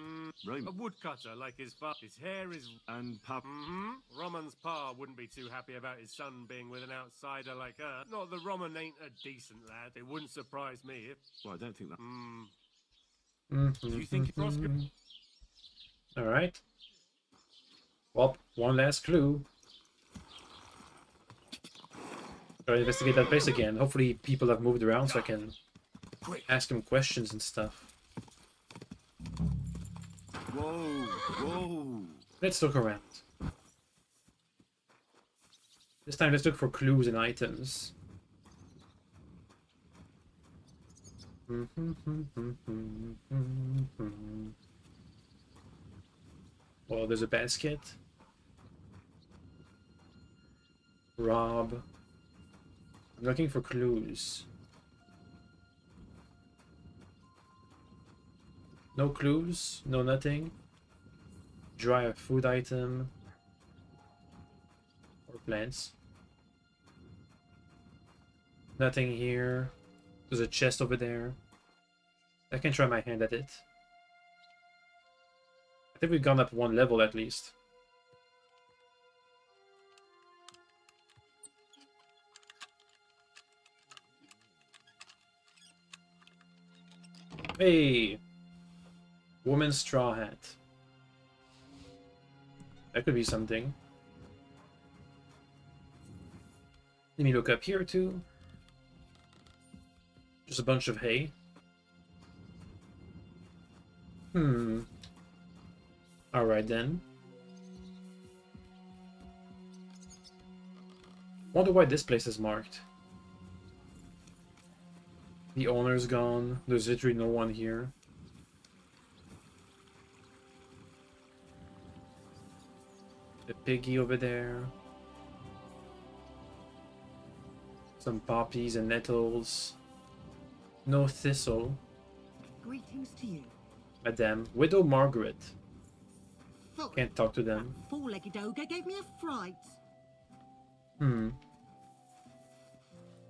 A woodcutter like his father. His hair is... And Roman's pa wouldn't be too happy about his son being with an outsider like her. Not that Roman ain't a decent lad. It wouldn't surprise me if... Well, I don't think that... Do you think Roscoe... Alright. Well, one last clue. Gotta investigate that place again. Hopefully people have moved around so I can ask them questions and stuff. Whoa, whoa. Let's look around. This time let's look for clues and items. Well, there's a basket. Rob. I'm looking for clues. No clues, no nothing. Dry a food item. Or plants. Nothing here. There's a chest over there. I can try my hand at it. I think we've gone up one level at least. Hey! Woman's straw hat. That could be something. Let me look up here too. Just a bunch of hay. Alright then. Wonder why this place is marked. The owner's gone. There's literally no one here. The piggy over there. Some poppies and nettles. No thistle. Greetings to you. Madame. Widow Margaret. Fuck. Can't talk to them. Four-legged ogre gave me a fright. What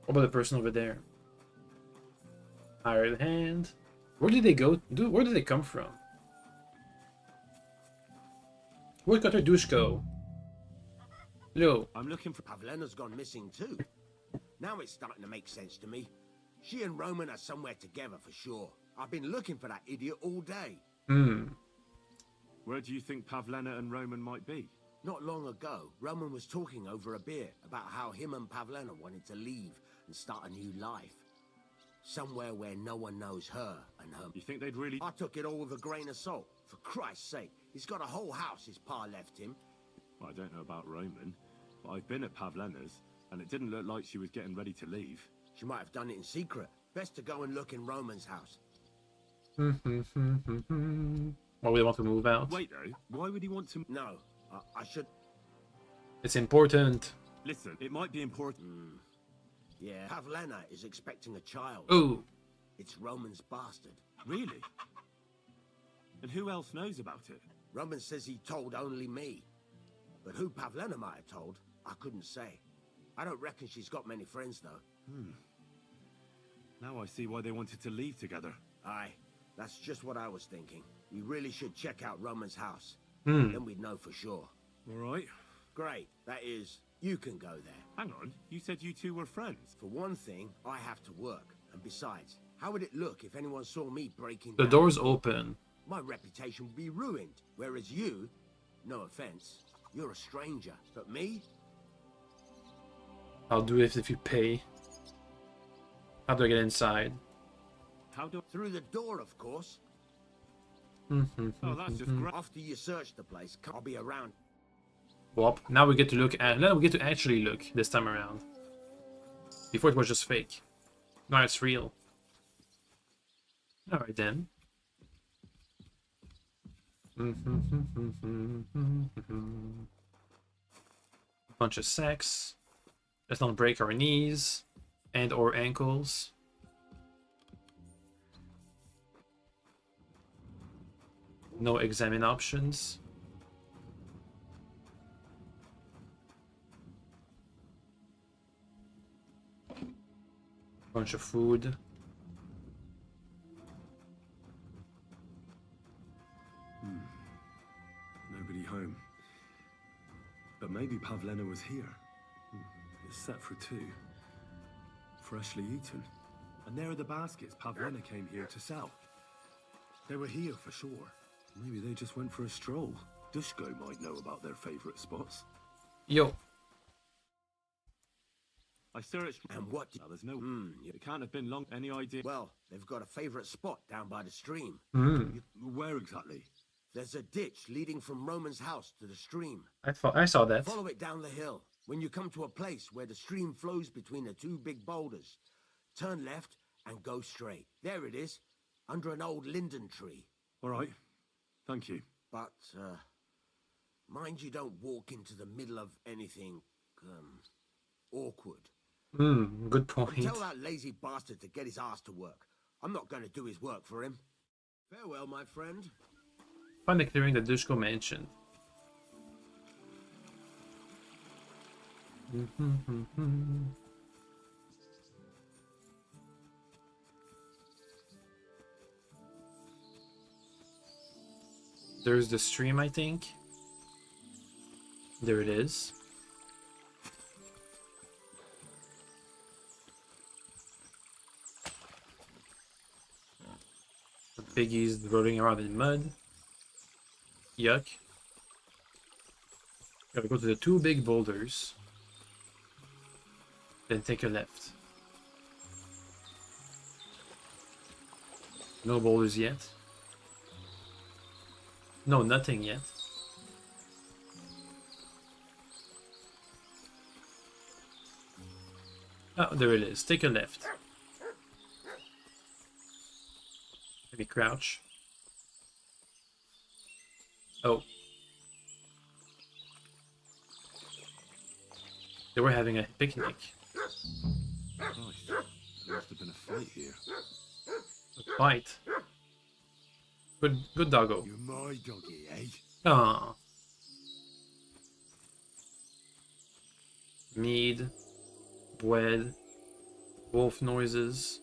about the person over there? Hired hand. Where did they go? Where did they come from? Woodcutter Dushko. Hello. I'm looking for... Pavlena's gone missing too. Now it's starting to make sense to me. She and Roman are somewhere together for sure. I've been looking for that idiot all day. Where do you think Pavlena and Roman might be? Not long ago, Roman was talking over a beer about how him and Pavlena wanted to leave and start a new life. Somewhere where no one knows her and her... You think they'd really... I took it all with a grain of salt. For Christ's sake, he's got a whole house his pa left him. Well, I don't know about Roman, but I've been at Pavlena's, and it didn't look like she was getting ready to leave. She might have done it in secret. Best to go and look in Roman's house. Why would they want to move out? Wait though, why would he want to... No, I should... It's important. Listen, it might be important. Yeah, Pavlena is expecting a child. Ooh. It's Roman's bastard. Really? And who else knows about it? Roman says he told only me. But who Pavlena might have told, I couldn't say. I don't reckon she's got many friends, though. Now I see why they wanted to leave together. Aye, that's just what I was thinking. We really should check out Roman's house. Hmm. Then we'd know for sure. All right. Great. That is, you can go there. Hang on, you said you two were friends. For one thing, I have to work. And besides, how would it look if anyone saw me breaking The down? door's open. My reputation would be ruined. Whereas you, no offense, you're a stranger. But me? I'll do it if you pay. How do I get inside? How do... Through the door, of course. Oh, that's just great. After you search the place, I'll be around. Well, now we get to look at. Now we get to actually look this time around. Before it was just fake. Now it's real. Alright then. Bunch of sacks. Let's not break our knees and or ankles. No examine options. Bunch of food. home. But maybe Pavlena was here. It's set for 2. Freshly eaten. And there are the baskets Pavlena came here to sell. They were here for sure. Maybe they just went for a stroll. Dushko might know about their favorite spots. Yo. I searched. And what? Now, there's no. It can't have been long. Any idea? Well, they've got a favorite spot down by the stream. Where exactly? There's a ditch leading from Roman's house to the stream. I saw that. Follow it down the hill. When you come to a place where the stream flows between the 2 big boulders, turn left and go straight. There it is, under an old linden tree. All right. Thank you. But, mind you don't walk into the middle of anything, awkward. Good point. Tell that lazy bastard to get his ass to work. I'm not going to do his work for him. Farewell, my friend. Find the clearing that Dushko mentioned. There's the stream, I think. There it is. The piggies rolling around in mud. Yuck. Gotta go to the 2 big boulders. Then take a left. No boulders yet. No, nothing yet. Oh, there it is. Take a left. Maybe crouch. Oh. They were having a picnic. Christ, there must have been a fight here. A fight? Good doggo. You're my doggy, eh? Ah. Mead. Bread. Wolf noises.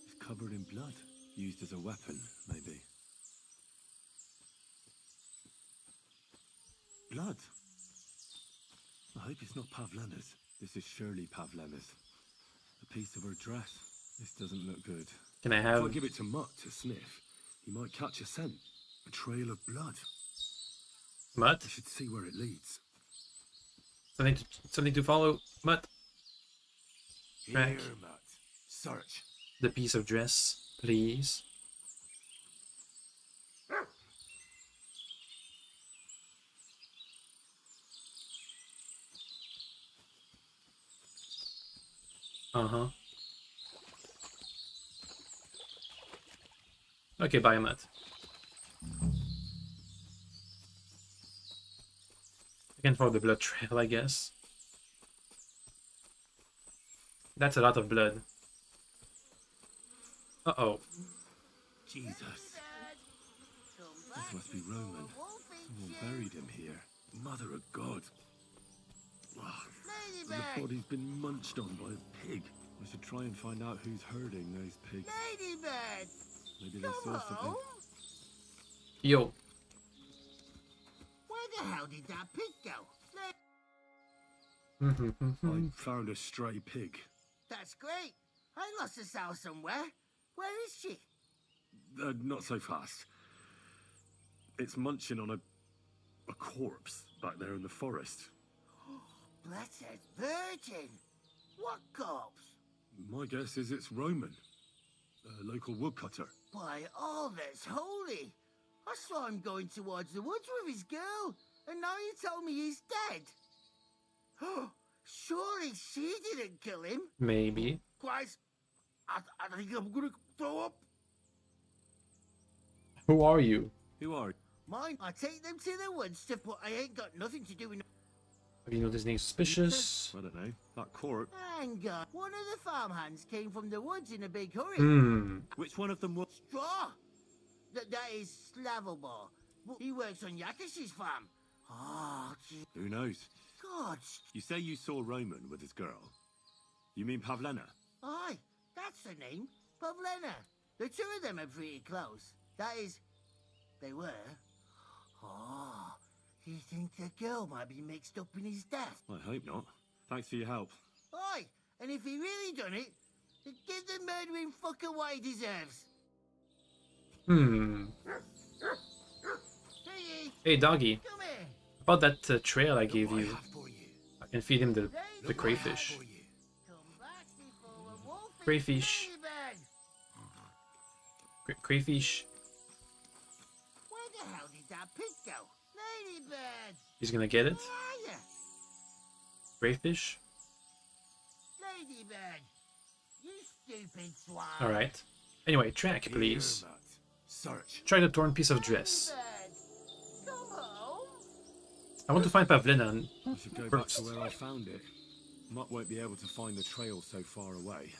It's covered in blood. Used as a weapon, maybe. Blood? I hope it's not Pavlena's. This is surely Pavlena's. A piece of her dress. This doesn't look good. Can I have... If I give it to Mutt to sniff, he might catch a scent. A trail of blood. Mutt? I should see where it leads. Something to follow. Mutt. Track. Here, Mutt. Search. The piece of dress, please. Uh-huh. Okay, bye, Matt. I can follow the blood trail, I guess. That's a lot of blood. Uh-oh. Jesus. This must be Roman. Someone buried him here. Mother of God. And the body's been munched on by a pig. I should try and find out who's herding those pigs. Ladybird! Maybe they saw something. Yo. Where the hell did that pig go? I found a stray pig. That's great. I lost a sow somewhere. Where is she? Not so fast. It's munching on a corpse back there in the forest. Blessed Virgin! What corpse? My guess is it's Roman, a local woodcutter. By all that's holy! I saw him going towards the woods with his girl, and now you tell me he's dead. Surely she didn't kill him. Maybe. Christ, I think I'm gonna throw up. Who are you? Who are you? Mine, I take them to the woods, but I ain't got nothing to do with. Have you noticed anything suspicious? I don't know. That corpse. Hang on. One of the farmhands came from the woods in a big hurry. Which one of them was? Straw. That is Slavobor. He works on Yakish's farm. Oh, gee. Who knows? God. You say you saw Roman with his girl. You mean Pavlena? Aye, that's the name. Pavlena. The 2 of them are pretty close. That is, They were? Oh, do you think the girl might be mixed up in his death? I hope not. Thanks for your help. Oi, and if he really done it, then give the murdering fucker what he deserves. Hey, doggy. Come here. About that trail I gave you. I can feed him the crayfish. Crayfish. Crayfish. Where the hell did that pig go? Ladybird! He's gonna get it. Where are you? Crayfish. Ladybird! You stupid swine! Alright. Anyway, track, please. Search. Try the torn piece of dress. Ladybird! Come home! I want to find Pavlina I should go back to where I found it. Mutt won't be able to find the trail so far away.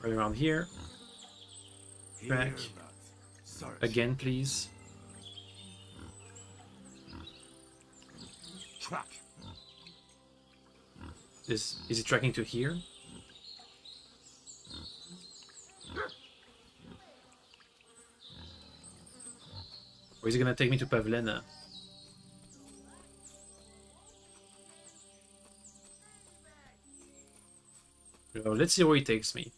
Right around here. Track. Search. Again, please. Track. Is he tracking to here? Or is he gonna take me to Pavlina? So let's see where he takes me.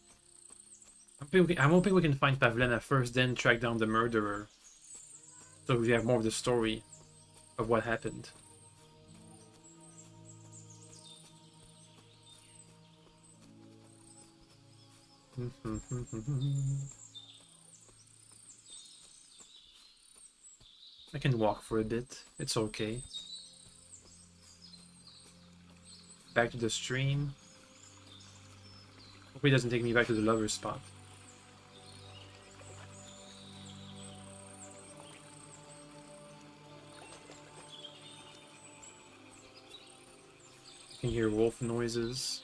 I'm hoping we can find Pavlina first, then track down the murderer. So we have more of the story of what happened. I can walk for a bit, it's okay. Back to the stream. Hope he doesn't take me back to the lover's spot. I can hear wolf noises.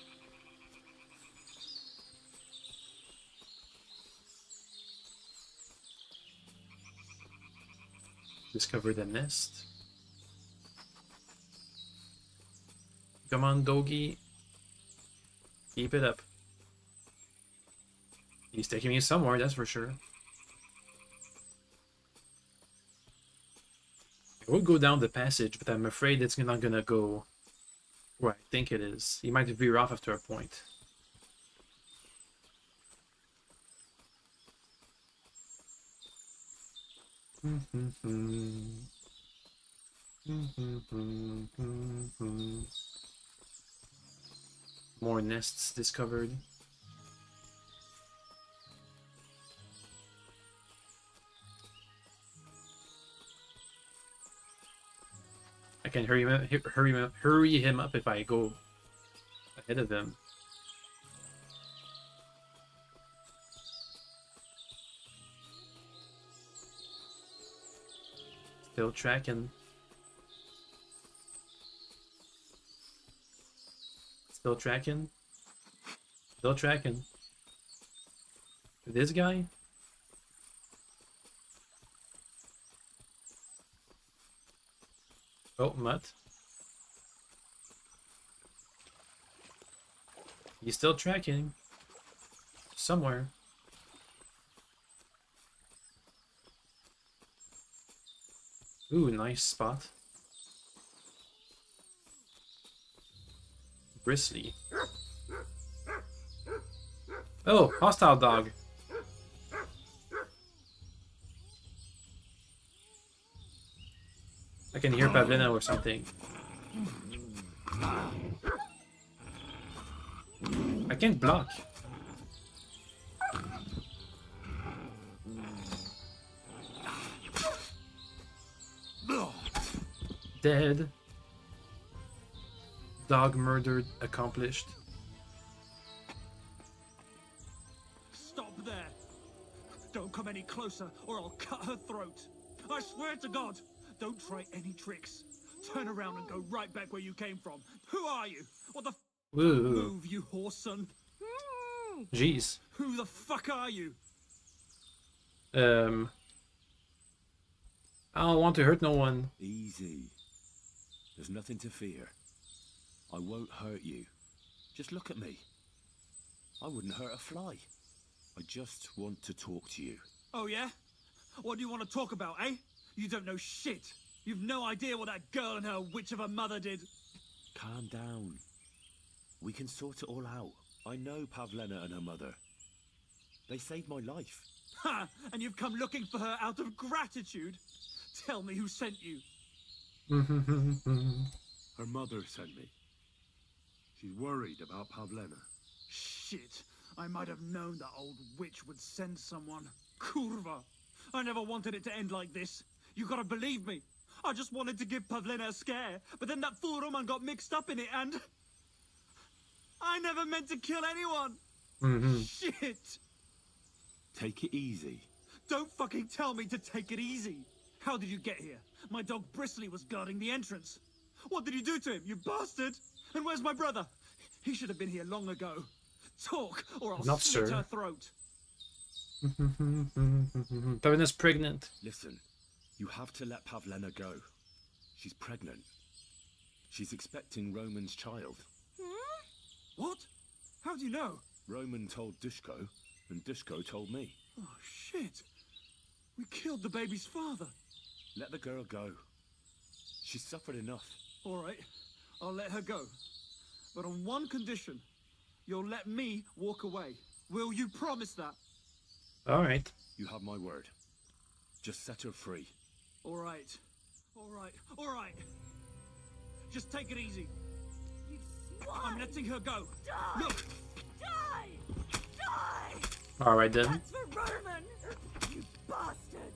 Discover the nest. Come on, doggy. Keep it up. He's taking me somewhere, that's for sure. I would go down the passage, but I'm afraid it's not gonna go where I think it is. He might veer off after a point. More nests discovered. I can hurry him up if I go ahead of him. Still tracking. Still tracking. Still tracking. This guy? Oh, Mutt. He's still tracking. Somewhere. Ooh, nice spot. Bristly. Oh, hostile dog. I can hear Pavlina or something. I can't block. Dead. Dog murdered accomplished. Stop there! Don't come any closer or I'll cut her throat. I swear to God, don't try any tricks. Turn around and go right back where you came from. Who are you? What the f— Move, you horse son. Jeez. Who the fuck are you? I don't want to hurt no one. Easy. There's nothing to fear. I won't hurt you. Just look at me. I wouldn't hurt a fly. I just want to talk to you. Oh, yeah? What do you want to talk about, eh? You don't know shit. You've no idea what that girl and her witch of a mother did. Calm down. We can sort it all out. I know Pavlena and her mother. They saved my life. Ha! And you've come looking for her out of gratitude? Tell me who sent you. Her mother sent me. She's worried about Pavlena. Shit. I might have known that old witch would send someone. Kurva. I never wanted it to end like this. You gotta believe me. I just wanted to give Pavlena a scare, but then that fool Roman got mixed up in it and... I never meant to kill anyone. Shit. Take it easy. Don't fucking tell me to take it easy. How did you get here? My dog Bristly was guarding the entrance. What did you do to him, you bastard? And where's my brother? He should have been here long ago. Talk, or I'll slit her throat. Pavlena's pregnant. Listen, you have to let Pavlena go. She's pregnant. She's expecting Roman's child. What? How do you know? Roman told Dushko, and Dushko told me. Oh, shit. We killed the baby's father. Let the girl go. She's suffered enough. All right, I'll let her go. But on one condition. You'll let me walk away. Will you promise that? All right. You have my word. Just set her free. All right. All right. All right. Just take it easy. I'm letting her go. Die! Look. Die! Die! All right then. That's for Roman! You bastard!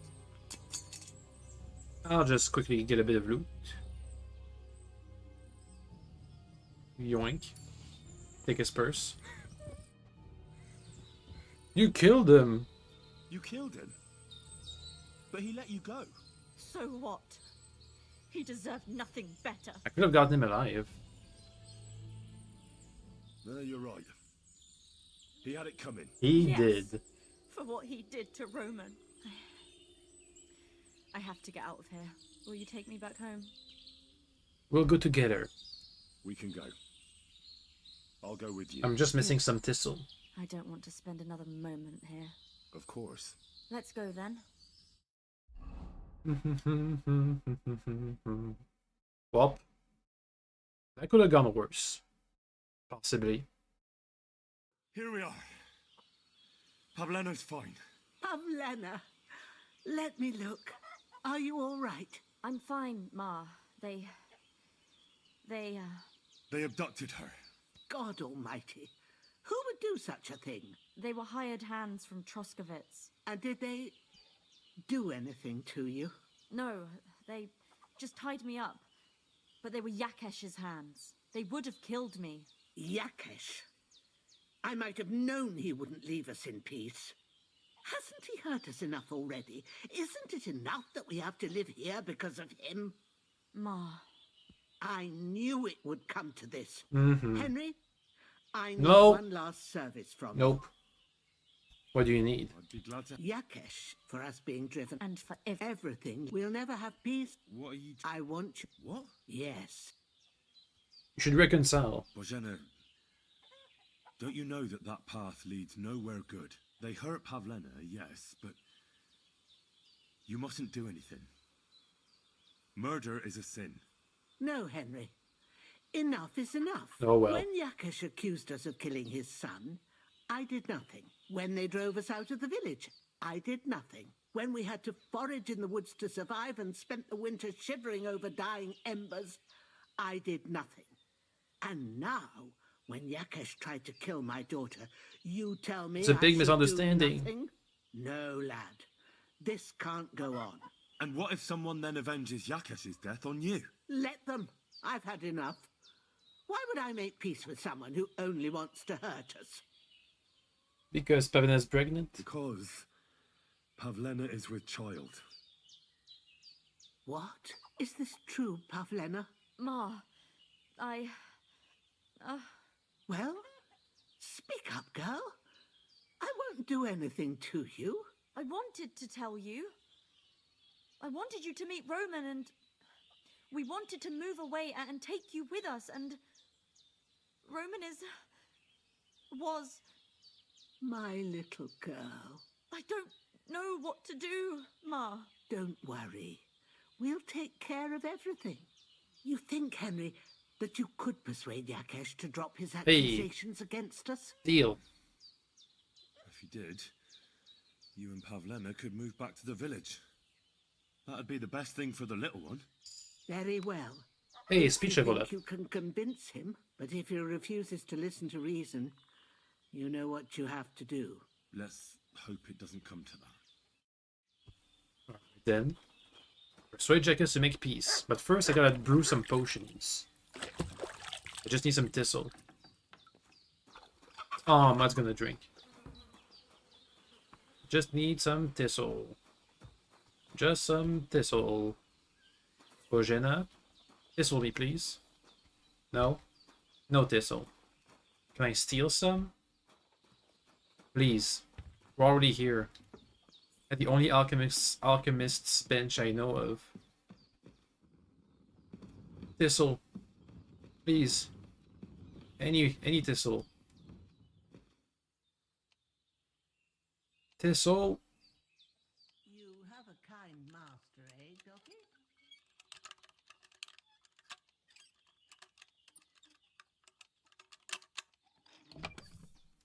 I'll just quickly get a bit of loot. Yoink. Take his purse. You killed him. You killed him? But he let you go. So what? He deserved nothing better. I could have gotten him alive. No, you're right. He had it coming. He Yes, did. For what he did to Roman. I have to get out of here. Will you take me back home? We'll go together. We can go. I'll go with you. I'm just missing some thistle. I don't want to spend another moment here. Of course. Let's go then. Well, that could have gone worse. Possibly. Here we are. Pavlena's fine. Pavlena, let me look. Are you all right? I'm fine, Ma. They They abducted her. God almighty. Who would do such a thing? They were hired hands from Troskovitz. And did they do anything to you? No, they just tied me up. But they were Yakesh's hands. They would have killed me. Yakesh? I might have known he wouldn't leave us in peace. Hasn't he hurt us enough already? Isn't it enough that we have to live here because of him? Ma. I knew it would come to this. Mm-hmm. Henry, I need No. one last service from Nope. What do you need? I'd be glad to... Yakesh, for us being driven. And for everything. We'll never have peace. What are you... I want you. What? Yes. You should reconcile. Bozhena, don't you know that that path leads nowhere good? They hurt Pavlena, yes, but... You mustn't do anything. Murder is a sin. No, Henry. Enough is enough. Oh, well. When Yakesh accused us of killing his son, I did nothing. When they drove us out of the village, I did nothing. When we had to forage in the woods to survive and spent the winter shivering over dying embers, I did nothing. And now, when Yakesh tried to kill my daughter, you tell me It's a big I should do misunderstanding. nothing? No, lad. This can't go on. And what if someone then avenges Yakesh's death on you? Let them. I've had enough. Why would I make peace with someone who only wants to hurt us? Because Pavlena's pregnant? Because Pavlena is with child. What? Is this true, Pavlena? Ma, Well, speak up, girl. I won't do anything to you. I wanted to tell you. I wanted you to meet Roman and... We wanted to move away and take you with us and... Roman was... My little girl. I don't know what to do, Ma. Don't worry. We'll take care of everything. You think, Henry, that you could persuade Yakesh to drop his accusations against us? Deal. If he did, you and Pavlena could move back to the village. That'd be the best thing for the little one. Very well. Hey, If speech you level think you can convince him, but if he refuses to listen to reason, you know what you have to do. Let's hope it doesn't come to that. Then, persuade Jackus to make peace. But first, I gotta brew some potions. I just need some thistle. Oh, Matt's gonna drink. Just need some thistle. Just some thistle. Bojena, thistle me, please. No? No thistle. Can I steal some? Please. We're already here. At the only alchemist's bench I know of. Thistle. Please. Any thistle. Thistle. You have a kind master, eh, Doggy?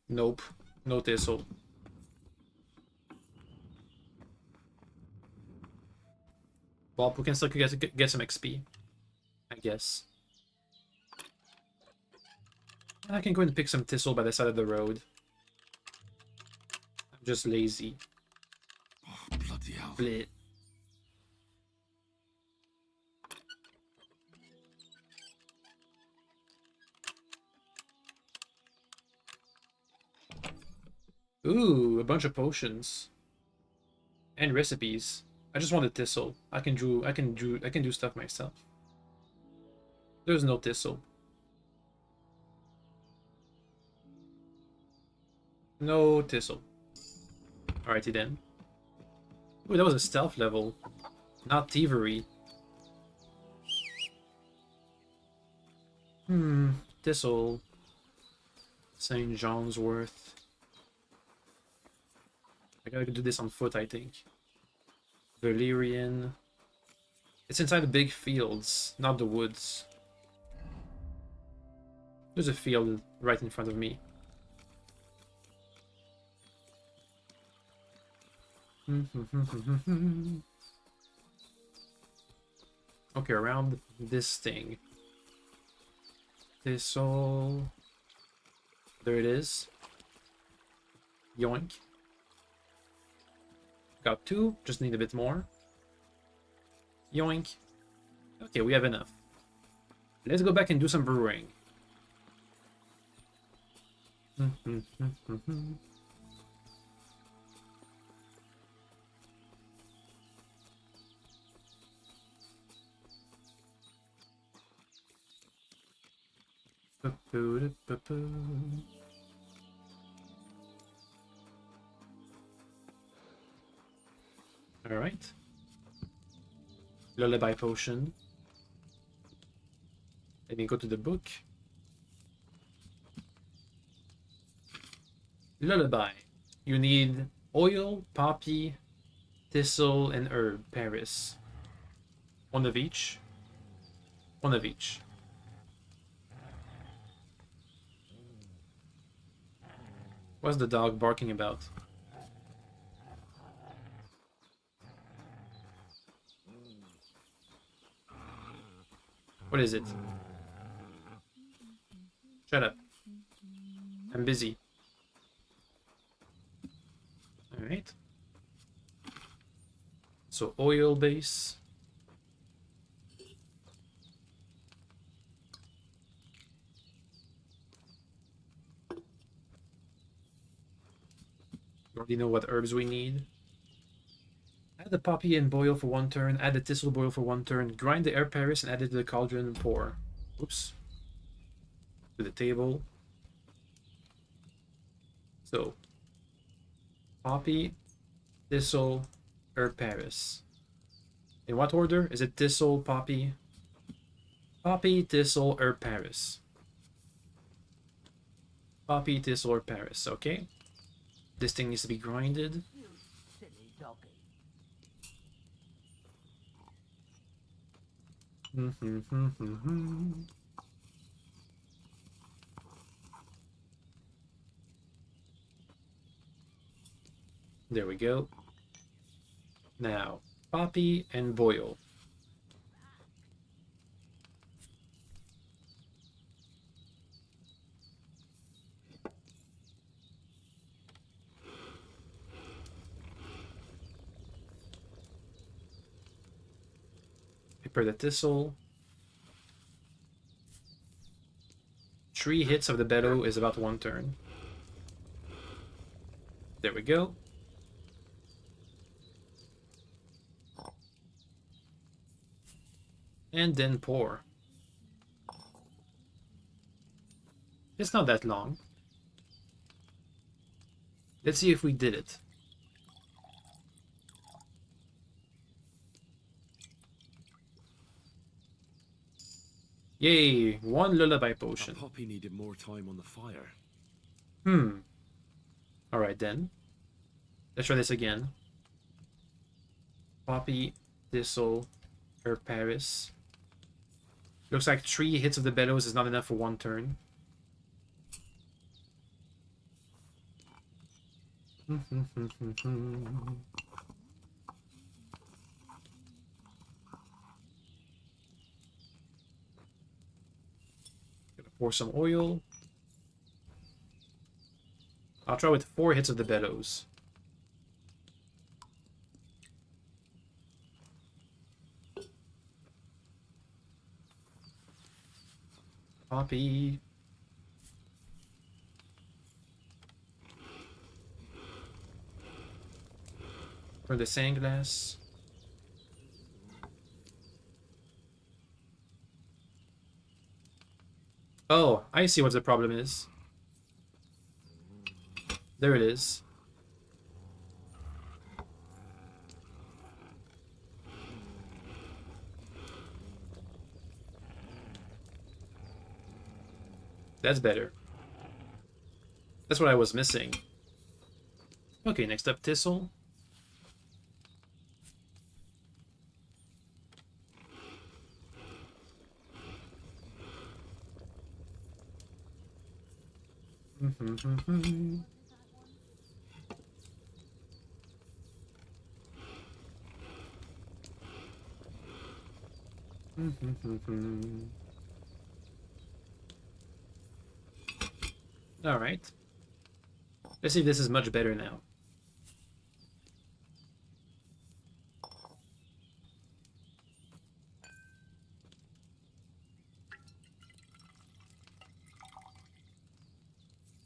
Nope. No thistle. Well, we can still get some XP. I guess. I can go and pick some thistle by the side of the road. I'm just lazy. Oh, bloody hell. Bleh. Ooh, a bunch of potions. And recipes. I just want a thistle. I can do stuff myself. There's no thistle. No thistle. Alrighty then. Ooh, that was a stealth level. Not thievery. Thistle. St. John's Wort. I gotta do this on foot, I think. Valerian. It's inside the big fields, not the woods. There's a field right in front of me. Okay, around this thing. Thistle. There it is. Yoink. Got 2, just need a bit more. Yoink. Okay, we have enough. Let's go back and do some brewing. Alright. Lullaby potion. Let me go to the book. Lullaby. You need oil, poppy, thistle, and herb. Paris. One of each. One of each. What's the dog barking about? What is it? Shut up. I'm busy. Alright. So oil base. You already know what herbs we need. Add the poppy and boil for 1 turn. Add the thistle, boil for 1 turn. Grind the air Paris and add it to the cauldron and pour. Oops. To the table. So, poppy, thistle, herb Paris. In what order? Is it thistle, poppy? Poppy, thistle, herb Paris. Poppy, thistle, herb Paris. Okay. This thing needs to be grinded. You silly doggy. There we go. Now, Poppy and Boyle. Prepare the thistle. 3 hits of the bellow is about 1 turn. There we go. And then pour. It's not that long. Let's see if we did it. Yay, 1 lullaby potion. Poppy needed more time on the fire. Alright then. Let's try this again. Poppy, Thistle, Herb Paris. Looks like 3 hits of the bellows is not enough for 1 turn. Gonna pour some oil. I'll try with 4 hits of the bellows. Poppy. For the sandglass. Oh, I see what the problem is. There it is. That's better. That's what I was missing. Okay, next up, Thistle. Alright. Let's see if this is much better now.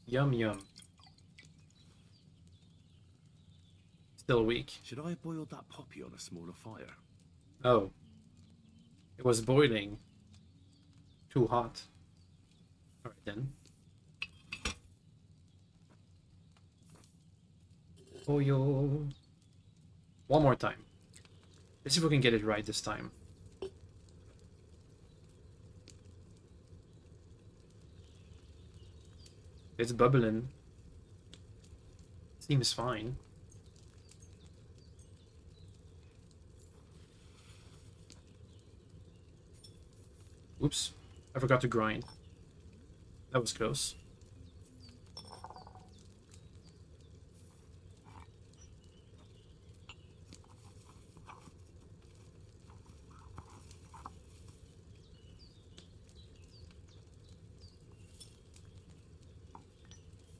Yum yum. Still weak. Should I have boiled that poppy on a smaller fire? Oh. It was boiling. Too hot. Alright then. Oil. One more time. Let's see if we can get it right this time. It's bubbling. Seems fine. Oops. I forgot to grind. That was close.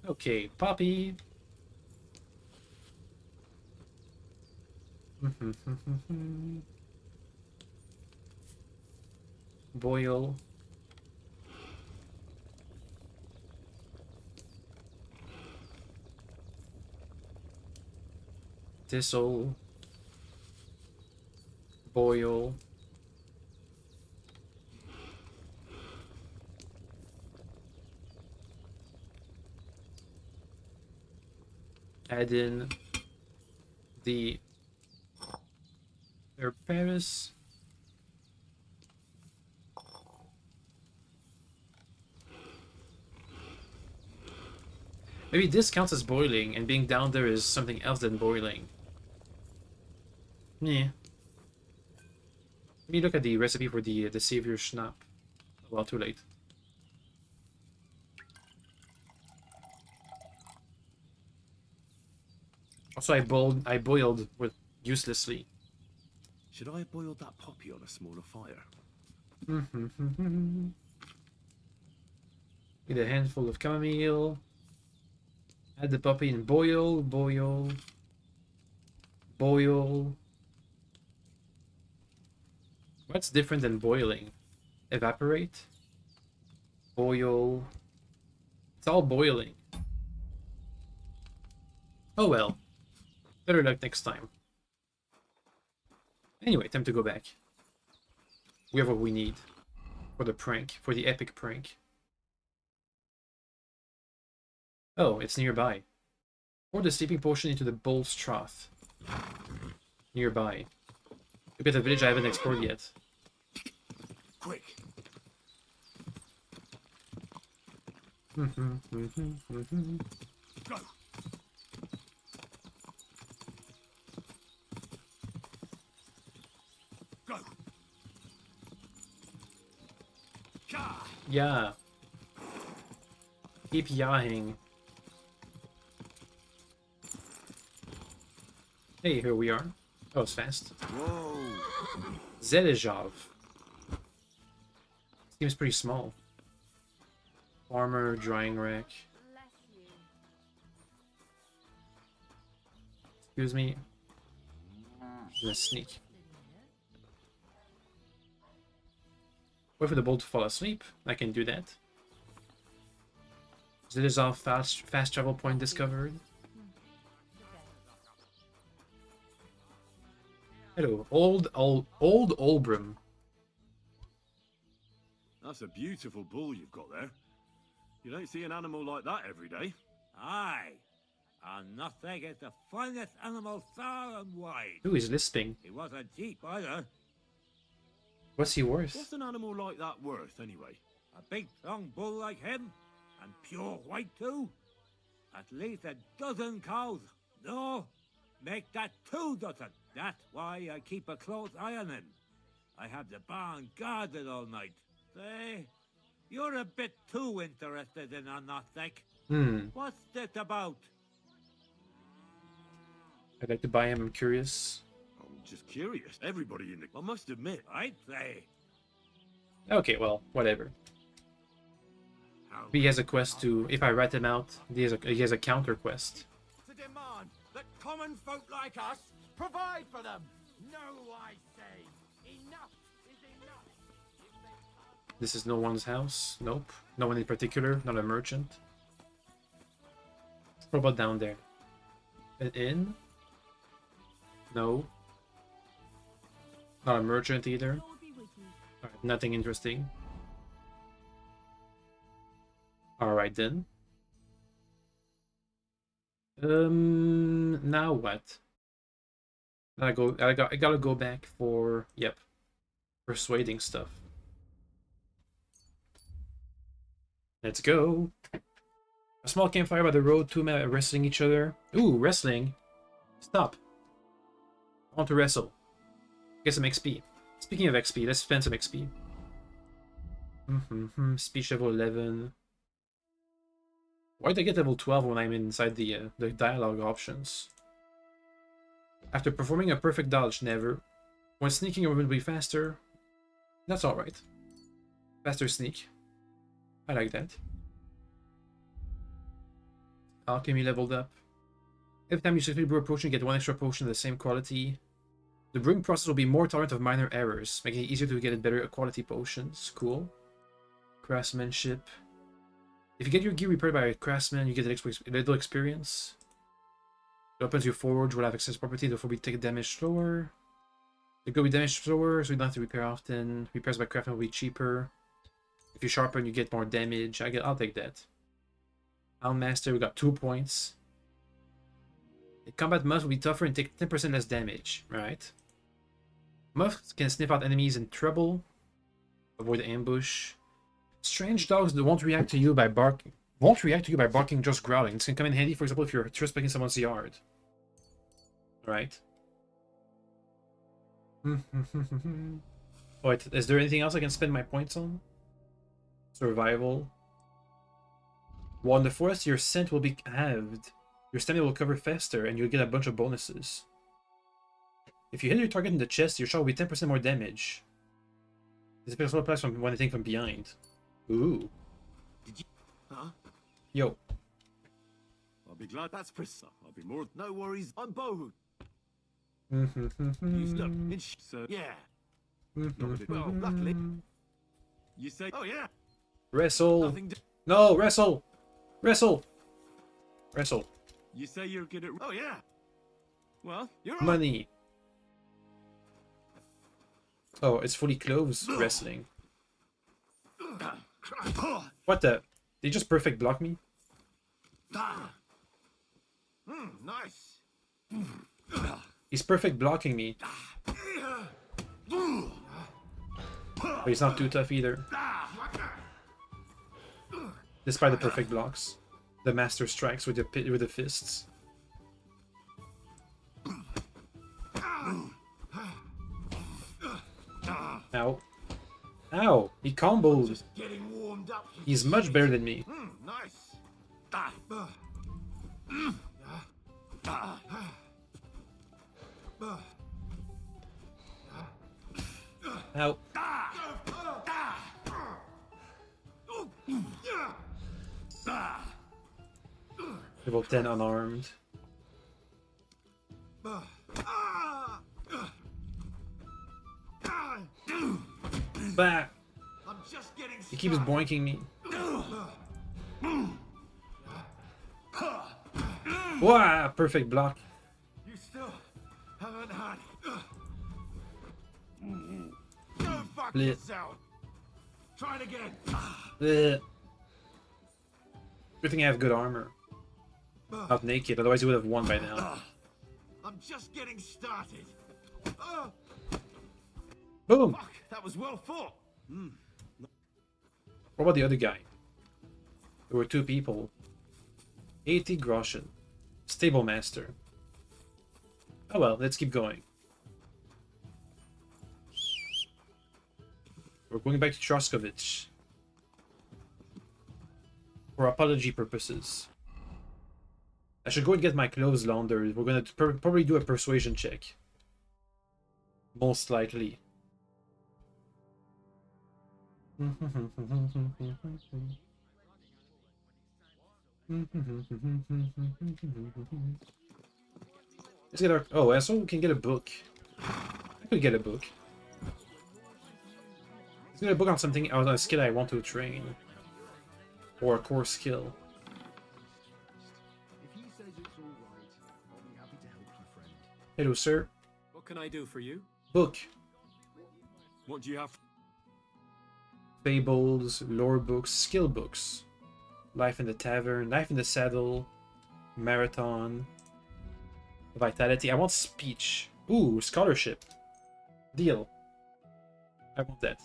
Okay, Poppy. Boil. Thistle. Boil. Add in the Herb Paris. Maybe this counts as boiling, and being down there is something else than boiling. Yeah. Let me look at the recipe for the Savior Schnapp. Well, too late. Also, I boiled with uselessly. Should I have boiled that poppy on a smaller fire? Need a handful of chamomile. Add the poppy and boil, boil, boil. What's different than boiling? Evaporate? Boil. It's all boiling. Oh well. Better luck next time. Anyway, time to go back. We have what we need for the prank, for the epic prank. Oh, it's nearby. Pour the sleeping potion into the bull's trough. Nearby. Look at the village I haven't explored yet. Quick! Go! Go! Yeah. Keep yahing. Hey, here we are. Oh, it's fast. Whoa! Zelezhov. Seems pretty small. Farmer, drying rack. Excuse me. I'm gonna sneak. Wait for the bull to fall asleep. I can do that. Zelezhov fast travel point discovered. Hello, old Olbrum. That's a beautiful bull you've got there. You don't see an animal like that every day. Aye, and nothing is the finest animal far and wide. Ooh, he's lisping. He wasn't cheap either. What's he worth? What's an animal like that worth, anyway? A big, strong bull like him, and pure white too. At least a dozen cows. No, make that 2 dozen. That's why I keep a close eye on him. I have the barn guarded all night. Say, you're a bit too interested in a nothing. What's this about? I'd like to buy him, I'm curious. I'm just curious. Everybody in the... I must admit. I'd say. Okay, well, whatever. He has a quest to... If I rat him out, he has a counter quest. To demand that common folk like us provide for them. No, I say. Enough is enough. This is no one's house. Nope. No one in particular. Not a merchant. What about down there? An inn? No. Not a merchant either. Alright, nothing interesting. Alright then. Now what? I gotta go back for, yep, persuading stuff. Let's go. A small campfire by the road, 2 men wrestling each other. Ooh, wrestling. Stop. I want to wrestle. Get some XP. Speaking of XP, let's spend some XP. Speech level 11. Why did I get level 12 when I'm inside the dialogue options? After performing a perfect dodge, never. When sneaking, it will be faster. That's alright. Faster sneak. I like that. Alchemy leveled up. Every time you successfully brew a potion, you get 1 extra potion of the same quality. The brewing process will be more tolerant of minor errors, making it easier to get better quality potions. Cool. Craftsmanship. If you get your gear repaired by a craftsman, you get a little experience. It opens your forge, will have access property, therefore we take damage slower. It will be damaged slower, so you don't have to repair often. Repairs by craftsman will be cheaper. If you sharpen, you get more damage. I'll take that. Master, we got 2 points. The combat muff will be tougher and take 10% less damage, right? Muff can sniff out enemies in trouble. Avoid ambush. Strange dogs won't react to you by barking. Won't react to you by barking, just growling. This can come in handy, for example, if you're trespassing someone's yard. Right. Wait, is there anything else I can spend my points on? Survival. While in the forest, your scent will be halved. Your stamina will recover faster, and you'll get a bunch of bonuses. If you hit your target in the chest, your shot will be 10% more damage. This special applies from when hitting from behind. Ooh. Did you? Huh? Yo. I'll be glad that's precise. I'll be more. No worries. I'm Bohu. So yeah. Well, luckily. You say? Oh yeah. Wrestle. No, wrestle. Wrestle. Wrestle. You say you're good at. Oh yeah. Well, you're money. Oh, it's fully clothes wrestling. What the? Did he just perfect block me? Nice. He's perfect blocking me. But he's not too tough either. Despite the perfect blocks. The master strikes with the fists. Ow. Ow! He comboed. He's much better than me. Nice. Ow. Level 10 unarmed. Bah! He keeps boinking me. Wow! Perfect block. You still haven't had. Go fuck Blech. yourself. Try it again. Blech. Good thing I have good armor. Not naked, otherwise he would have won by now. I'm just getting started. Boom! Fuck, that was well fought. What about the other guy? There were two people. 80 groschen. Stable master. Oh well, let's keep going. We're going back to Troskovich. For apology purposes. I should go and get my clothes laundered. We're gonna probably do a persuasion check. Most likely. Let's get our... Oh, so we can get a book. I could get a book. Let's get a book on something, on a skill I want to train. Or a core skill. Hello, sir. What can I do for you? Book. What do you have? Fables, lore books, skill books. Life in the Tavern, Life in the Saddle, Marathon, Vitality. I want speech. Ooh, scholarship. Deal. I want that.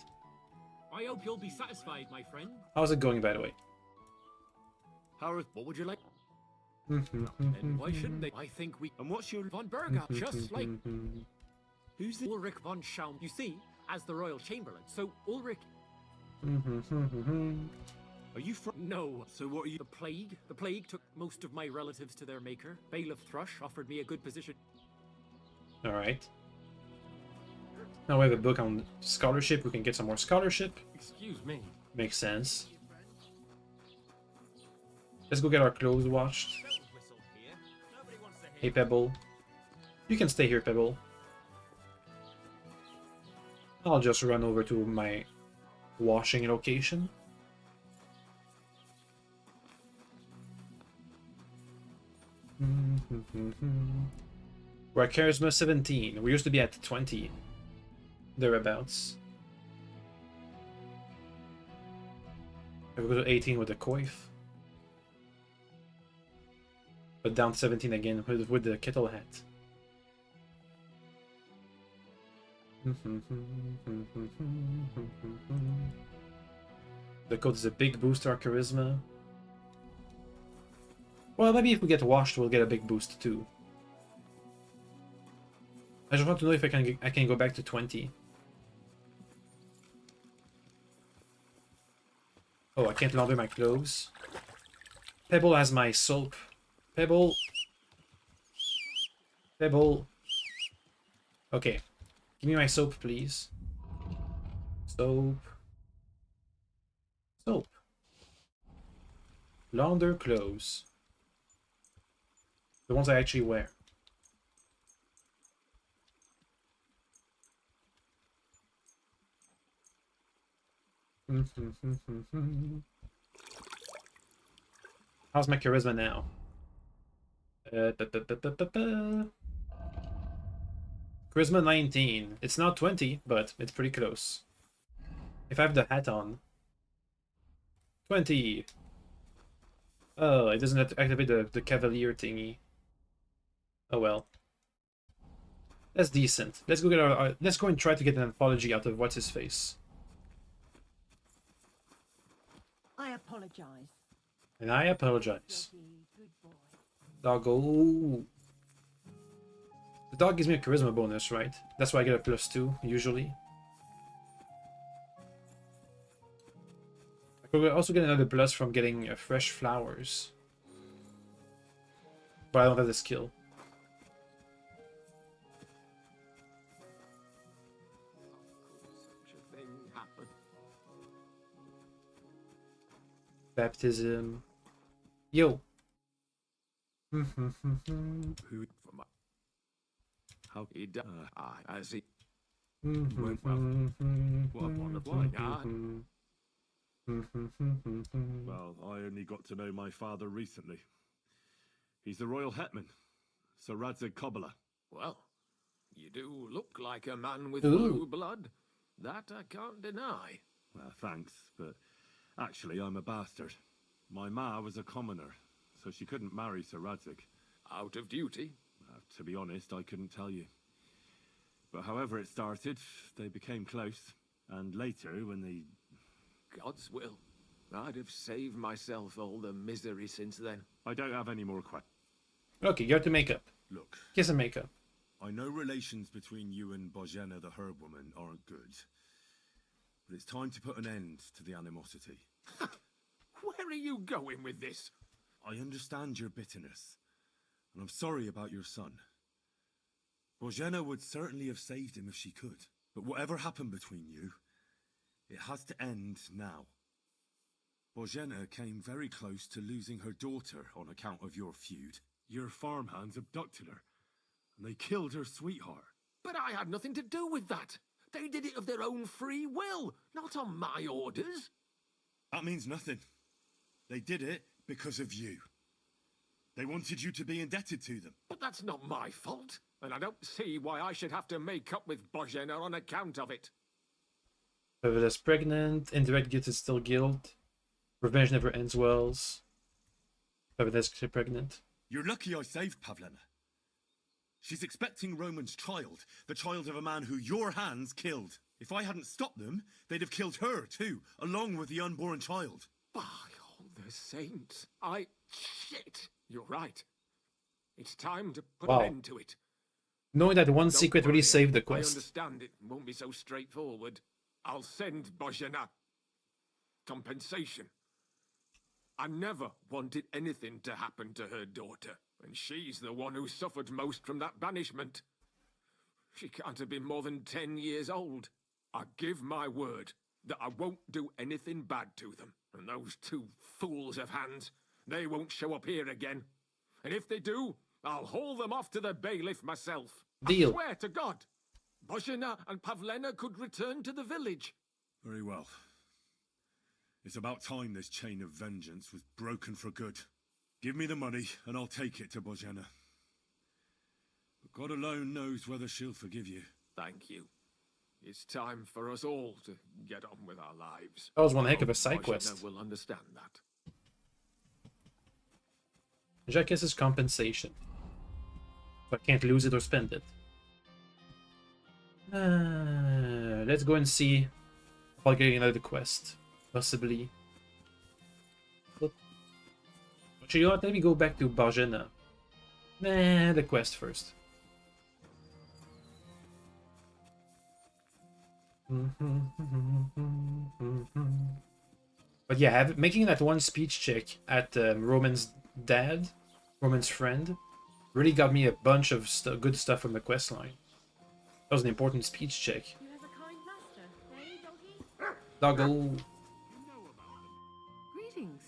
I hope you'll be satisfied, my friend. How's it going, by the way? What would you like? And And why shouldn't they? I think we... And what's your von Berger? Just like... Who's the Ulrich von Schaum? You see, as the Royal Chamberlain. So Ulrich... Are you from... No. So what are you... The plague? The plague took most of my relatives to their maker. Bailiff Thrush offered me a good position. Alright. Now we have a book on scholarship. We can get some more scholarship. Excuse me. Makes sense. Let's go get our clothes washed. Hey, Pebble. You can stay here, Pebble. I'll just run over to my washing location. We're at Charisma 17. We used to be at 20. Thereabouts. I go to 18 with the coif. But down 17 again with the kettle hat. The code is a big boost to our charisma. Well, maybe if we get washed, we'll get a big boost too. I just want to know if I can go back to 20. Oh, I can't launder my clothes. Pebble has my soap. Pebble. Pebble. Okay. Give me my soap, please. Soap. Soap. Launder clothes. The ones I actually wear. How's my charisma now? Charisma 19. It's not 20, but it's pretty close. If I have the hat on. 20. Oh, it doesn't activate the Cavalier thingy. Oh well. That's decent. Let's go get our let's go and try to get an apology out of what's his face. I apologize. And I apologize. Doggo. The dog gives me a charisma bonus, right? That's why I get a +2, usually. I could also get another plus from getting fresh flowers. But I don't have the skill. Baptism. Yo. Who for my how he I see. Well, why not? Well, I only got to know my father recently. He's the royal hetman, Sir Radzig Kobyla. Well, you do look like a man with blue blood. That I can't deny. Well, thanks, but actually I'm a bastard. My ma was a commoner, so she couldn't marry Sir Radzig. Out of duty? To be honest, I couldn't tell you. But however it started, they became close, and later, when they... God's will. I'd have saved myself all the misery since then. I don't have any more questions. Okay, you have to make up. Look. Kiss and make up. I know relations between you and Bozhena the herb woman aren't good. But it's time to put an end to the animosity. Where are you going with this? I understand your bitterness, and I'm sorry about your son. Bozhena would certainly have saved him if she could. But whatever happened between you, it has to end now. Bozhena came very close to losing her daughter on account of your feud. Your farmhands abducted her, and they killed her sweetheart. But I had nothing to do with that. They did it of their own free will, not on my orders. That means nothing. They did it because of you. They wanted you to be indebted to them. But that's not my fault, and I don't see why I should have to make up with Bozhena on account of it. Pavela's pregnant, indirect guilt is still guilt. Revenge never ends well. Pavela's pregnant. You're lucky I saved Pavlena. She's expecting Roman's child, the child of a man who your hands killed. If I hadn't stopped them, they'd have killed her too, along with the unborn child. By all the saints, Shit! You're right. It's time to put an end to it. Knowing that one secret really saved the quest. I understand it won't be so straightforward. I'll send Bozhena compensation. I never wanted anything to happen to her daughter, and she's the one who suffered most from that banishment. She can't have been more than 10 years old. I give my word that I won't do anything bad to them. And those two fools of hands, they won't show up here again. And if they do, I'll haul them off to the bailiff myself. Deal. I swear to God, Bozhena and Pavlena could return to the village. Very well. It's about time this chain of vengeance was broken for good. Give me the money, and I'll take it to Bozhena. But God alone knows whether she'll forgive you. Thank you. It's time for us all to get on with our lives. That was one heck of a side quest. Bozhena will understand that. Jacques' compensation. So I can't lose it or spend it. Let's go and see about getting another quest. Possibly. What Actually, you know what? Let me go back to Bajena. Nah, the quest first. But yeah, making that one speech check at Roman's dad, Roman's friend, really got me a bunch of good stuff from the quest line. That was an important speech check. You have a kind master, eh, Doggo. Greetings.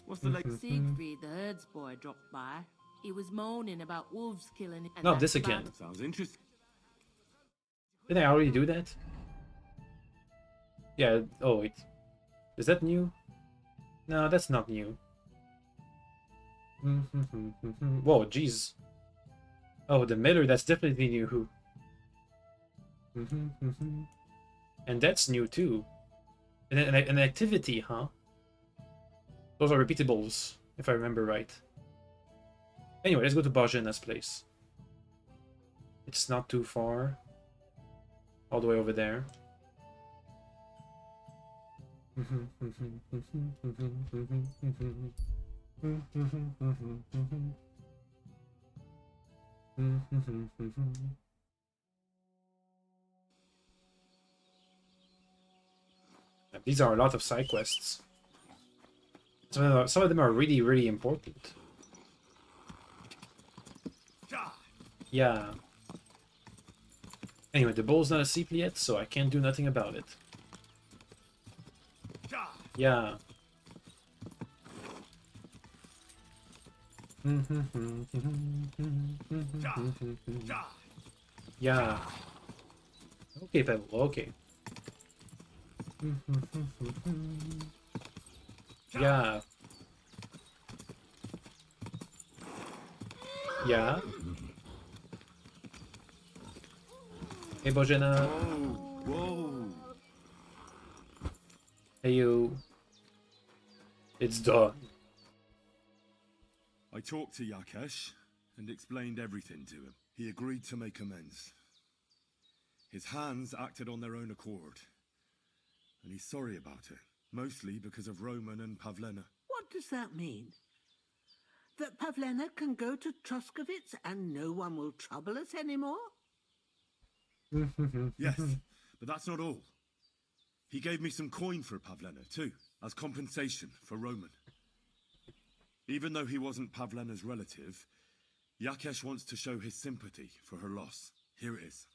What's the latest? Siegfried, the herds boy, dropped by. He was moaning about wolves killing. And Not that's this again. about- Sounds interesting. Didn't I already do that? Yeah, oh wait. Is that new? No, that's not new. Whoa, jeez. Oh, the miller, that's definitely new. And that's new too. An activity, huh? Those are repeatables, if I remember right. Anyway, let's go to Bajena's place. It's not too far. All the way over there. These are a lot of side quests. Some of them are really, really important. Yeah. Anyway, the bull's not asleep yet, so I can't do nothing about it. Yeah. Yeah. Okay, Pebble, okay. Yeah. Yeah. Hey, Bojana. Whoa. Hey, you. It's done. I talked to Yakesh and explained everything to him. He agreed to make amends. His hands acted on their own accord. And he's sorry about it. Mostly because of Roman and Pavlena. What does that mean? That Pavlena can go to Troskovitz and no one will trouble us anymore? Yes, but that's not all. He gave me some coin for Pavlena, too, as compensation for Roman. Even though he wasn't Pavlena's relative, Yakesh wants to show his sympathy for her loss. Here it is.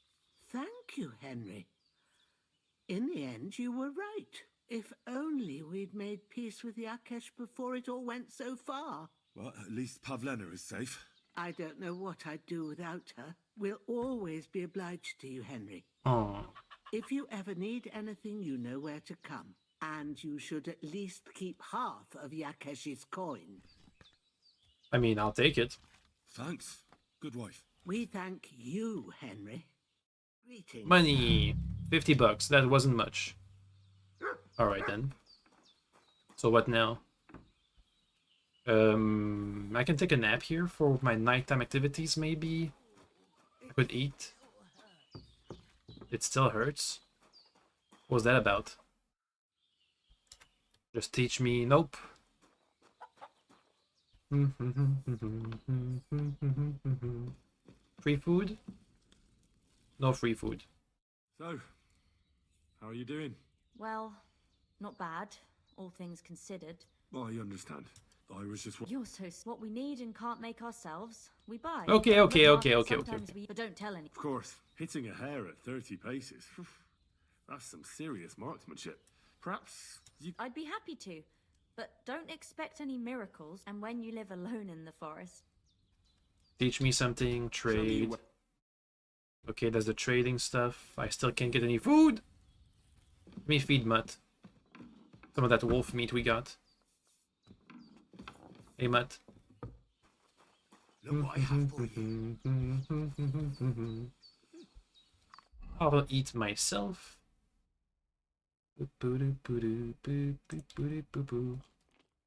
Thank you, Henry. In the end, you were right. If only we'd made peace with Yakesh before it all went so far. Well, at least Pavlena is safe. I don't know what I'd do without her. We'll always be obliged to you, Henry. Oh. If you ever need anything, you know where to come. And you should at least keep half of Yakesh's coin. I mean, I'll take it. Thanks, good wife. We thank you, Henry. Greetings. Money! 50 bucks. That wasn't much. Alright then. So what now? I can take a nap here for my nighttime activities, maybe? I could eat. It still hurts. What was that about? Just teach me... Nope. Free food? No free food. So, how are you doing? Well, not bad, all things considered. Well, I understand. I was just... You're so what we need and can't make ourselves, we buy. Okay. Sometimes we, but don't tell any. Of course, hitting a hare at 30 paces. That's some serious marksmanship. Perhaps you... I'd be happy to, but don't expect any miracles. And when you live alone in the forest. Teach me something, trade. Okay, that's the trading stuff. I still can't get any food. Let me feed Mutt. Some of that wolf meat we got. Hey, Mutt. Look what I have for you. I'll eat myself.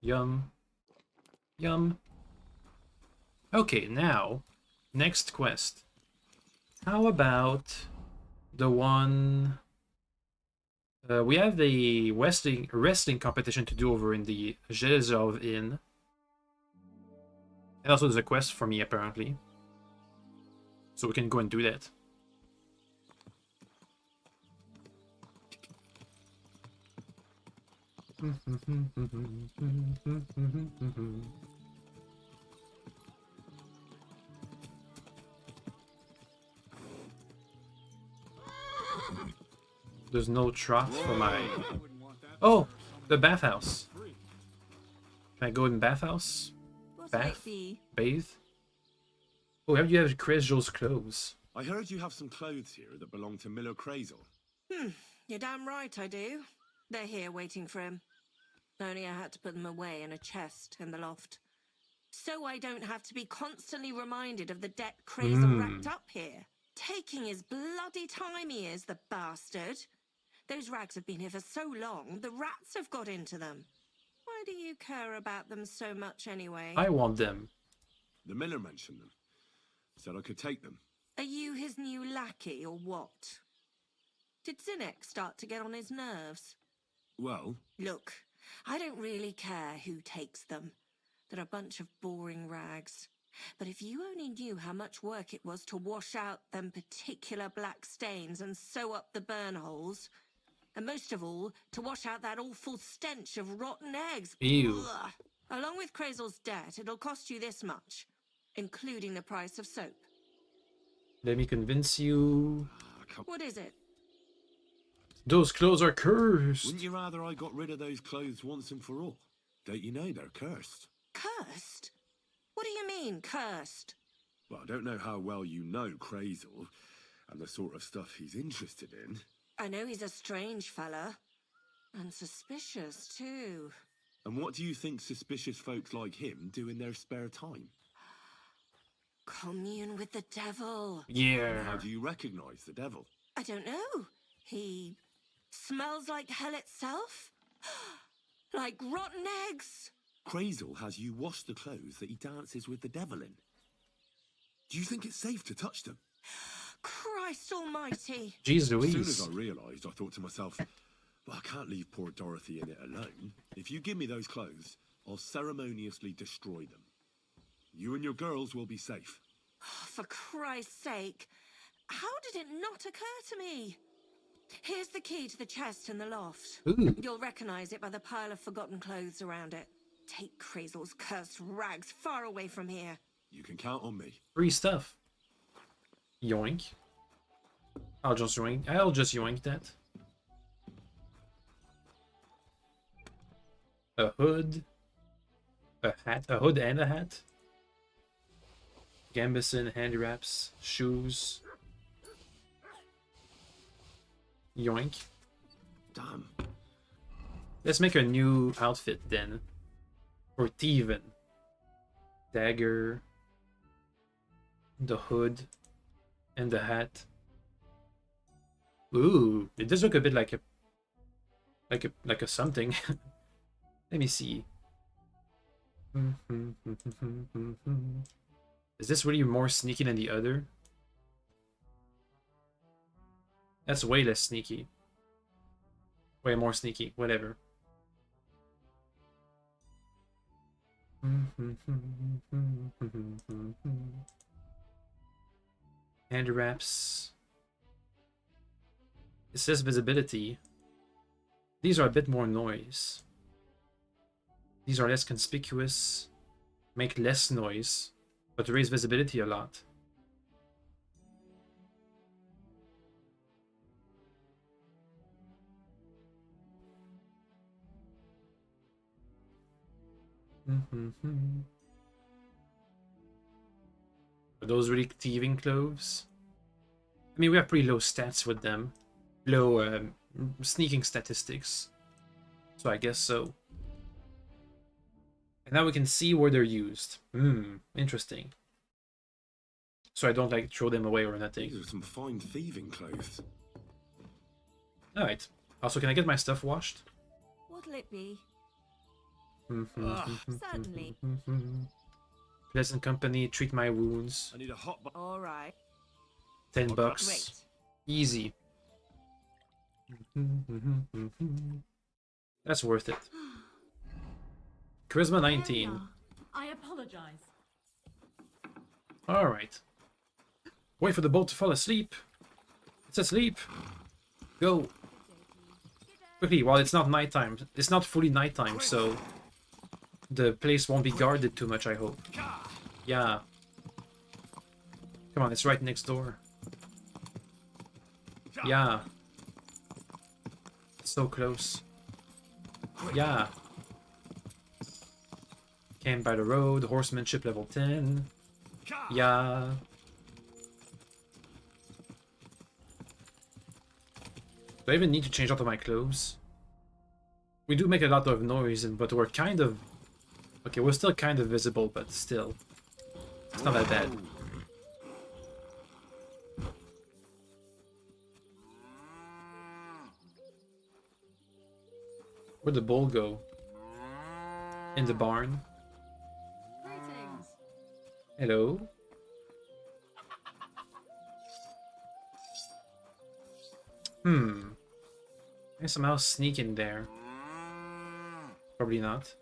Yum. Yum. Okay, now, next quest. How about the one We have the wrestling competition to do over in the Zhezhov Inn. And also there's a quest for me, apparently. So we can go and do that. There's no trough for my... Oh! The bathhouse. Can I go in bathhouse? Bath? Bathe? Oh, how do you have Krezel's clothes? I heard you have some clothes here that belong to Miller Krezel. You're damn right I do. They're here waiting for him. Only I had to put them away in a chest in the loft. So I don't have to be constantly reminded of the debt Krezel racked up here. Taking his bloody time he is, the bastard. Those rags have been here for so long, the rats have got into them. Why do you care about them so much anyway? I want them. The miller mentioned them. Said I could take them. Are you his new lackey or what? Did Zinnek start to get on his nerves? Well... Look, I don't really care who takes them. They're a bunch of boring rags. But if you only knew how much work it was to wash out them particular black stains and sew up the burn holes, and most of all, to wash out that awful stench of rotten eggs. Ew. Ugh. Along with Krezel's debt, it'll cost you this much, including the price of soap. Let me convince you. What is it? Those clothes are cursed. Wouldn't you rather I got rid of those clothes once and for all? Don't you know they're cursed? Cursed? What do you mean, cursed? Well, I don't know how well you know Krezel and the sort of stuff he's interested in. I know he's a strange fella. And suspicious, too. And what do you think suspicious folks like him do in their spare time? Commune with the devil. Yeah. How do you recognize the devil? I don't know. He smells like hell itself? Like rotten eggs? Krezel has you wash the clothes that he dances with the devil in. Do you think it's safe to touch them? Christ almighty. Jeez As Louise. soon as I realised, I thought to myself, well, I can't leave poor Dorothy in it alone. If you give me those clothes, I'll ceremoniously destroy them. You and your girls will be safe. For Christ's sake. How did it not occur to me? Here's the key to the chest in the loft. Ooh. You'll recognise it by the pile of forgotten clothes around it. Take Krezel's cursed rags far away from here. You can count on me. Free stuff. Yoink. I'll just yoink that. A hood. A hat. A hood and a hat. Gambeson, hand wraps, shoes. Yoink. Damn. Let's make a new outfit then. For Steven. Dagger. The hood. And the hat. Ooh, it does look a bit like a something. Let me see. Is this really more sneaky than the other? That's way less sneaky. Way more sneaky, whatever. Hand wraps. It says visibility. These are a bit more noise. These are less conspicuous. Make less noise. But raise visibility a lot. Are those really thieving clothes? I mean, we have pretty low stats with them. Low sneaking statistics. So I guess so. And now we can see where they're used. Interesting. So I don't like throw them away or nothing. These are some fine thieving clothes. Alright. Also, can I get my stuff washed? What'll it be? Certainly. Pleasant company, treat my wounds. I need a hot All right. $10. Great. Easy. That's worth it. Charisma 19. I apologize. Alright. Wait for the boat to fall asleep. It's asleep. Go. Quickly, while it's not nighttime. It's not fully nighttime, so the place won't be guarded too much, I hope. Yeah. Come on, it's right next door. Yeah. So close. Yeah. Camp by the road, horsemanship level 10. Yeah. Do I even need to change out of my clothes? We do make a lot of noise, but we're kind of... Okay, we're still kind of visible, but still. It's not that bad. Where'd the bull go? In the barn? Greetings. Hello? I somehow sneak in there. Probably not.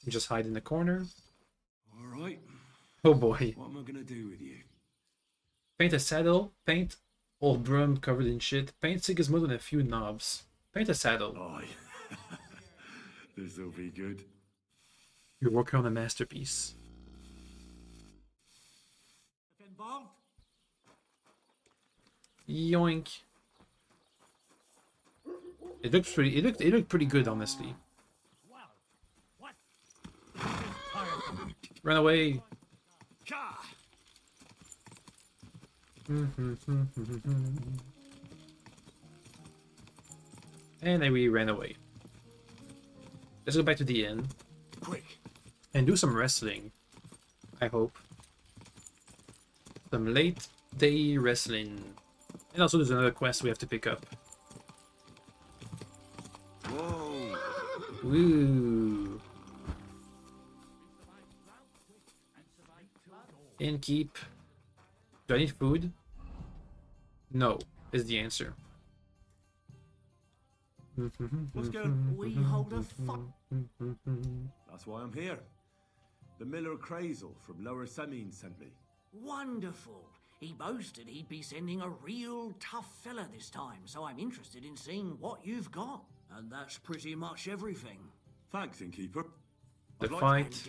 Just hide in the corner. Alright. Oh boy. What am I gonna do with you? Paint a saddle. Paint old broom covered in shit. Paint Sigismund with a few knobs. Paint a saddle. Aye. This'll be good. You're working on a masterpiece. Involved? Yoink. It looks pretty. It looked pretty good, honestly. Run away. And then we ran away. Let's go back to the inn. Quick. And do some wrestling. I hope. Some late day wrestling. And also there's another quest we have to pick up. Whoa. Woo. Innkeep. Do I need food? No, is the answer. What's going? We hold a fight. That's why I'm here. The Miller Crazel from Lower Semine sent me. Wonderful. He boasted he'd be sending a real tough fella this time, so I'm interested in seeing what you've got. And that's pretty much everything. Thanks, innkeeper. The I'd like fight.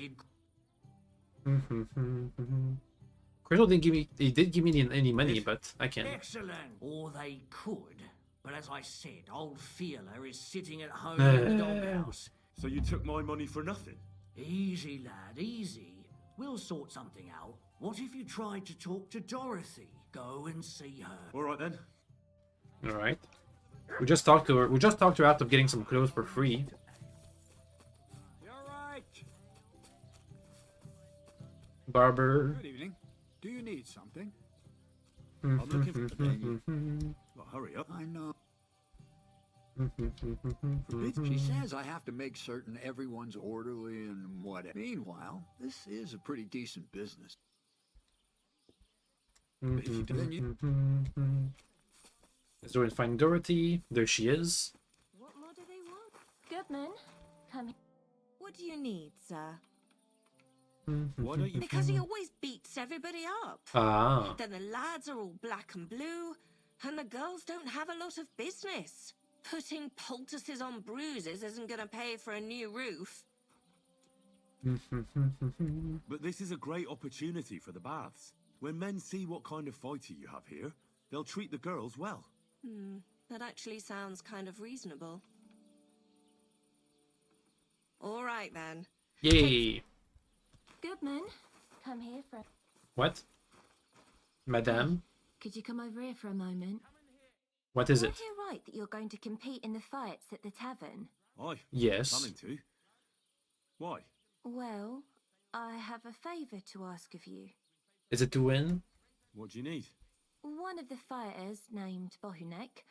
Crystal didn't give me. He did give me any money, but I can. Excellent. Or they could. But as I said, old Fiala is sitting at home in the doghouse. So you took my money for nothing? Easy, lad, easy. We'll sort something out. What if you tried to talk to Dorothy? Go and see her. All right then. All right. We just talked to her. We just talked her out of getting some clothes for free. You're right. Barber. Good evening. Do you need something? I'm looking for the menu. Well, hurry up. I know. She says I have to make certain everyone's orderly and whatever. Meanwhile, this is a pretty decent business. Let's go and find Dorothy. There she is. What more do they want? Goodman, come here. What do you need, sir? Why don't you? Because he always beats everybody up. Ah. Then the lads are all black and blue, and the girls don't have a lot of business. Putting poultices on bruises isn't going to pay for a new roof. But this is a great opportunity for the baths. When men see what kind of fighter you have here, they'll treat the girls well. That actually sounds kind of reasonable. All right, then. Yay. Goodman, come here for... What? Madame? Could you come over here for a moment? What is Did it? I hear right that you're going to compete in the fights at the tavern? Aye. Yes. Planning to. Why? Well, I have a favour to ask of you. Is it to win? What do you need? One of the fighters, named Bohunek,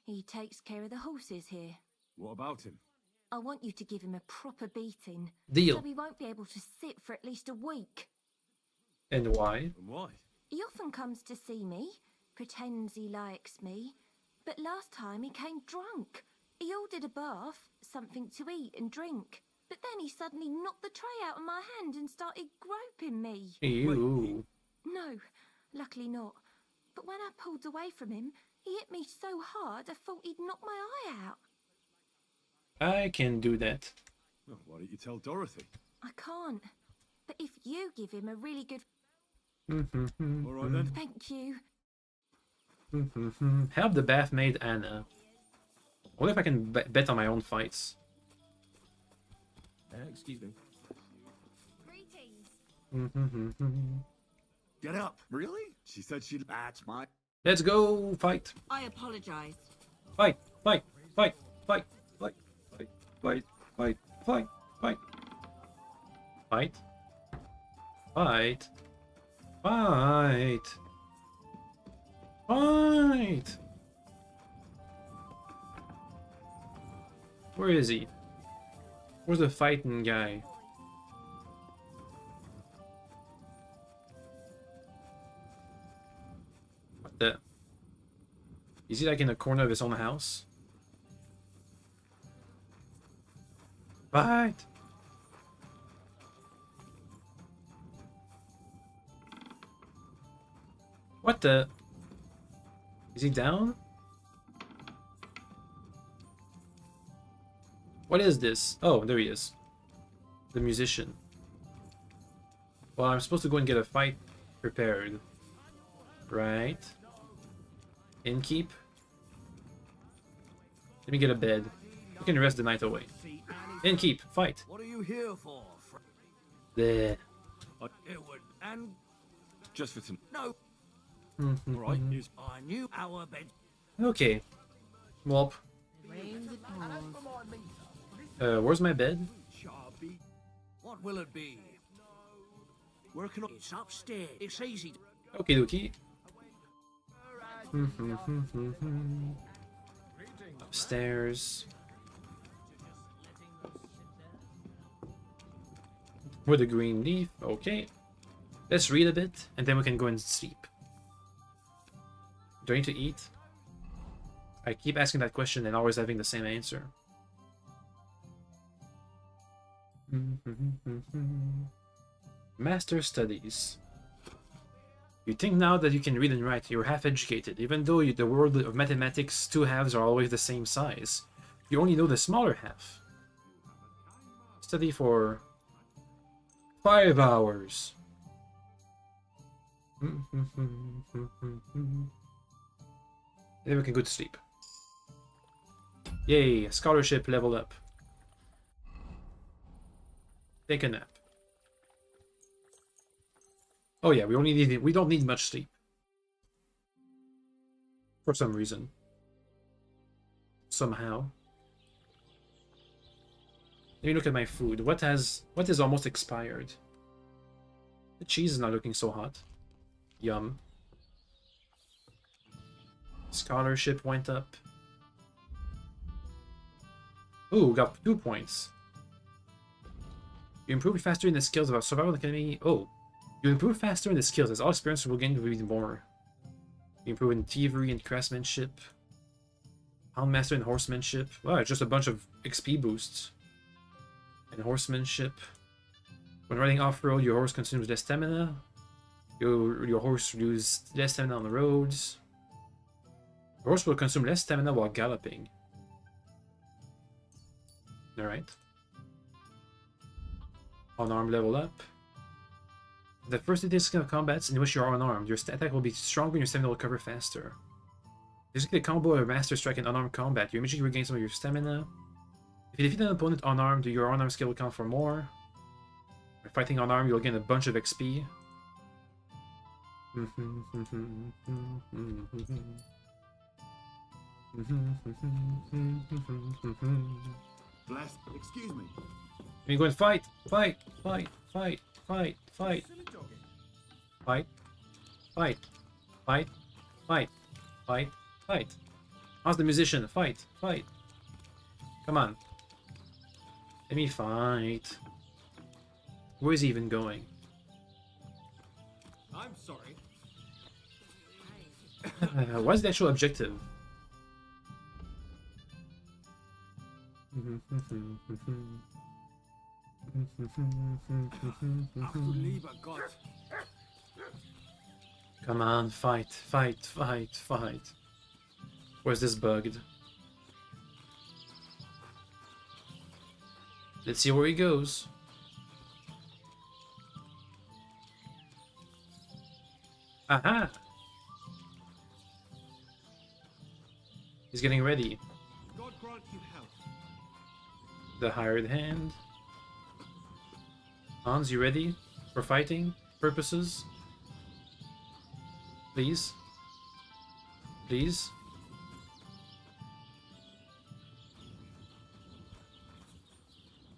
he takes care of the horses here. What about him? I want you to give him a proper beating. Deal. So he won't be able to sit for at least a week. And why? And why? He often comes to see me, pretends he likes me, but last time he came drunk. He ordered a bath, something to eat and drink, but then he suddenly knocked the tray out of my hand and started groping me. Ew. No, luckily not. But when I pulled away from him, he hit me so hard I thought he'd knock my eye out. I can do that. Well, why don't you tell Dorothy? I can't. But if you give him a really good... All right then. Thank you. Help the bath maid Anna. I wonder if I can bet on my own fights. Excuse me. Get up. Really? She said she... That's my... Let's go fight. I apologize. Fight, fight, fight, fight, fight, fight, fight, fight, fight, fight, fight, fight, fight. Where is he? Where's the fighting guy? What the? Is he like in the corner of his own house? Fight! What the? Is he down? What is this? Oh, there he is. The musician. Well, I'm supposed to go and get a fight prepared. Right. Innkeep. Let me get a bed. We can rest the night away. Innkeep, fight. What are you here for? There. It would... And... Just for some... No. All right, here's... I knew our bed... Okay. Welp. Where's my bed? What will it be? Working on... It's upstairs. It's easy. Okay, dokie. Upstairs. With a green leaf. Okay. Let's read a bit, and then we can go and sleep. Do I need to eat? I keep asking that question and always having the same answer. Master Studies. You think now that you can read and write, you're half-educated, even though the world of mathematics' two halves are always the same size. You only know the smaller half. Study for 5 hours. Then we can go to sleep. Yay, scholarship level up. Take a nap. Oh yeah, we don't need much sleep. For some reason. Somehow. Let me look at my food. What is almost expired? The cheese is not looking so hot. Yum. Scholarship went up. Ooh, got 2 points. You improve faster in the skills of our survival academy. Oh. You improve faster in the skills as all experience will gain with more. You improve in thievery and craftsmanship. Houndmaster and horsemanship. Wow, just a bunch of XP boosts. And horsemanship. When riding off-road, your horse consumes less stamina. Your horse loses less stamina on the roads. Your horse will consume less stamina while galloping. Alright. Unarmed level up. The first edition of combats in which you are unarmed, your attack will be stronger and your stamina will recover faster. Basically, a combo or master strike in unarmed combat, you immediately regain some of your stamina. If you defeat an opponent unarmed, your unarmed skill will count for more. By fighting unarmed, you'll gain a bunch of XP. Bless. Excuse me. You go and fight! Fight! Fight! Fight! Fight! Fight! Fight! Fight! Fight! Fight! Fight! Fight! How's the musician? Fight! Fight! Come on. Let me fight. Where is he even going? I'm sorry. What's the actual objective? Come on, fight, fight, fight, fight. Where's this bugged? Let's see where he goes. Aha! He's getting ready. God grant you health. The hired hand. Hans, you ready for fighting purposes? Please? Please?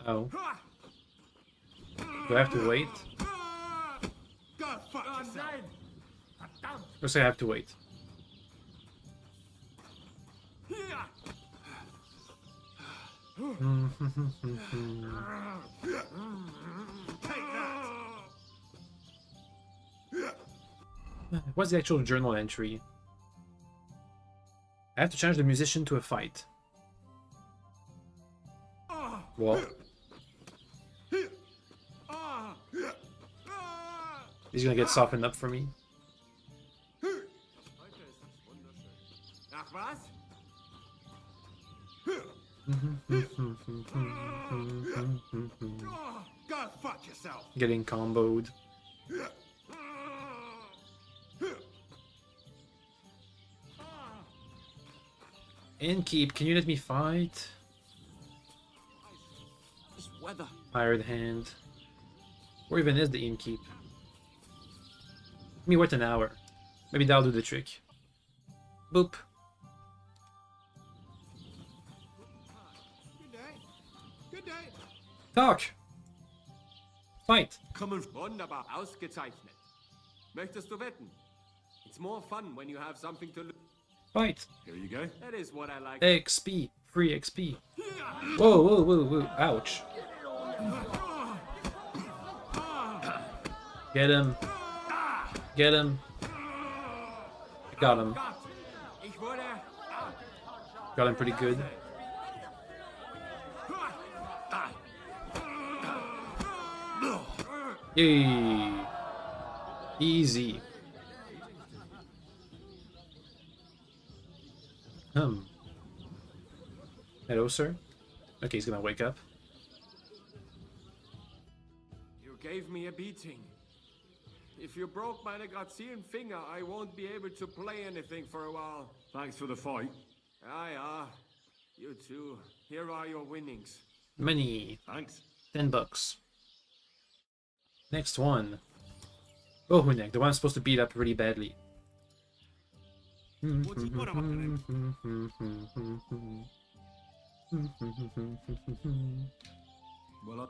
Oh. Do I have to wait? Go fuck yourself. Or say I have to wait? What's the actual journal entry? I have to challenge the musician to a fight. Well, he's gonna get softened up for me. Ach was? Go fuck yourself. Getting comboed. Innkeep, can you let me fight? This weather. Hired hand. Where even is the innkeep? Let me wait an hour. Maybe that'll do the trick. Boop. Good day. Good day. Talk! Fight! Kommen. Wunderbar, ausgezeichnet. Möchtest du wetten? It's more fun when you have something to lose. Fight! Here you go. That is what I like. XP. Free XP. Whoa, whoa, whoa, whoa. Ouch. Get him. Get him. Got him. Got him pretty good. Yay. Easy. Hello, sir. Okay, he's gonna wake up. You gave me a beating. If you broke my Grazien finger, I won't be able to play anything for a while. Thanks for the fight. Ah. You too. Here are your winnings. Money. Thanks. $10. Next one. Oh, Hunek, the one I'm supposed to beat up really badly. What happened? Well,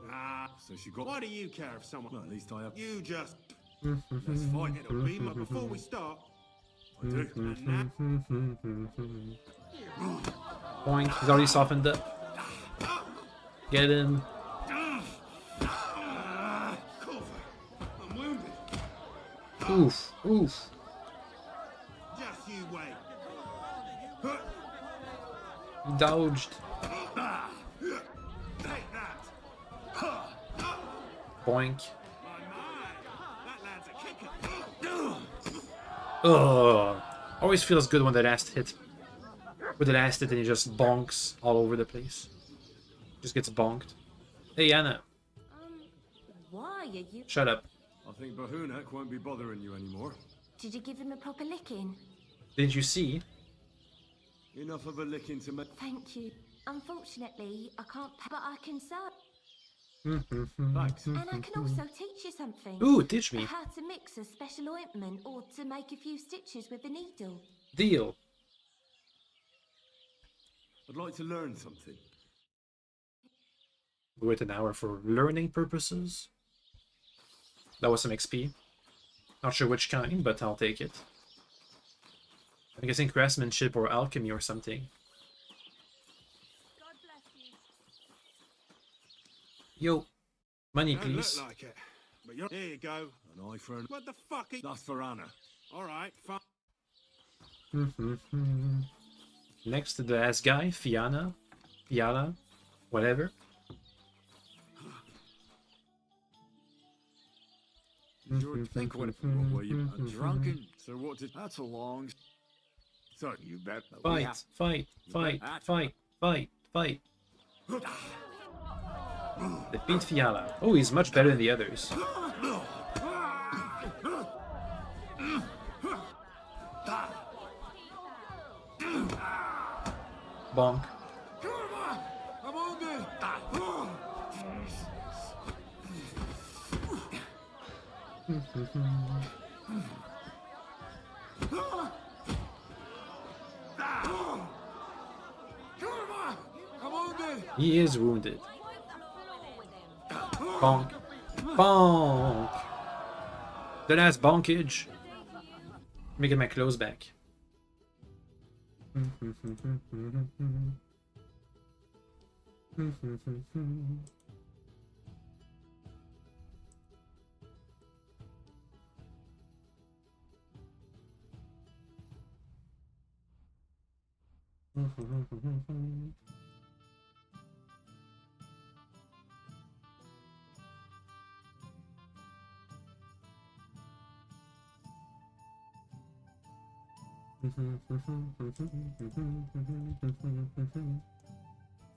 so she got. Why do you care if someone? Well, at least I have. You just. Let's fight. It'll be, but before we start, I do. And now, Point. He's already softened up. Get him. I'm wounded. Oof. Oof. Just you wait. He dodged. Take that. Boink. That lad's a kicker. Ugh. Always feels good when the last hit. With the last hit and he just bonks all over the place. Just gets bonked. Hey, Anna. Why are you... Shut up. I think Bahunek won't be bothering you anymore. Did you give him a proper licking? Didn't you see? Enough of a licking to make. Thank you. Unfortunately, I can't... But I can serve. Thanks. And I can also teach you something. Ooh, teach me. How to mix a special ointment or to make a few stitches with a needle. Deal. I'd like to learn something. We wait an hour for learning purposes. That was some XP. Not sure which kind, but I'll take it. I'm guessing craftsmanship or alchemy or something. God bless you. Yo, money Don't please. look like it, but you're. Here you go. An eye for an. What the fuck? That's for Anna. All right, fine. Next to the last guy, Fiala, whatever. Think what were you drunken? So what did... That's a long... So, you bet... Fight. They beat Fiala. Oh, he's much better than the others. Bonk. He is wounded. Bonk. Bonk. The last bonkage. Let me get my clothes back.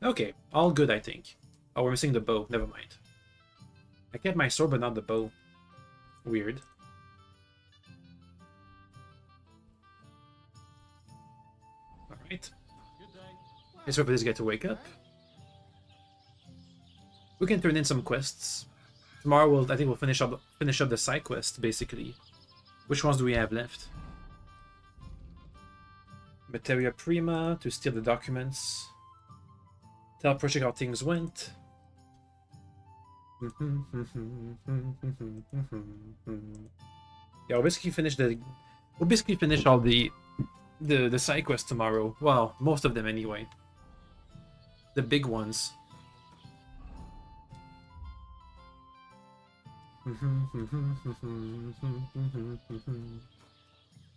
Okay, all good, I think. Oh, we're missing the bow. Never mind. I kept my sword, but not the bow. Weird. Alright. Let's wait for this guy to wake up. We can turn in some quests. Tomorrow, I think we'll finish up the side quest, basically. Which ones do we have left? Materia Prima, to steal the documents. Tell Project how things went. Yeah, we'll basically finish all the side quests tomorrow. Well, most of them anyway. The big ones.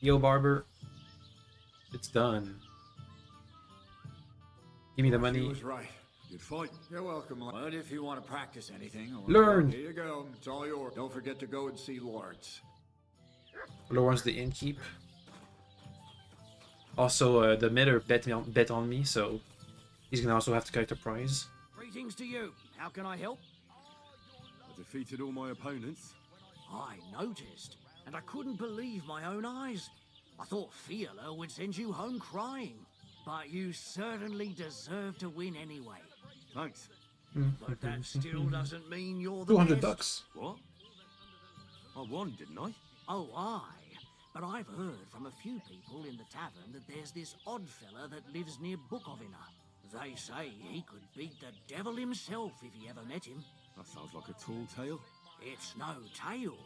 Yo, Barber. It's done. Give me the money. He was right. Good fight. You're welcome. But if you want to practice anything, learn. Here you go. It's all yours. Don't forget to go and see Lawrence. Lawrence the innkeep. Also, the miller bet on me, so he's gonna also have to collect a prize. Greetings to you. How can I help? I defeated all my opponents. I noticed, and I couldn't believe my own eyes. I thought Fiala would send you home crying, but you certainly deserve to win anyway. Thanks. But that still doesn't mean you're the 200 best. bucks. What? I won, didn't I? Oh, aye. But I've heard from a few people in the tavern that there's this odd fella that lives near Bukovina. They say he could beat the devil himself if he ever met him. That sounds like a tall tale. It's no tale.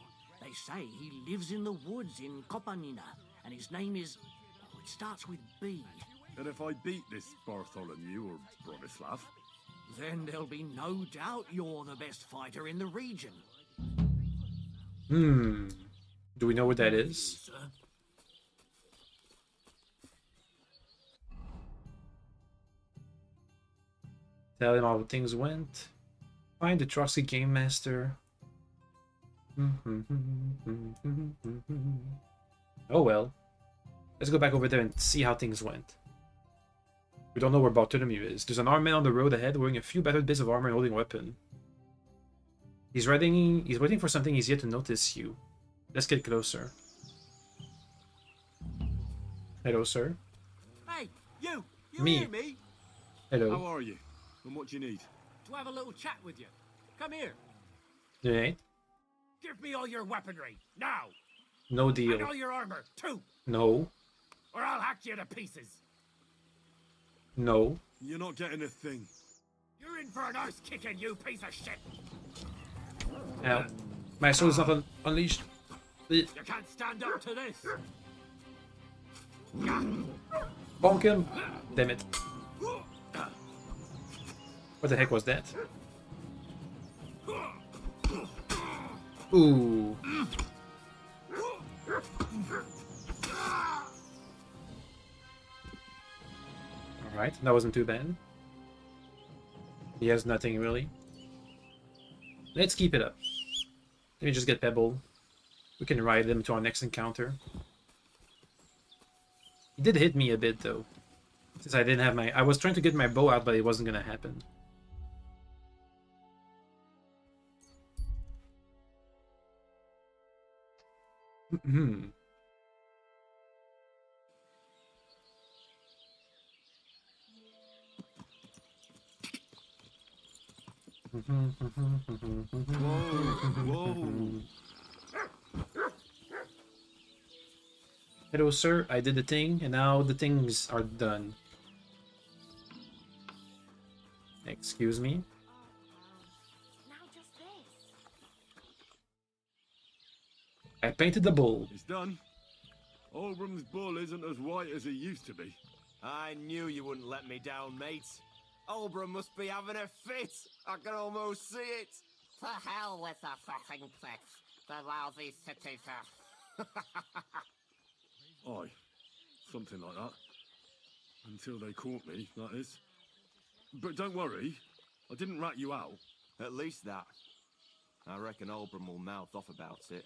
They say he lives in the woods in Kopanina, and his name is... Oh, it starts with B. And if I beat this Bartholomew or Bronislav? Then there'll be no doubt you're the best fighter in the region. Do we know what that is? Sir? Tell him how things went. Find the Trotsky Game Master. Oh well. Let's go back over there and see how things went. We don't know where Bartholomew is. There's an armed man on the road ahead wearing a few battered bits of armor and holding a weapon. He's waiting for something he's yet to notice you. Let's get closer. Hello, sir. Hey, you! You Me. hear me? Hello. How are you? And what do you need? To have a little chat with you. Come here. You ain't? Give me all your weaponry, now! No And deal. all your armor, too! No. Or I'll hack you to pieces! No. You're not getting a thing. You're in for an arse kicking, you piece of shit! Ow. My soul is not unleashed. You can't stand up to this! Bonk him! Damn it. What the heck was that? Ooh. Right, that wasn't too bad. He has nothing really. Let's keep it up. Let me just get Pebble. We can ride him to our next encounter. He did hit me a bit though. Since I didn't have my... I was trying to get my bow out, but it wasn't gonna happen. Whoa. Hello, sir. I did the thing, and now the things are done. Excuse me? I painted the bull. It's done. Olbram's bull isn't as white as he used to be. I knew you wouldn't let me down, mate. Olbram must be having a fit. I can almost see it. To hell with the fucking cliff. The lousy city Aye, something like that. Until they caught me, that is. But don't worry, I didn't rat you out. At least that. I reckon Olbram will mouth off about it.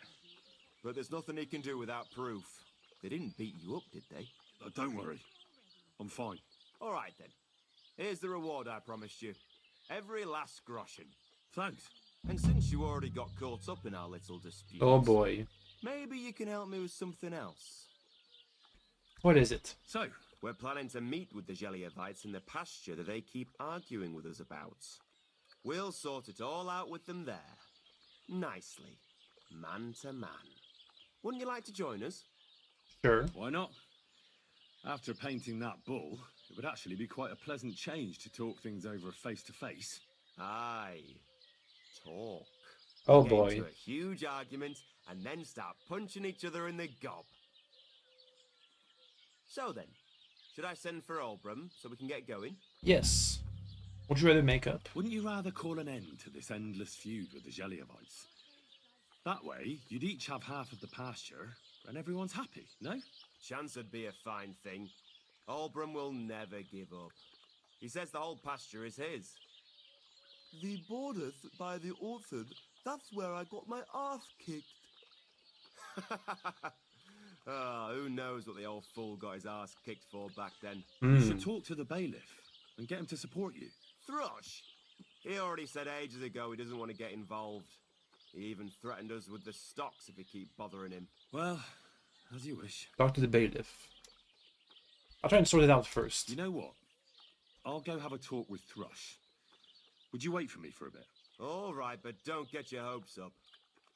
But there's nothing he can do without proof. They didn't beat you up, did they? Don't worry. I'm fine. All right, then. Here's the reward I promised you. Every last groschen. Thanks. And since you already got caught up in our little dispute... Oh boy. Maybe you can help me with something else. What is it? So, we're planning to meet with the Geliovites in the pasture that they keep arguing with us about. We'll sort it all out with them there. Nicely. Man to man. Wouldn't you like to join us? Sure. Why not? After painting that bull, it would actually be quite a pleasant change to talk things over face-to-face. Aye. Talk. Oh Get boy. into a huge argument and then start punching each other in the gob. So then, should I send for Olbram so we can get going? Yes. Would you rather make up? Wouldn't you rather call an end to this endless feud with the Geliovites? That way, you'd each have half of the pasture, and everyone's happy, no? Chance would be a fine thing. Olbram will never give up. He says the whole pasture is his. The borders by the orchard, that's where I got my ass kicked. Who knows what the old fool got his ass kicked for back then. You should talk to the bailiff and get him to support you. Thrush! He already said ages ago he doesn't want to get involved. He even threatened us with the stocks if we keep bothering him. Well, as you wish. Talk to the bailiff. I'll try and sort it out first. You know what? I'll go have a talk with Thrush. Would you wait for me for a bit? All right, but don't get your hopes up.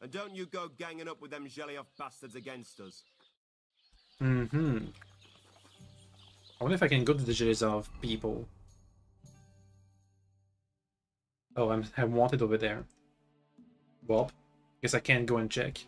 And don't you go ganging up with them Gelioff bastards against us. I wonder if I can go to the Gelizov people. Oh, I'm wanted over there. Well, guess I can't go and check.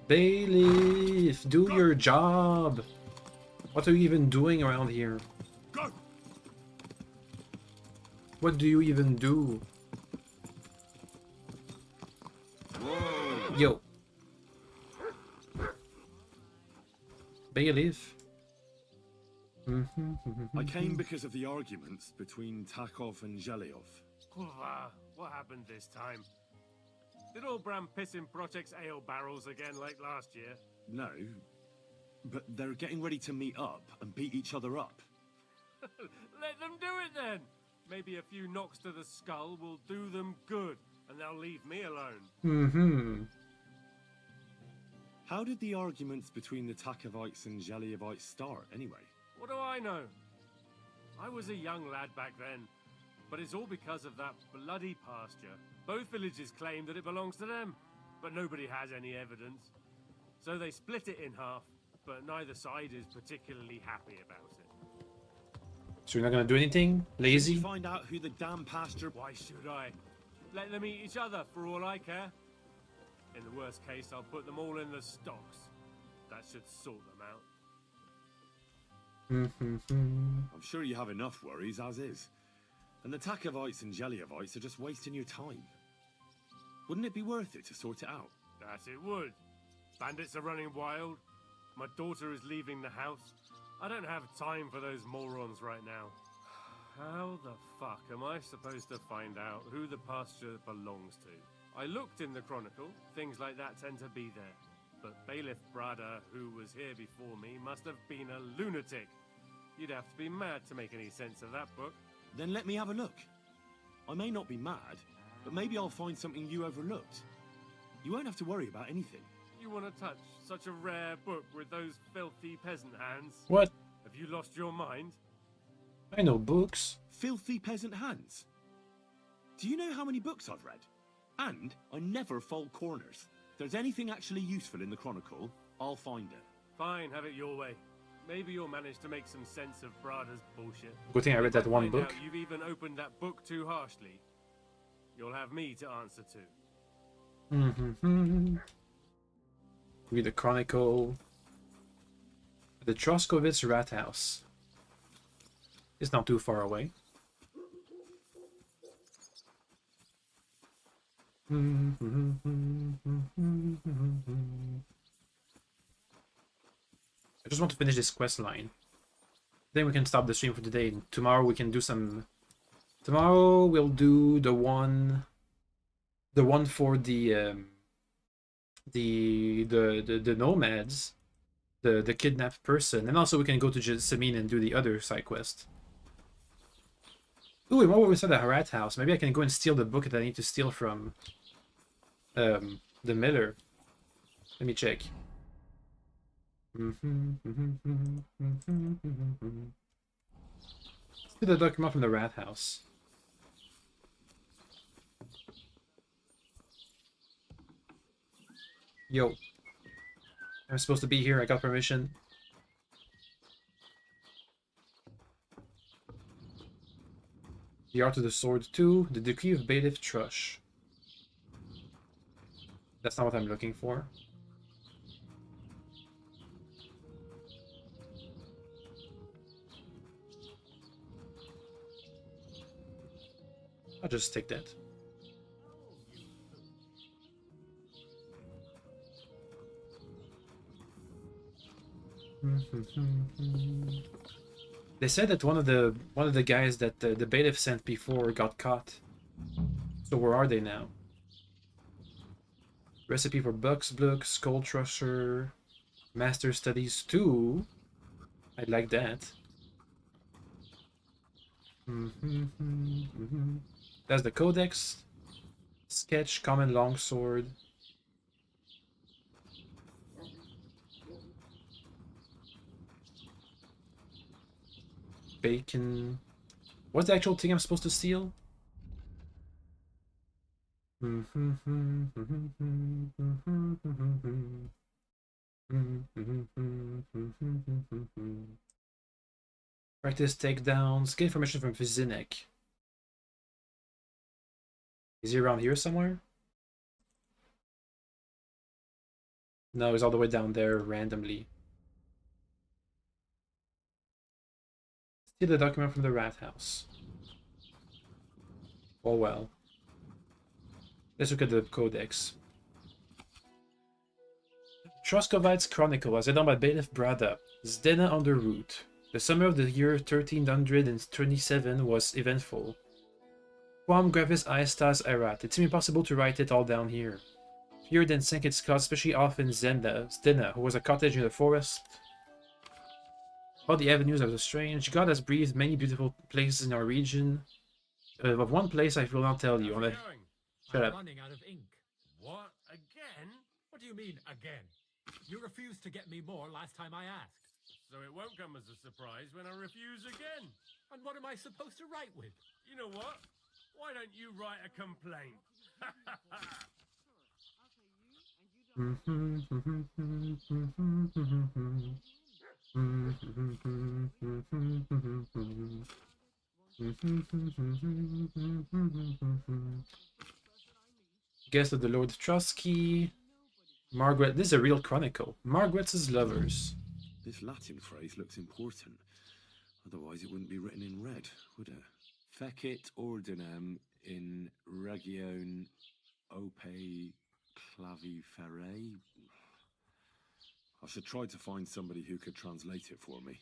Bailiff, do your job. What are you even doing around here? Go. What do you even do? Whoa. Yo. Bailiff. I came because of the arguments between Takov and Geliov. What happened this time? Did Olbram piss in Project's ale barrels again like last year? No, but they're getting ready to meet up and beat each other up. Let them do it then! Maybe a few knocks to the skull will do them good, and they'll leave me alone. How did the arguments between the Takovites and Geliovites start, anyway? What do I know? I was a young lad back then, but it's all because of that bloody pasture. Both villages claim that it belongs to them, but nobody has any evidence. So they split it in half, but neither side is particularly happy about it. So you're not gonna do anything? Lazy? Did you find out who the damn pasture... Why should I? Let them eat each other for all I care. In the worst case, I'll put them all in the stocks. That should sort them out. I'm sure you have enough worries as is. And the Takovites and Jelliavites are just wasting your time. Wouldn't it be worth it to sort it out? That it would. Bandits are running wild. My daughter is leaving the house. I don't have time for those morons right now. How the fuck am I supposed to find out who the pasture belongs to? I looked in the Chronicle. Things like that tend to be there. But Bailiff Brada, who was here before me, must have been a lunatic. You'd have to be mad to make any sense of that book. Then let me have a look. I may not be mad, but maybe I'll find something you overlooked. You won't have to worry about anything. You want to touch such a rare book with those filthy peasant hands? What? Have you lost your mind? I know books. Filthy peasant hands? Do you know how many books I've read? And I never fold corners. If there's anything actually useful in the Chronicle, I'll find it. Fine, have it your way. Maybe you'll manage to make some sense of Brada's bullshit. Good thing I read that one book. If you've even opened that book too harshly, you'll have me to answer to. Read the Chronicle. The Troskovitz Rat House. It's not too far away. I just want to finish this quest line. Then we can stop the stream for today. Tomorrow we can do some. Tomorrow we'll do the one for the nomads, the kidnapped person, and also we can go to Jessamine and do the other side quest. Ooh, and what was at the Rat House? Maybe I can go and steal the book that I need to steal from the miller. Let me check. See the document from the Rat House. Yo. I'm supposed to be here. I got permission. The Art of the Sword 2. The Decree of Bailiff Trush. That's not what I'm looking for. I'll just take that. They said that one of the guys that the bailiff sent before got caught. So where are they now? Recipe for Buck's Blook, Skull Crusher, Master Studies 2. I'd like that. That's the Codex. Sketch, Common Longsword. Bacon. What's the actual thing I'm supposed to steal? Practice takedowns. Get information from Vizinek. Is he around here somewhere? No, he's all the way down there randomly. Steal the document from the Rat House. Oh well. Let's look at the Codex. Troskovite's Chronicle, as done by Bailiff Brada. Zdena on the route. The summer of the year 1327 was eventful. Quam gravis aestas erat. It seemed impossible to write it all down here. Fear then sank its cause, especially off in Zdena, who was a cottage in the forest. All the avenues of the strange. God has breathed many beautiful places in our region. Of one place I will not tell you. Shut up. Running out of ink. What? Again? What do you mean, again? You refused to get me more last time I asked. So it won't come as a surprise when I refuse again. And what am I supposed to write with? You know what? Why don't you write a complaint? Guest of the Lord Trusky. Margaret. This is a real chronicle. Margaret's lovers. This Latin phrase looks important. Otherwise it wouldn't be written in red, would it? Fecit ordinem in region ope claviferae. I should try to find somebody who could translate it for me.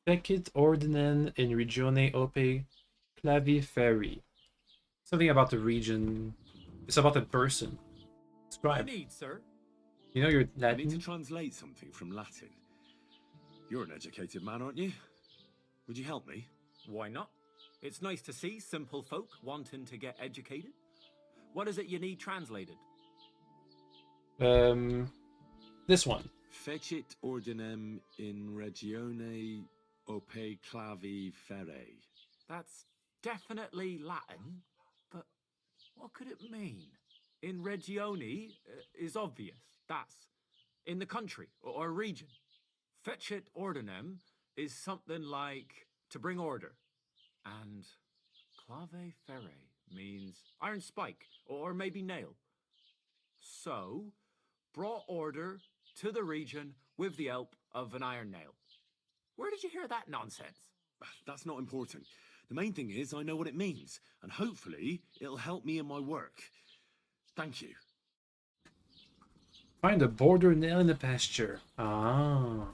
Fecit ordinem in regione ope claviferae. Something about the region. It's about a person. Scribe. You need, sir. You know your I need Latin? to translate something from Latin. You're an educated man, aren't you? Would you help me? Why not? It's nice to see simple folk wanting to get educated. What is it you need translated? This one. Fecit ordinem in regione ope claviferae. That's definitely Latin, but what could it mean? In regione is obvious. That's in the country or region. Fecit ordinem is something like to bring order. And clave ferre means iron spike or maybe nail. So, brought order to the region with the help of an iron nail. Where did you hear that nonsense? That's not important. The main thing is I know what it means, and hopefully it'll help me in my work. Thank you. Find a border nail in the pasture. Ah.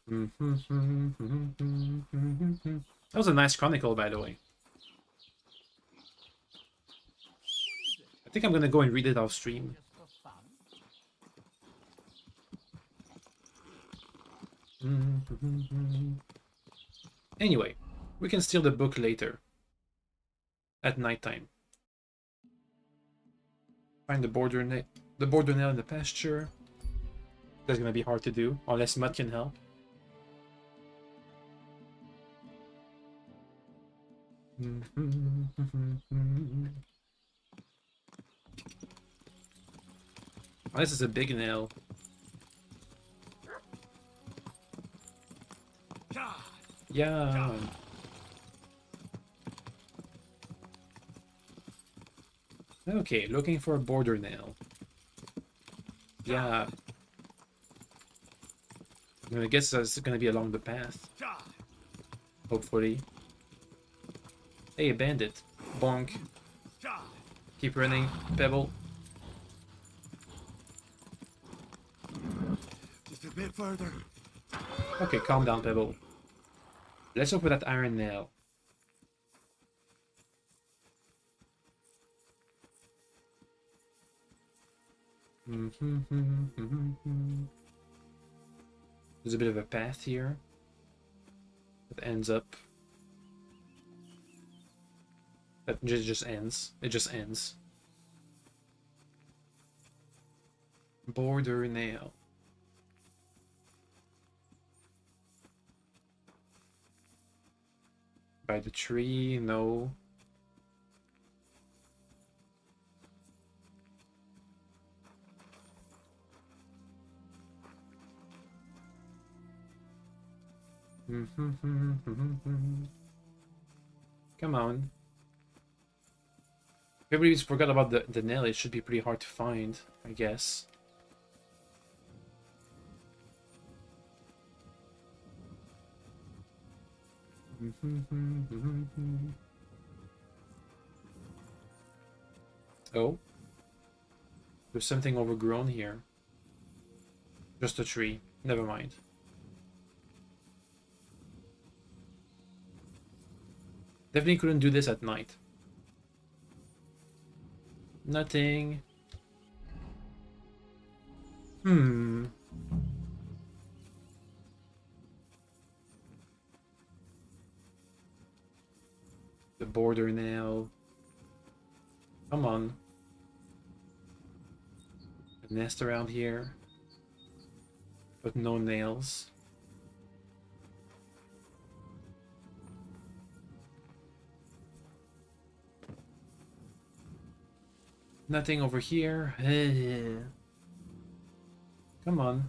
That was a nice chronicle, by the way. I think I'm gonna go and read it off stream. Anyway, we can steal the book later. At nighttime. Find the border nail in the pasture. That's gonna be hard to do, unless Mutt can help. Oh, this is a big nail. Yeah. Okay, looking for a border nail. Yeah. I'm gonna guess that's gonna be along the path. Hopefully. Hey, a bandit. Bonk. Keep running. Pebble. Just a bit further. Okay, calm down, Pebble. Let's open that iron nail. There's a bit of a path here that ends up. That just ends. It just ends. Border nail. By the tree, no. Come on. If everybody's forgot about the nail, it should be pretty hard to find, I guess. Oh. There's something overgrown here. Just a tree. Never mind. Definitely couldn't do this at night. Nothing. The border nail. Come on. A nest around here. But no nails. Nothing over here. Come on.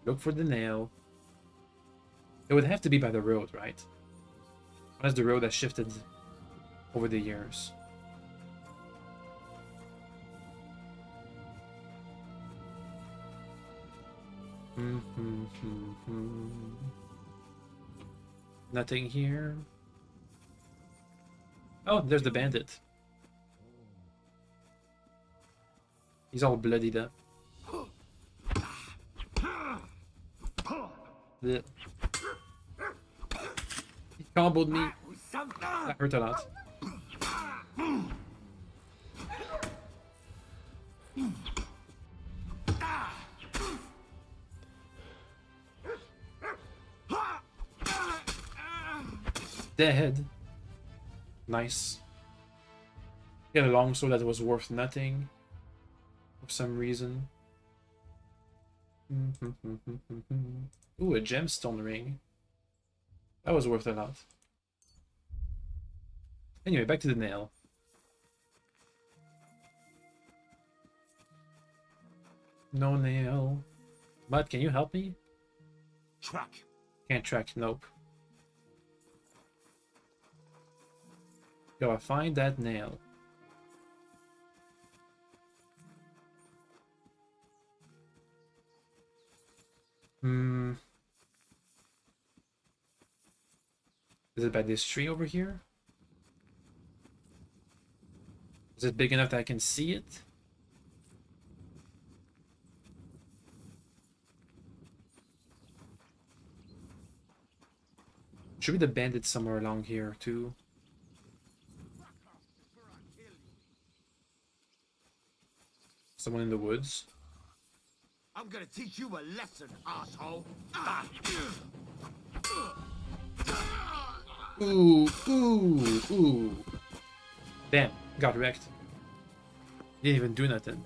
Look for the nail. It would have to be by the road, right? Unless the road has shifted over the years. Nothing here. Oh, there's the bandit. He's all bloodied up. Blech. He comboed me. That hurt a lot. Dead. Nice. He had a longsword that was worth nothing for some reason. Ooh, a gemstone ring. That was worth a lot. Anyway, back to the nail. No nail. But can you help me? Track. Can't track, nope. Gotta find that nail. Is it by this tree over here? Is it big enough that I can see it? Should be the bandit somewhere along here too. Someone in the woods. I'm gonna teach you a lesson, asshole. Ooh, ooh, ooh. Damn, got wrecked. Didn't even do nothing.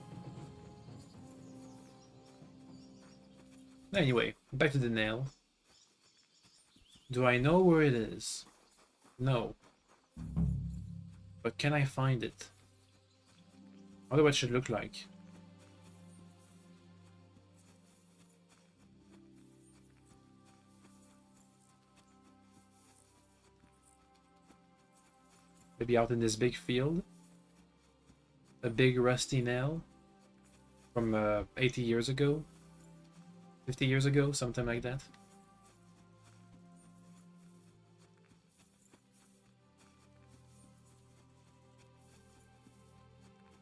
Anyway, back to the nail. Do I know where it is? No. But can I find it? I wonder what it should look like. Maybe out in this big field? A big rusty nail? From 80 years ago? 50 years ago? Something like that?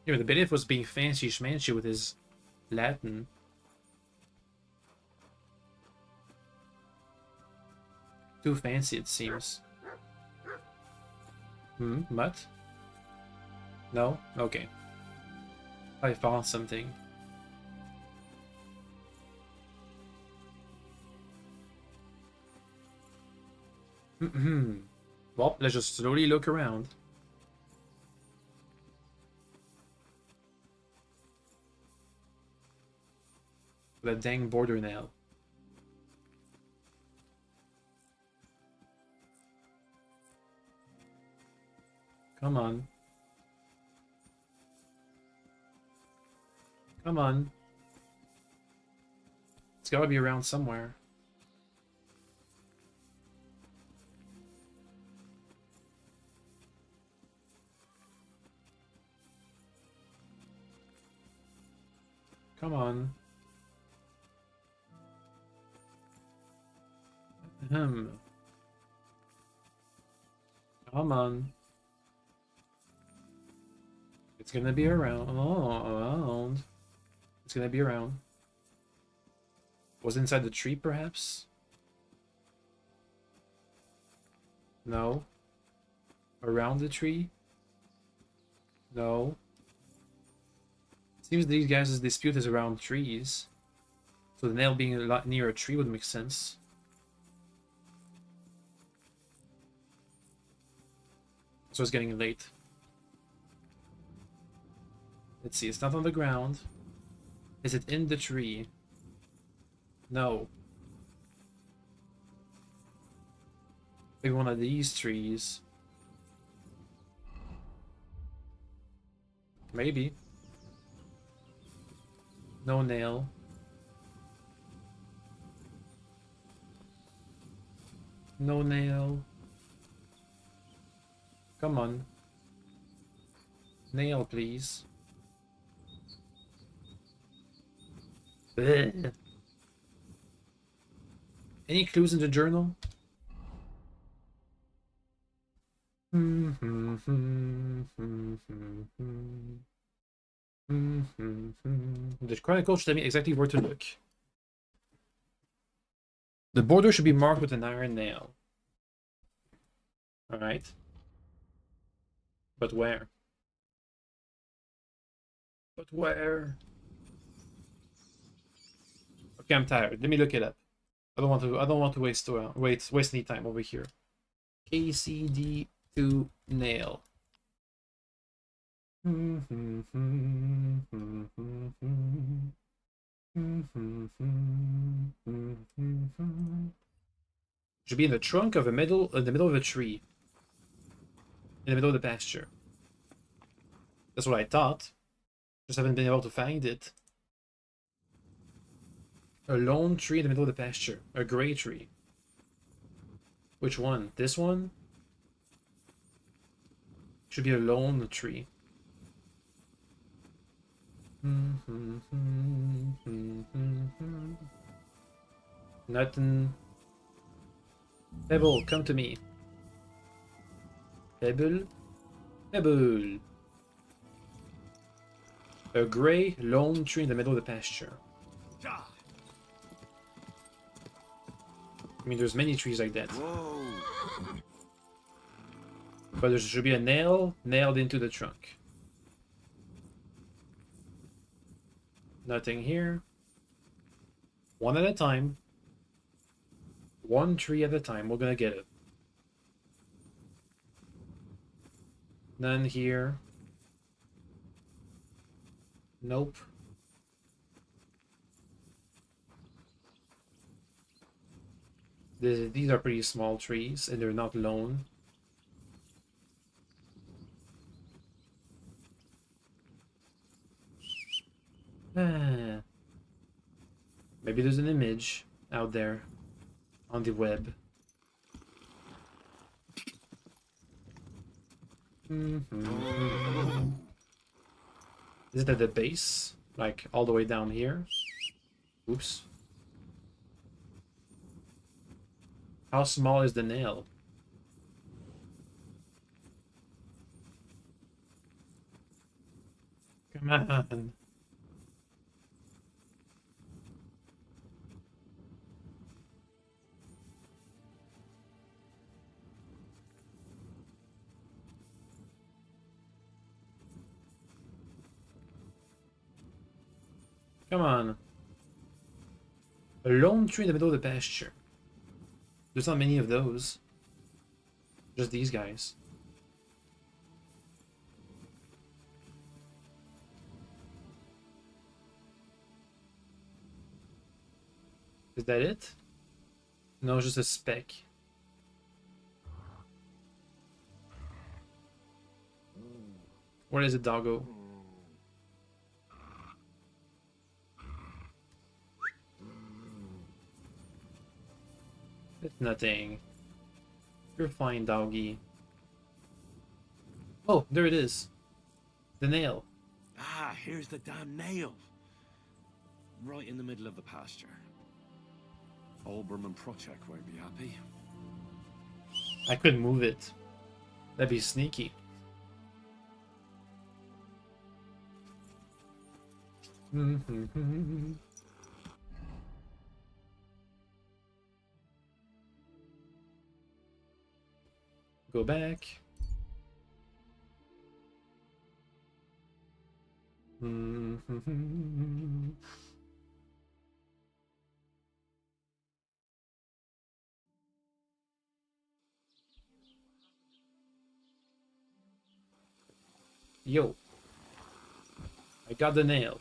You know, the belief was being fancy schmancy with his Latin. Too fancy, it seems. What? No? Okay. I found something. Well, let's just slowly look around. That dang border nail. Come on. Come on. It's gotta be around somewhere. Come on. Come on. It's gonna be around. Around. It's gonna be around. Was it inside the tree, perhaps? No. Around the tree? No. Seems these guys' dispute is around trees. So the nail being a lot near a tree would make sense. So it's getting late. Let's see, it's not on the ground. Is it in the tree? No. Maybe one of these trees. Maybe. No nail. No nail. Come on. Nail, please. Blech. Any clues in the journal? The chronicle should tell me exactly where to look. The border should be marked with an iron nail. Alright. But where? But where? Okay, I'm tired. Let me look it up. I don't want to waste any time over here. KCD2 nail. Should be in the trunk of in the middle of a tree. In the middle of the pasture. That's what I thought. Just haven't been able to find it. A lone tree in the middle of the pasture. A gray tree. Which one? This one? Should be a lone tree. Nothing. Pebble, come to me. Pebble? Pebble. A gray lone tree in the middle of the pasture. I mean, there's many trees like that. Whoa. But there should be a nail nailed into the trunk. Nothing here. One at a time. One tree at a time. We're gonna get it. None here. Nope. These are pretty small trees, and they're not lone. Ah. Maybe there's an image out there on the web. Is it at the base? Like all the way down here? Oops. How small is the nail? Come on. Come on. A lone tree in the middle of the pasture. There's not many of those. Just these guys. Is that it? No, just a speck. Where is it, doggo? It's nothing. You're fine, doggy. Oh, there it is. The nail. Ah, here's the damn nail. Right in the middle of the pasture. Olbram and Procek won't be happy. I couldn't move it. That'd be sneaky. Go back. Yo. I got the nail.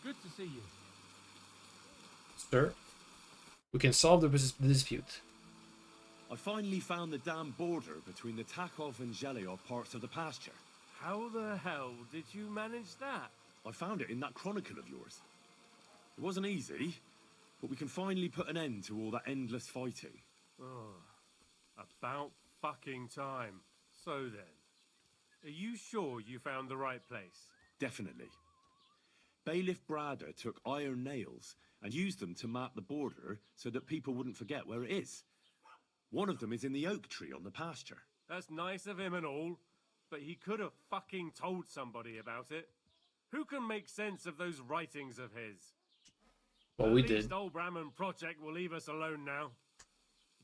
Good to see you. Sir, we can solve the dispute. I finally found the damn border between the Takov and Zheliov parts of the pasture. How the hell did you manage that? I found it in that chronicle of yours. It wasn't easy, but we can finally put an end to all that endless fighting. Oh, about fucking time. So then, are you sure you found the right place? Definitely. Bailiff Brader took iron nails and used them to mark the border so that people wouldn't forget where it is. One of them is in the oak tree on the pasture. That's nice of him and all, but he could have fucking told somebody about it. Who can make sense of those writings of his? Well, we At least did. old Brahman Project will leave us alone now.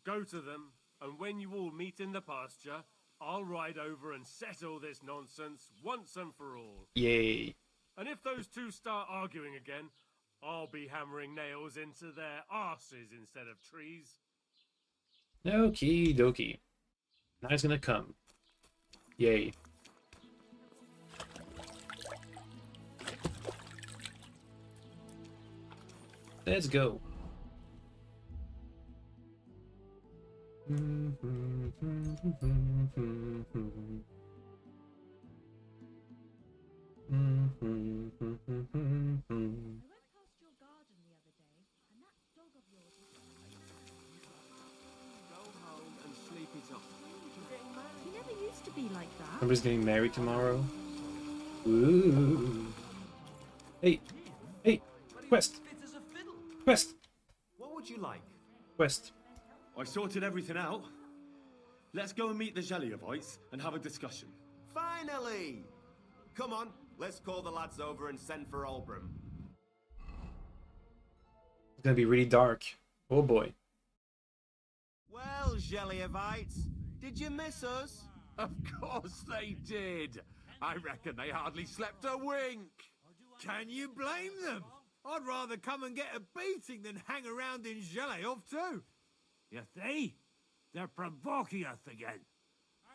Go to them, and when you all meet in the pasture, I'll ride over and settle this nonsense once and for all. Yay. And if those two start arguing again, I'll be hammering nails into their arses instead of trees. Okie dokie. Now he's gonna come. Yay. Let's go. He never used to be like that. Somebody's getting married tomorrow. Ooh. Hey. Hey. Quest. Quest. What would you like? Quest. I sorted everything out. Let's go and meet the Zeliovites and have a discussion. Finally! Come on, let's call the lads over and send for Olbram. It's gonna be really dark. Oh boy. Well, Zeliovites, did you miss us? Of course they did. I reckon they hardly slept a wink. Can you blame them? I'd rather come and get a beating than hang around in Zheleov too. You see? They're provoking us again.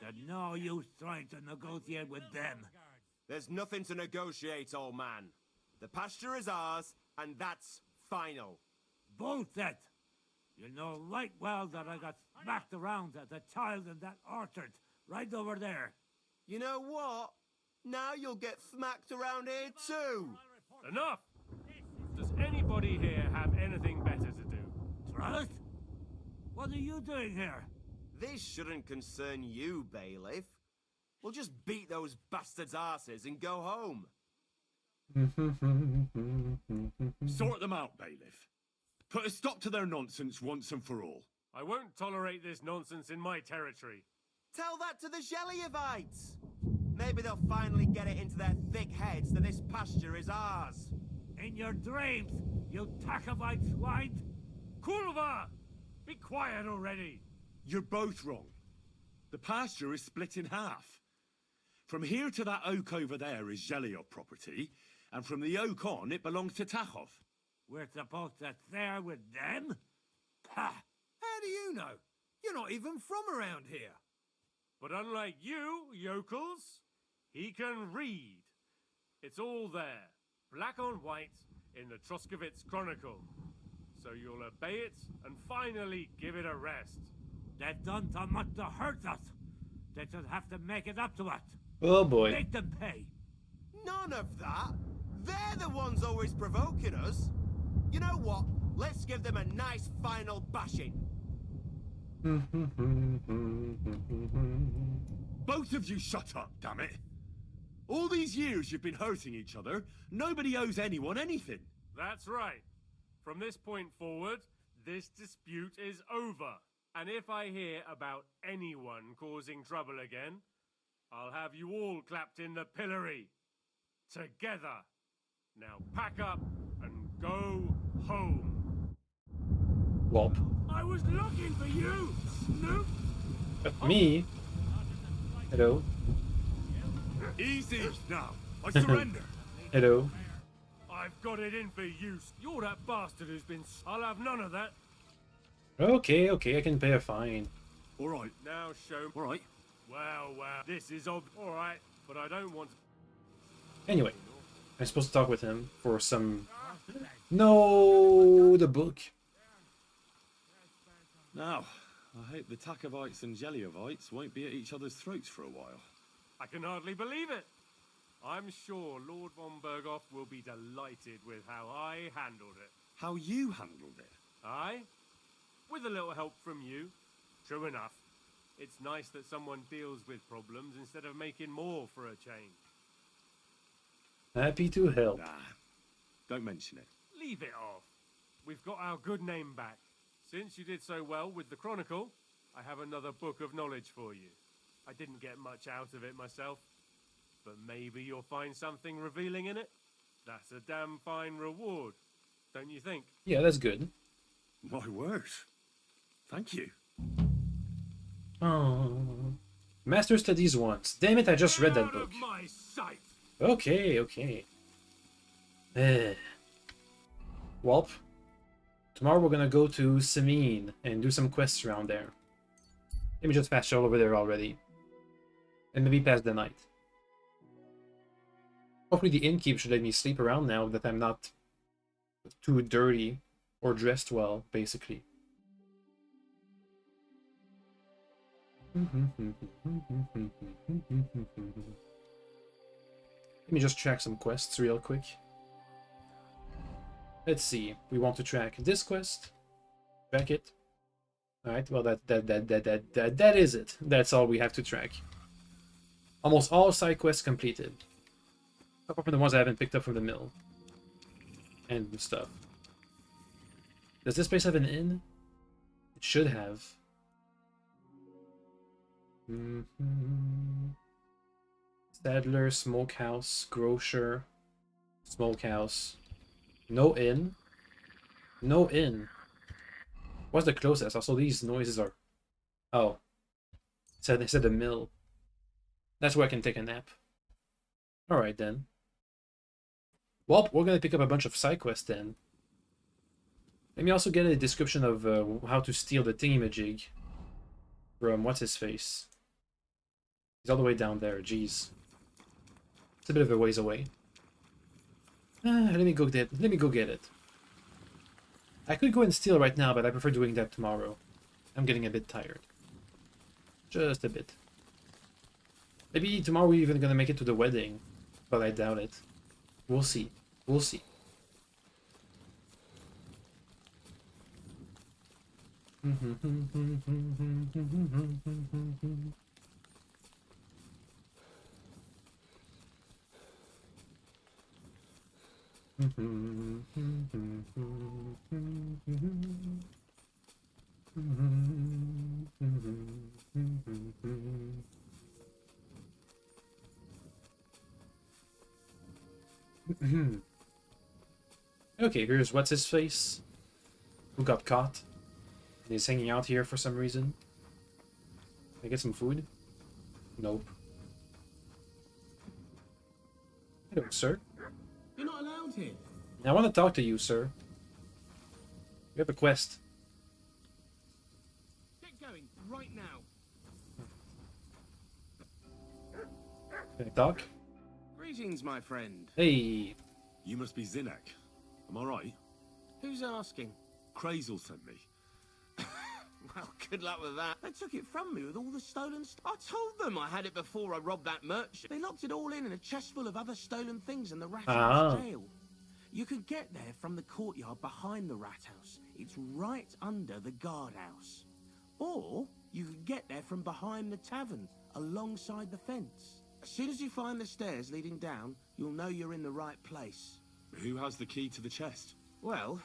There's no use trying to negotiate with them. There's nothing to negotiate, old man. The pasture is ours, and that's final. Bullshit! You know right well that I got smacked around at the child in that orchard, right over there. You know what? Now you'll get smacked around here too. Enough! Does anybody here have anything better to do? Trust? What are you doing here? This shouldn't concern you, bailiff. We'll just beat those bastards' asses and go home. Sort them out, bailiff. Put a stop to their nonsense once and for all. I won't tolerate this nonsense in my territory. Tell that to the Zeliovites. Maybe they'll finally get it into their thick heads that this pasture is ours. In your dreams, you Takavite swine! Kulva! Be quiet already! You're both wrong. The pasture is split in half. From here to that oak over there is Zheliov property, and from the oak on it belongs to Tachov. We're supposed to share with them? Ha! How do you know? You're not even from around here. But unlike you, yokels, he can read. It's all there, black on white, in the Troskovitz Chronicle. So you'll obey it and finally give it a rest. They've done so much to hurt us. They should have to make it up to us. Oh boy. Make them pay. None of that. They're the ones always provoking us. You know what? Let's give them a nice final bashing. Both of you shut up, damn it. All these years you've been hurting each other. Nobody owes anyone anything. That's right. From this point forward, this dispute is over. And if I hear about anyone causing trouble again, I'll have you all clapped in the pillory. Together. Now pack up and go home. Womp. I was looking for you, Snoop. Me? Hello? Easy now. I surrender. Hello? I've got it in for you. You're that bastard who's been... I'll have none of that. Okay, okay, I can pay a fine. All right. Now show... All right. Well, this is all right, but I don't want... Anyway, I'm supposed to talk with him for some... No, the book. Now, I hope the Takovites and Zeliovites won't be at each other's throats for a while. I can hardly believe it. I'm sure Lord von Berghoff will be delighted with how I handled it. How you handled it? Aye? With a little help from you. True enough. It's nice that someone deals with problems instead of making more for a change. Happy to help. Nah, Don't mention it. Leave it off. We've got our good name back. Since you did so well with the Chronicle, I have another book of knowledge for you. I didn't get much out of it myself, but maybe you'll find something revealing in it. That's a damn fine reward, don't you think? Yeah, that's good. My word. Thank you. Oh. Master Studies once. Damn it, I just read that book. My sight. Okay, okay. Welp. Tomorrow we're gonna go to Samine and do some quests around there. Let me just fast travel over there already. And maybe pass the night. Hopefully the innkeep should let me sleep around now that I'm not too dirty or dressed well, basically. Let me just track some quests real quick. Let's see. We want to track this quest. Track it. Alright, well that is it. That's all we have to track. Almost all side quests completed. Apart from the ones I haven't picked up from the mill. And stuff. Does this place have an inn? It should have. Saddler, smokehouse, grocer, smokehouse. No inn. No inn. What's the closest? Also, these noises are... Oh. They said the mill. That's where I can take a nap. Alright then. Well, we're gonna pick up a bunch of side quests then. Let me also get a description of how to steal the thingamajig from what's-his-face. He's all the way down there, jeez. It's a bit of a ways away. Let me go get it. I could go and steal right now, but I prefer doing that tomorrow. I'm getting a bit tired. Just a bit. Maybe tomorrow we're even gonna make it to the wedding, but I doubt it. We'll see. We'll see. Okay, here's what's-his-face, who got caught. He's hanging out here for some reason. Can I get some food? Nope. Hello, sir. You're not allowed here. I want to talk to you, sir. We have a quest. Get going right now. Can I talk? Greetings, my friend. Hey. You must be Zinnek. Am I right? Who's asking? Crazel sent me. Well, good luck with that. They took it from me with all the stolen stuff. I told them I had it before I robbed that merchant. They locked it all in a chest full of other stolen things in the rat house jail. You can get there from the courtyard behind the rat house. It's right under the guardhouse. Or you can get there from behind the tavern, alongside the fence. As soon as you find the stairs leading down, you'll know you're in the right place. Who has the key to the chest? Well,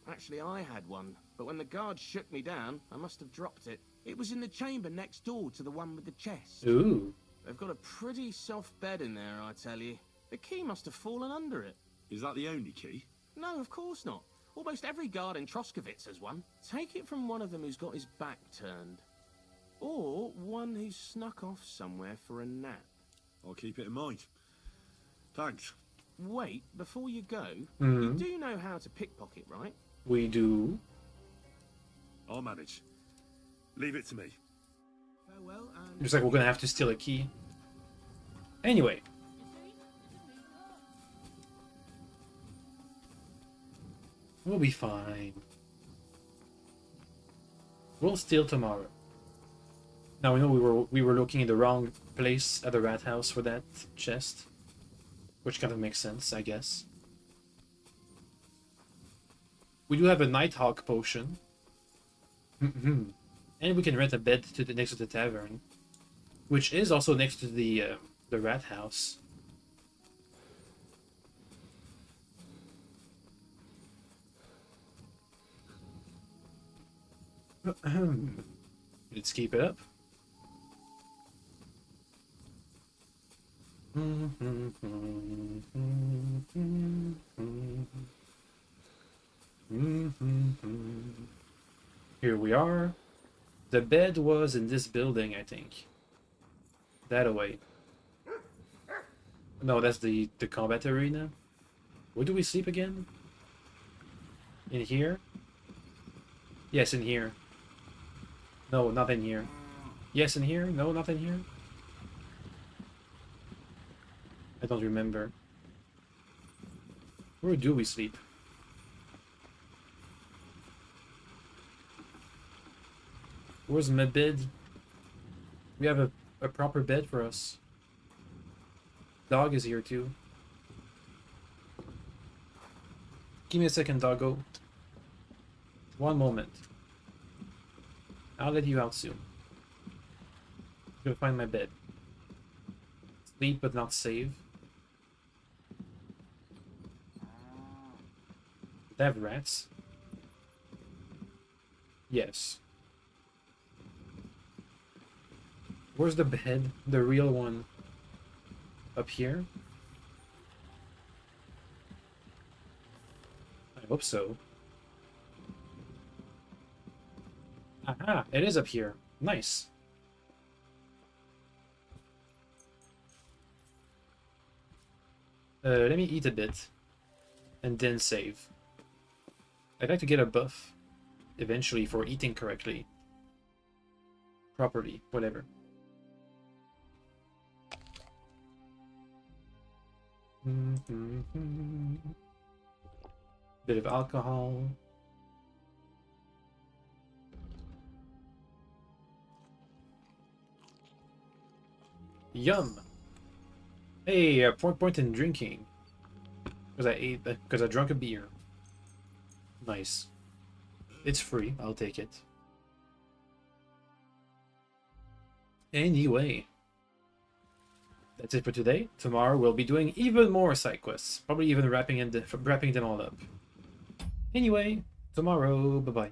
actually I had one, but when the guard shook me down, I must have dropped it. It was in the chamber next door to the one with the chest. Ooh. They've got a pretty soft bed in there, I tell you. The key must have fallen under it. Is that the only key? No, of course not. Almost every guard in Troskovitz has one. Take it from one of them who's got his back turned. Or one who's snuck off somewhere for a nap. I'll keep it in mind. Thanks. Wait, before you go, Mm-hmm. you do know how to pickpocket, right? We do. I'll manage. Leave it to me. Farewell, and... Looks like we're gonna have to steal a key. Anyway. We'll be fine. We'll steal tomorrow. Now we know we were looking in the wrong place at the rat house for that chest. Which kind of makes sense, I guess. We do have a Nighthawk potion. And we can rent a bed next to the tavern. Which is also next to the rat house. Let's keep it up. Here we are. The bed was in this building, I think. That away. No, that's the combat arena. Where do we sleep again? In here? Yes, in here. No, not in here. Yes, in here? No, not in here? I don't remember. Where do we sleep? Where's my bed? We have a proper bed for us. Dog is here too. Give me a second, doggo. One moment. I'll let you out soon. I'm gonna find my bed. Sleep but not save. They have rats? Yes. Where's the bed? The real one? Up here? I hope so. Aha! It is up here. Nice. Let me eat a bit. And then save. I'd like to get a buff. Eventually for eating correctly. Properly. Whatever. Bit of alcohol. Yum! Hey, point in drinking. Because I drank a beer. Nice. It's free, I'll take it. Anyway. That's it for today. Tomorrow we'll be doing even more side quests. Probably even wrapping them all up. Anyway, tomorrow, bye-bye.